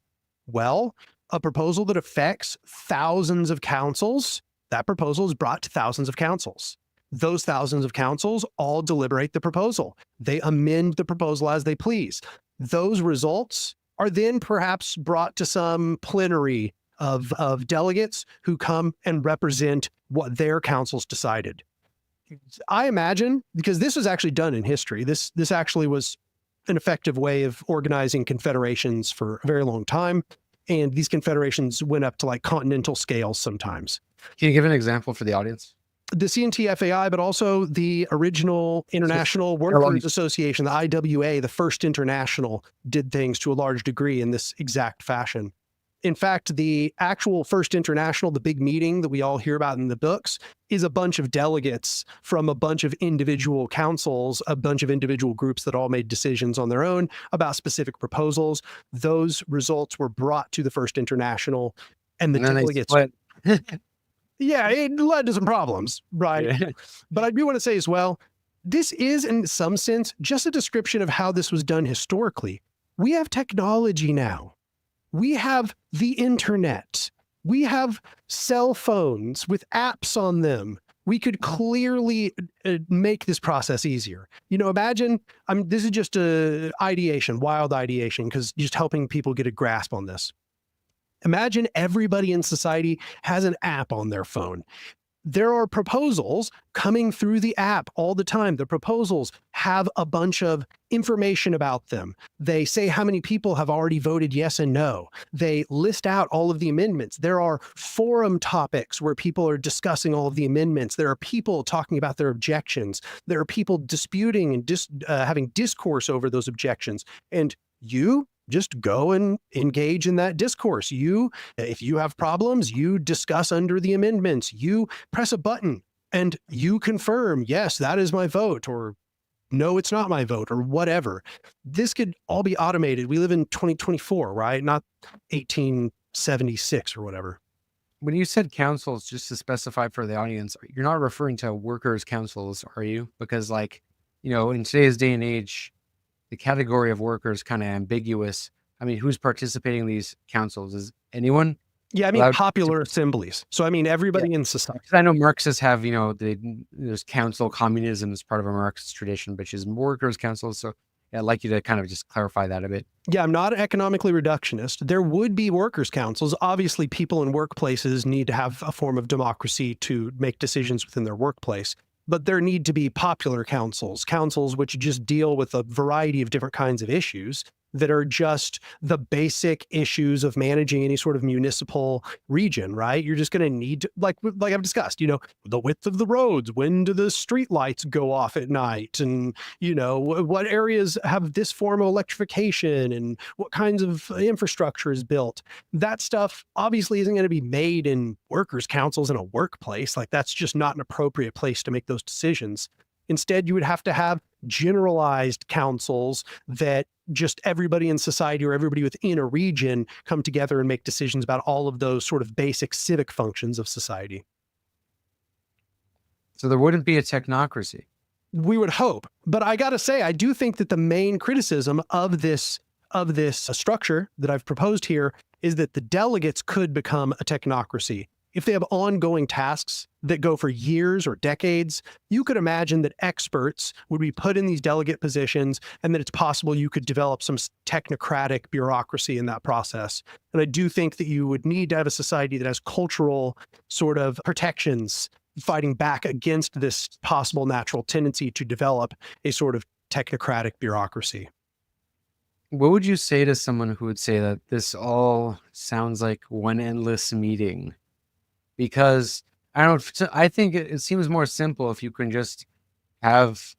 Well, a proposal that affects thousands of councils, that proposal is brought to thousands of councils. Those thousands of councils all deliberate the proposal. They amend the proposal as they please. Those results are then perhaps brought to some plenary of delegates who come and represent what their councils decided. I imagine, because this was actually done in history, this actually was an effective way of organizing confederations for a very long time. And these confederations went up to like continental scales sometimes. Can you give an example for the audience? The CNTFAI, but also the original International Workers Association, the IWA, the first international, did things to a large degree in this exact fashion. In fact, the actual First International, the big meeting that we all hear about in the books, is a bunch of delegates from a bunch of individual councils, a bunch of individual groups that all made decisions on their own about specific proposals. Those results were brought to the First International, and the And then they delegates. split. Yeah, it led to some problems, right? Yeah. But I do want to say as well, this is in some sense just a description of how this was done historically. We have technology now. We have the internet. We have cell phones with apps on them. We could clearly make this process easier. Imagine, this is just a ideation, wild ideation, because just helping people get a grasp on this. Imagine everybody in society has an app on their phone. There are proposals coming through the app all the time. The proposals have a bunch of information about them. They say how many people have already voted yes and no. They list out all of the amendments. There are forum topics where people are discussing all of the amendments. There are people talking about their objections. There are people disputing and having discourse over those objections. And you just go and engage in that discourse. If you have problems, you discuss under the amendments. You press a button and you confirm, yes, that is my vote, or no, it's not my vote, or whatever. This could all be automated. We live in 2024, right? Not 1876 or whatever. When you said councils, just to specify for the audience, you're not referring to workers' councils, are you? Because in today's day and age, the category of workers is kind of ambiguous. I mean, who's participating in these councils? Is anyone? Yeah, I mean, popular assemblies. So, I mean, everybody in society. I know Marxists have, there's council communism as part of a Marxist tradition, which is workers' councils. So I'd like you to kind of just clarify that a bit. Yeah, I'm not economically reductionist. There would be workers' councils. Obviously, people in workplaces need to have a form of democracy to make decisions within their workplace. But there need to be popular councils which just deal with a variety of different kinds of issues that are just the basic issues of managing any sort of municipal region, right? You're just going to need to, like I've discussed, the width of the roads, when do the street lights go off at night, and, what areas have this form of electrification, and what kinds of infrastructure is built. That stuff obviously isn't going to be made in workers' councils in a workplace. Like, that's just not an appropriate place to make those decisions. Instead, you would have to have generalized councils that just everybody in society or everybody within a region come together and make decisions about all of those sort of basic civic functions of society. So there wouldn't be a technocracy. We would hope. But I got to say, I do think that the main criticism of this structure that I've proposed here is that the delegates could become a technocracy. If they have ongoing tasks that go for years or decades, you could imagine that experts would be put in these delegate positions, and that it's possible you could develop some technocratic bureaucracy in that process. And I do think that you would need to have a society that has cultural sort of protections fighting back against this possible natural tendency to develop a sort of technocratic bureaucracy. What would you say to someone who would say that this all sounds like one endless meeting? Because I think it seems more simple if you can just have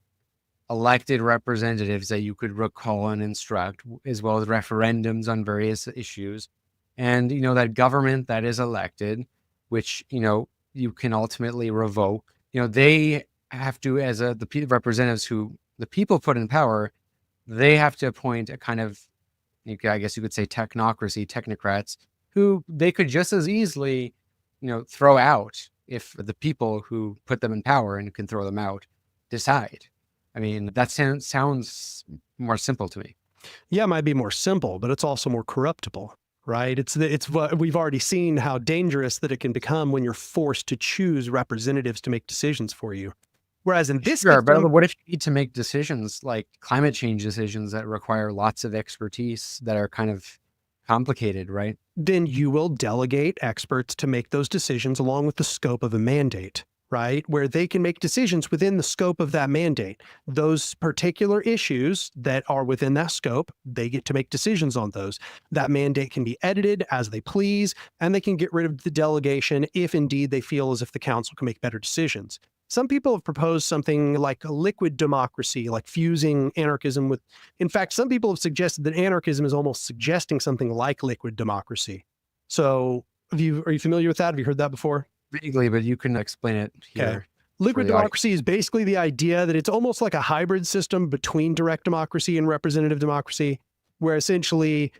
elected representatives that you could recall and instruct, as well as referendums on various issues. And, that government that is elected, which, you can ultimately revoke, they have to, as the representatives who the people put in power, they have to appoint a kind of, I guess you could say technocrats, who they could just as easily throw out if the people who put them in power and can throw them out decide. I mean, that sounds more simple to me. Yeah, it might be more simple, but it's also more corruptible, right? It's what we've already seen how dangerous that it can become when you're forced to choose representatives to make decisions for you. Whereas in this system, but what if you need to make decisions like climate change decisions that require lots of expertise that are kind of complicated, right? Then you will delegate experts to make those decisions along with the scope of a mandate, right? Where they can make decisions within the scope of that mandate. Those particular issues that are within that scope, they get to make decisions on those. That mandate can be edited as they please, and they can get rid of the delegation if indeed they feel as if the council can make better decisions. Some people have proposed something like a liquid democracy, like fusing anarchism with, in fact, some people have suggested that anarchism is almost suggesting something like liquid democracy. So are you familiar with that? Have you heard that before? Vaguely, but you can explain it here. Okay. Liquid democracy is basically the idea that it's almost like a hybrid system between direct democracy and representative democracy, where essentially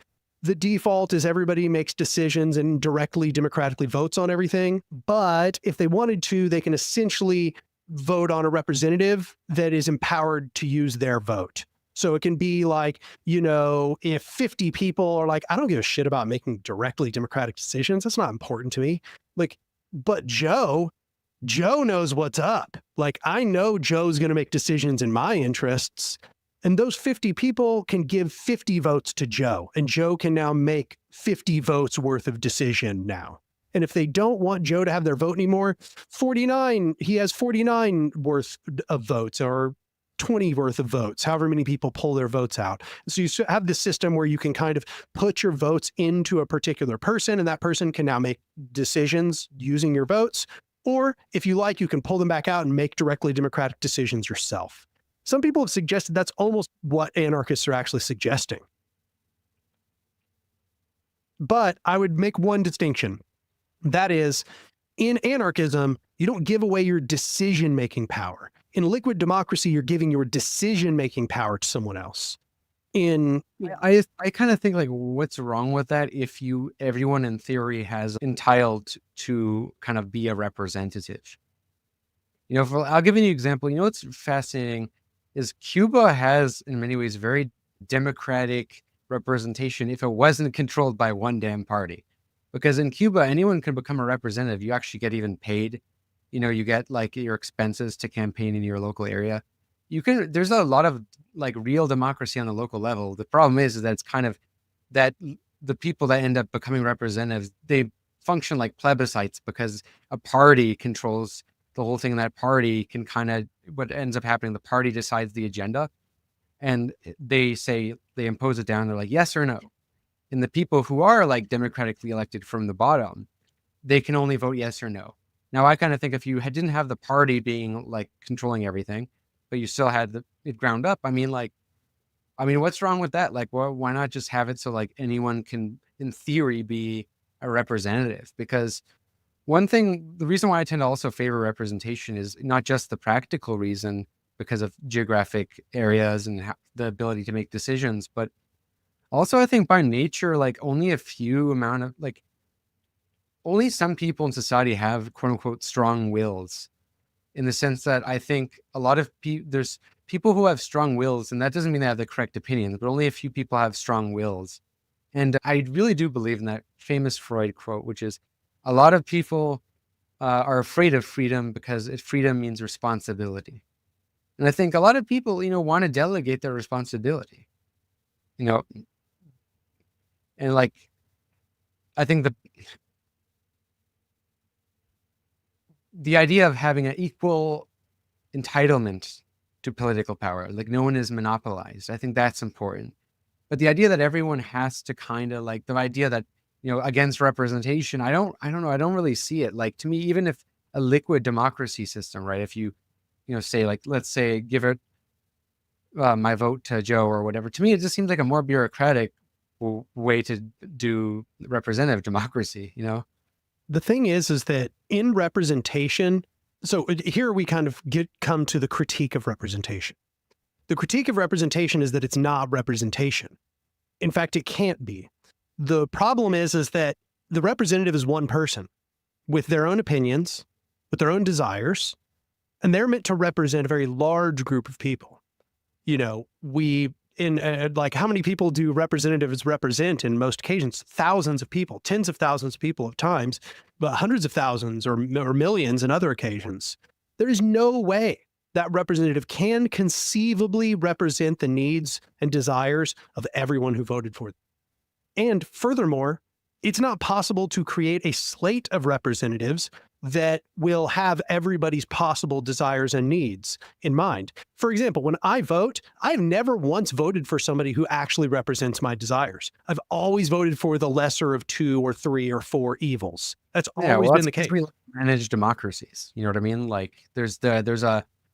the default is everybody makes decisions and directly democratically votes on everything. But if they wanted to, they can essentially vote on a representative that is empowered to use their vote. So it can be like, if 50 people are like, I don't give a shit about making directly democratic decisions. That's not important to me. But Joe knows what's up. I know Joe's going to make decisions in my interests. And those 50 people can give 50 votes to Joe. And Joe can now make 50 votes worth of decision now. And if they don't want Joe to have their vote anymore, he has 49 worth of votes or 20 worth of votes, however many people pull their votes out. So you have this system where you can kind of put your votes into a particular person, and that person can now make decisions using your votes. Or if you like, you can pull them back out and make directly democratic decisions yourself. Some people have suggested that's almost what anarchists are actually suggesting. But I would make one distinction. That is, in anarchism, you don't give away your decision-making power. In liquid democracy, you're giving your decision-making power to someone else. I kind of think what's wrong with that if everyone in theory has entitled to kind of be a representative. I'll give you an example. What's fascinating is Cuba has in many ways very democratic representation if it wasn't controlled by one damn party. Because in Cuba, anyone can become a representative. You actually get even paid. You get your expenses to campaign in your local area. There's a lot of real democracy on the local level. The problem is that it's kind of that the people that end up becoming representatives, they function like plebiscites because a party controls the whole thing. And that party can what ends up happening, the party decides the agenda and they impose it down. They're like, yes or no. And the people who are democratically elected from the bottom, they can only vote yes or no. Now, I kind of think if you didn't have the party being controlling everything, but you still had it ground up. What's wrong with that? Why not just have it so anyone can, in theory, be a representative? Because the reason why I tend to also favor representation is not just the practical reason because of geographic areas and the ability to make decisions, but also I think by nature, only some people in society have quote unquote strong wills, in the sense that I think a lot of there's people who have strong wills, and that doesn't mean they have the correct opinions, but only a few people have strong wills. And I really do believe in that famous Freud quote, which is a lot of people are afraid of freedom because freedom means responsibility. And I think a lot of people, want to delegate their responsibility, and I think the idea of having an equal entitlement to political power, no one is monopolized, I think that's important. But the idea that everyone has to the idea that, against representation, I don't know. I don't really see it. To me, even if a liquid democracy system, right? If you, say let's say give it my vote to Joe or whatever, to me, it just seems like a more bureaucratic way to do representative democracy, The thing is that in representation, so here we kind of come to the critique of representation. The critique of representation is that it's not representation. In fact, it can't be. The problem is that the representative is one person with their own opinions, with their own desires, and they're meant to represent a very large group of people. How many people do representatives represent in most occasions? Thousands of people, tens of thousands of people at times, but hundreds of thousands or millions in other occasions. There is no way that representative can conceivably represent the needs and desires of everyone who voted for them. And furthermore, it's not possible to create a slate of representatives that will have everybody's possible desires and needs in mind. For example, when I vote, I've never once voted for somebody who actually represents my desires. I've always voted for the lesser of 2 or 3 or 4 evils. That's always been the case. We manage democracies. You know what I mean? There's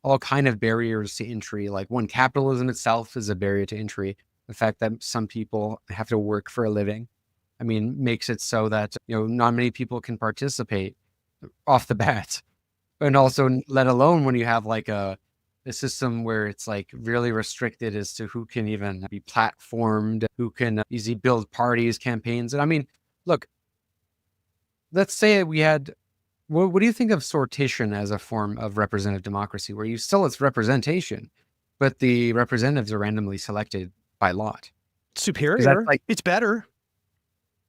all kind of barriers to entry. One, capitalism itself is a barrier to entry. The fact that some people have to work for a living. I mean, makes it so that, not many people can participate off the bat. And also, let alone when you have like a system where it's like really restricted as to who can even be platformed, who can easily build parties, campaigns. And I mean, look, let's say we had, what do you think of sortition as a form of representative democracy, where it's representation, but the representatives are randomly selected by lot? Superior. It's better.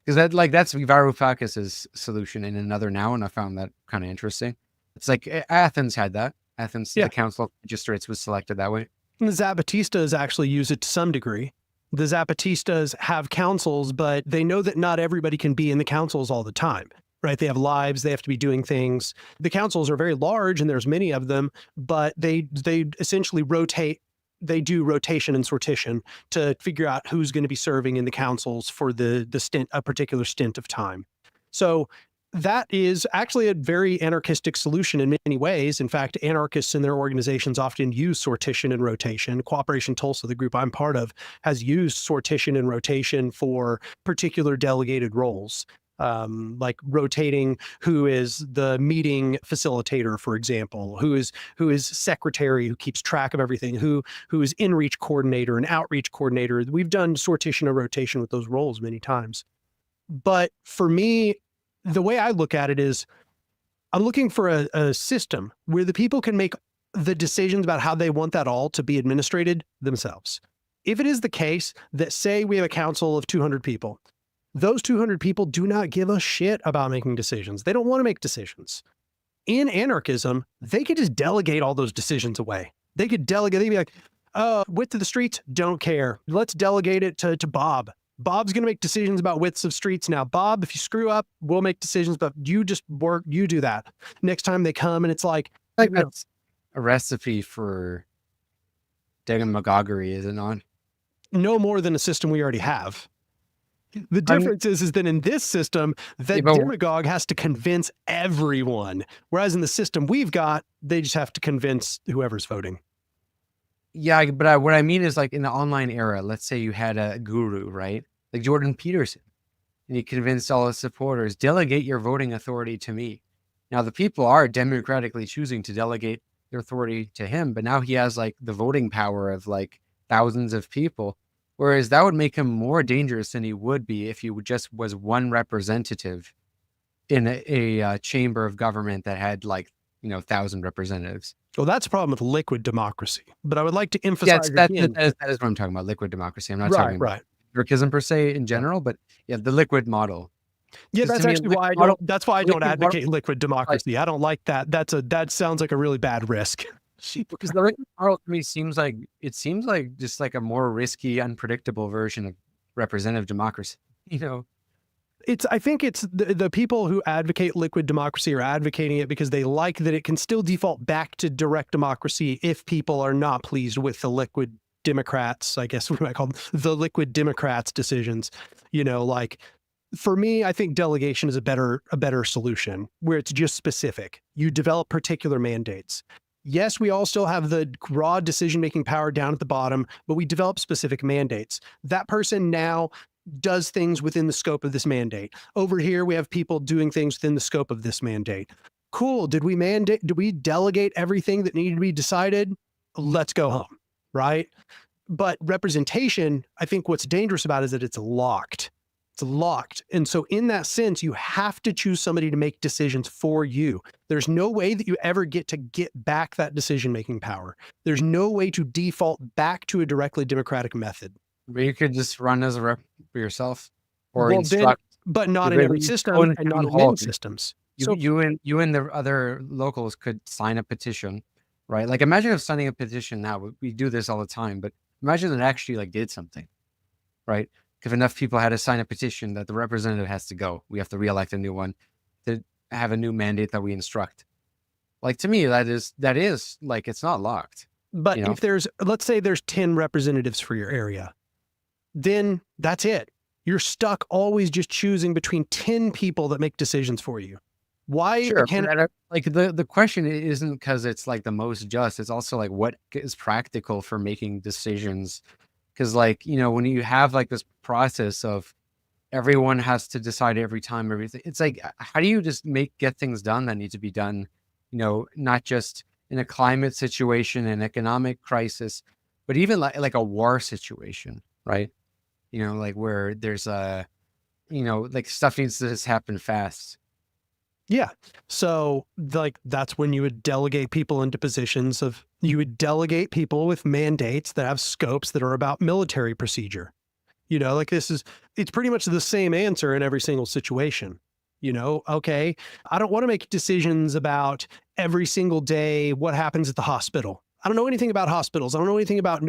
Because that's Varoufakis's solution in Another Now, and I found that kind of interesting. It's like Athens had that. The Council of Magistrates was selected that way. And the Zapatistas actually use it to some degree. The Zapatistas have councils, but they know that not everybody can be in the councils all the time, right? They have lives, they have to be doing things. The councils are very large, and there's many of them, but they essentially rotate. They do rotation and sortition to figure out who's going to be serving in the councils for a particular stint of time. So that is actually a very anarchistic solution in many ways. In fact, anarchists in their organizations often use sortition and rotation. Cooperation Tulsa, the group I'm part of, has used sortition and rotation for particular delegated roles. Like rotating who is the meeting facilitator, for example, who is secretary, who keeps track of everything, who is in-reach coordinator and outreach coordinator. We've done sortition and rotation with those roles many times. But for me, the way I look at it is I'm looking for a system where the people can make the decisions about how they want that all to be administrated themselves. If it is the case that, say, we have a council of 200 people, those 200 people do not give a shit about making decisions. They don't want to make decisions. In anarchism, they could just delegate all those decisions away. They could delegate, they'd be like, width of the streets, don't care. Let's delegate it to Bob. Bob's going to make decisions about widths of streets now. Bob, if you screw up, we'll make decisions, but you just work, you do that. Next time they come, and it's like that's a recipe for demagoguery, is it not? No more than a system we already have. The difference is that in this system, the demagogue has to convince everyone, whereas in the system we've got, they just have to convince whoever's voting. Yeah, but what I mean is, like, in the online era, let's say you had a guru, right? Like Jordan Peterson, and he convinced all his supporters, delegate your voting authority to me. Now, the people are democratically choosing to delegate their authority to him, but now he has like the voting power of like thousands of people, whereas that would make him more dangerous than he would be if he just was one representative in a chamber of government that had like, 1,000 representatives. Well, that's a problem with liquid democracy, but I would like to emphasize that is what I'm talking about, liquid democracy. I'm not talking about anarchism per se in general, but the liquid model. Yeah, that's actually why I don't advocate liquid democracy. I don't like that. That sounds like a really bad risk. Because the liquid model to me seems like just like a more risky, unpredictable version of representative democracy. I think it's the people who advocate liquid democracy are advocating it because they like that it can still default back to direct democracy if people are not pleased with the liquid Democrats, I guess we might call them the liquid Democrats decisions. Like for me, I think delegation is a better solution where it's just specific. You develop particular mandates. Yes, we all still have the raw decision-making power down at the bottom, but we develop specific mandates. That person now does things within the scope of this mandate. Over here, we have people doing things within the scope of this mandate. Cool. Did we delegate everything that needed to be decided? Let's go home, right? But representation, I think what's dangerous about it is that it's locked. It's locked. And so in that sense, you have to choose somebody to make decisions for you. There's no way that you ever get back that decision-making power. There's no way to default back to a directly democratic method. But you could just run as a rep for yourself, or instruct, but not in every system and not in many systems. You and the other locals could sign a petition, right? Like imagine if signing a petition now, we do this all the time, but imagine it actually like did something, right? If enough people had to sign a petition that the representative has to go, we have to re-elect a new one to have a new mandate that we instruct. Like to me, that is like, it's not locked. But if let's say there's 10 representatives for your area, then that's it. You're stuck always just choosing between 10 people that make decisions for you. Why can't like the question isn't because it's like the most just, it's also like what is practical for making decisions. Because like, when you have like this process of everyone has to decide every time everything. It's like, how do you just get things done that need to be done, not just in a climate situation, an economic crisis, but even like a war situation, right? Like where there's like stuff needs to just happen fast. Yeah. So like that's when you would delegate people into positions of, you would delegate people with mandates that have scopes that are about military procedure. Like it's pretty much the same answer in every single situation. Okay, I don't want to make decisions about every single day what happens at the hospital. I don't know anything about hospitals. I don't know anything about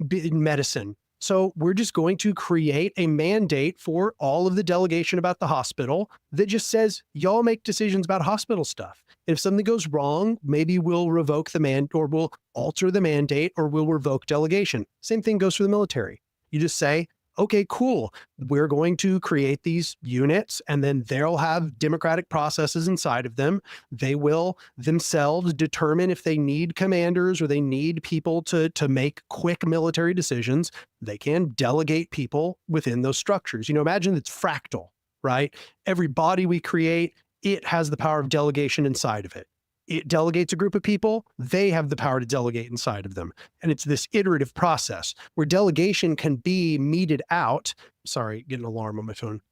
medicine. So we're just going to create a mandate for all of the delegation about the hospital that just says, y'all make decisions about hospital stuff. If something goes wrong, maybe we'll revoke the or we'll alter the mandate, or we'll revoke delegation. Same thing goes for the military. You just say, okay, cool. We're going to create these units, and then they'll have democratic processes inside of them. They will themselves determine if they need commanders or they need people to make quick military decisions. They can delegate people within those structures. Imagine it's fractal, right? Every body we create, it has the power of delegation inside of it. It delegates a group of people, they have the power to delegate inside of them. And it's this iterative process where delegation can be meted out. Sorry, get an alarm on my phone.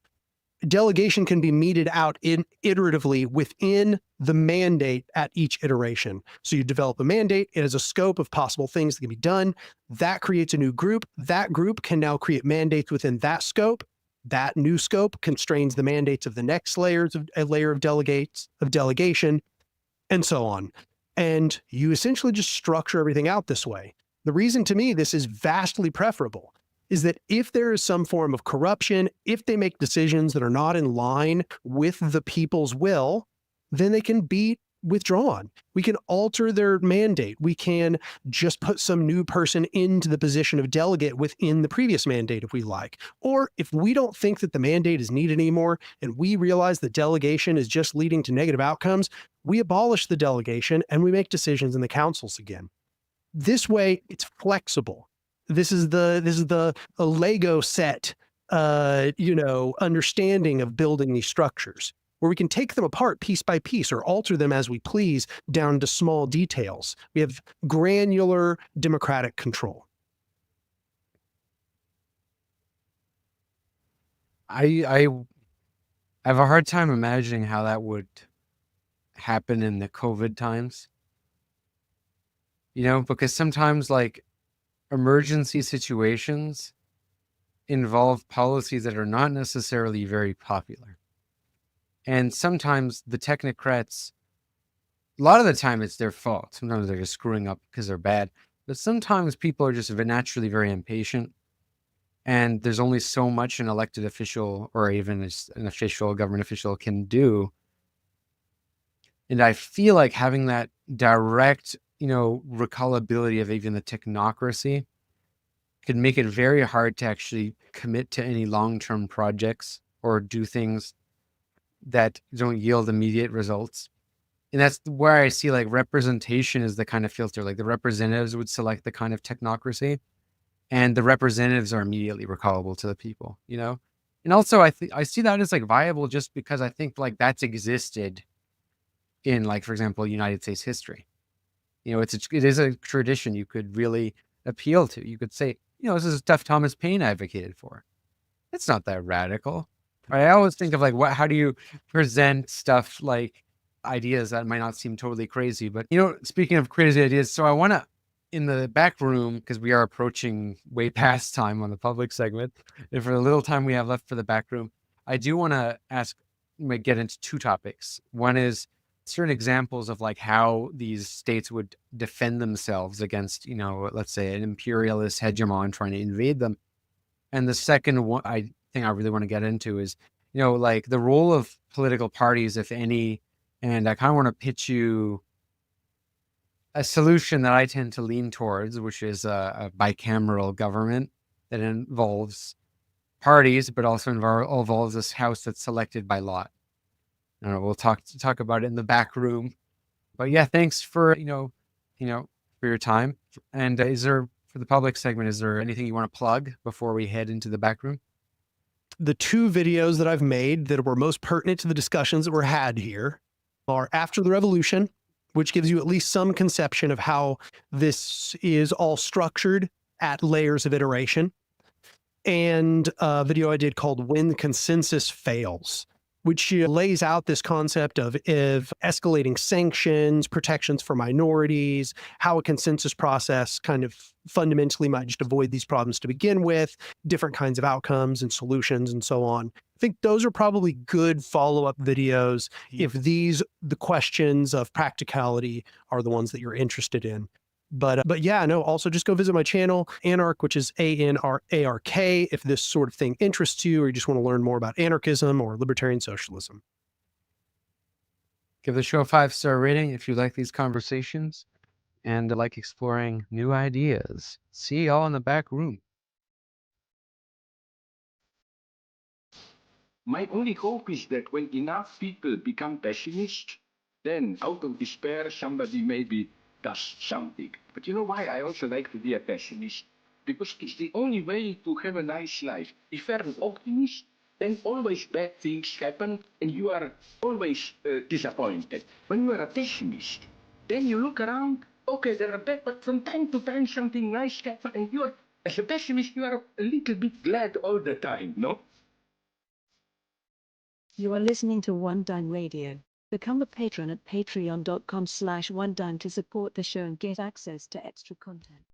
Delegation can be meted out iteratively within the mandate at each iteration. So you develop a mandate, it has a scope of possible things that can be done. That creates a new group. That group can now create mandates within that scope. That new scope constrains the mandates of the next layer of delegation, and so on. And you essentially just structure everything out this way. The reason to me this is vastly preferable is that if there is some form of corruption, if they make decisions that are not in line with the people's will, then they can be withdrawn. We can alter their mandate. We can just put some new person into the position of delegate within the previous mandate if we like. Or if we don't think that the mandate is needed anymore and we realize that delegation is just leading to negative outcomes, we abolish the delegation and we make decisions in the councils again. This way, it's flexible. This is the Lego set, understanding of building these structures, where we can take them apart piece by piece or alter them as we please down to small details. We have granular democratic control. I have a hard time imagining how that would happen in the COVID times. Because sometimes like emergency situations involve policies that are not necessarily very popular. And sometimes the technocrats, a lot of the time it's their fault. Sometimes they're just screwing up because they're bad. But sometimes people are just naturally very impatient. And there's only so much an elected official or even an official, government official can do. And I feel like having that direct, recallability of even the technocracy could make it very hard to actually commit to any long-term projects or do things that don't yield immediate results. And that's where I see like representation is the kind of filter. Like the representatives would select the kind of technocracy, and the representatives are immediately recallable to the people, And also I see that as like viable just because I think like that's existed in like, for example, United States history. It is a tradition you could really appeal to. You could say, this is stuff Thomas Paine advocated for. It's not that radical. I always think of like, how do you present stuff like ideas that might not seem totally crazy? But, speaking of crazy ideas, so I want to, in the back room, because we are approaching way past time on the public segment, and for the little time we have left for the back room, I do want to get into two topics. One is certain examples of like how these states would defend themselves against, let's say an imperialist hegemon trying to invade them. And the second one I think I really want to get into is, like the role of political parties, if any. And I kind of want to pitch you a solution that I tend to lean towards, which is a bicameral government that involves parties, but also involves this house that's selected by lot. I don't know, we'll talk about it in the back room. But yeah, thanks for, for your time. And for the public segment, is there anything you want to plug before we head into the back room? The two videos that I've made that were most pertinent to the discussions that were had here are After the Revolution, which gives you at least some conception of how this is all structured at layers of iteration, and a video I did called When Consensus Fails, which lays out this concept of escalating sanctions, protections for minorities, how a consensus process kind of fundamentally might just avoid these problems to begin with, different kinds of outcomes and solutions and so on. I think those are probably good follow-up videos if the questions of practicality are the ones that you're interested in. But yeah, no, also just go visit my channel, Anark, which is ANRARK, if this sort of thing interests you or you just want to learn more about anarchism or libertarian socialism. Give the show a 5-star rating if you like these conversations and like exploring new ideas. See y'all in the back room. My only hope is that when enough people become pessimists, then out of despair, somebody maybe does something. But you know why I also like to be a pessimist? Because it's the only way to have a nice life. If you're an optimist, then always bad things happen and you are always disappointed. When you are a pessimist, then you look around, okay, there are bad, but from time to time something nice happens and you are, as a pessimist, you are a little bit glad all the time, no? You are listening to One Dime Radio. Become a patron at patreon.com/onedime to support the show and get access to extra content.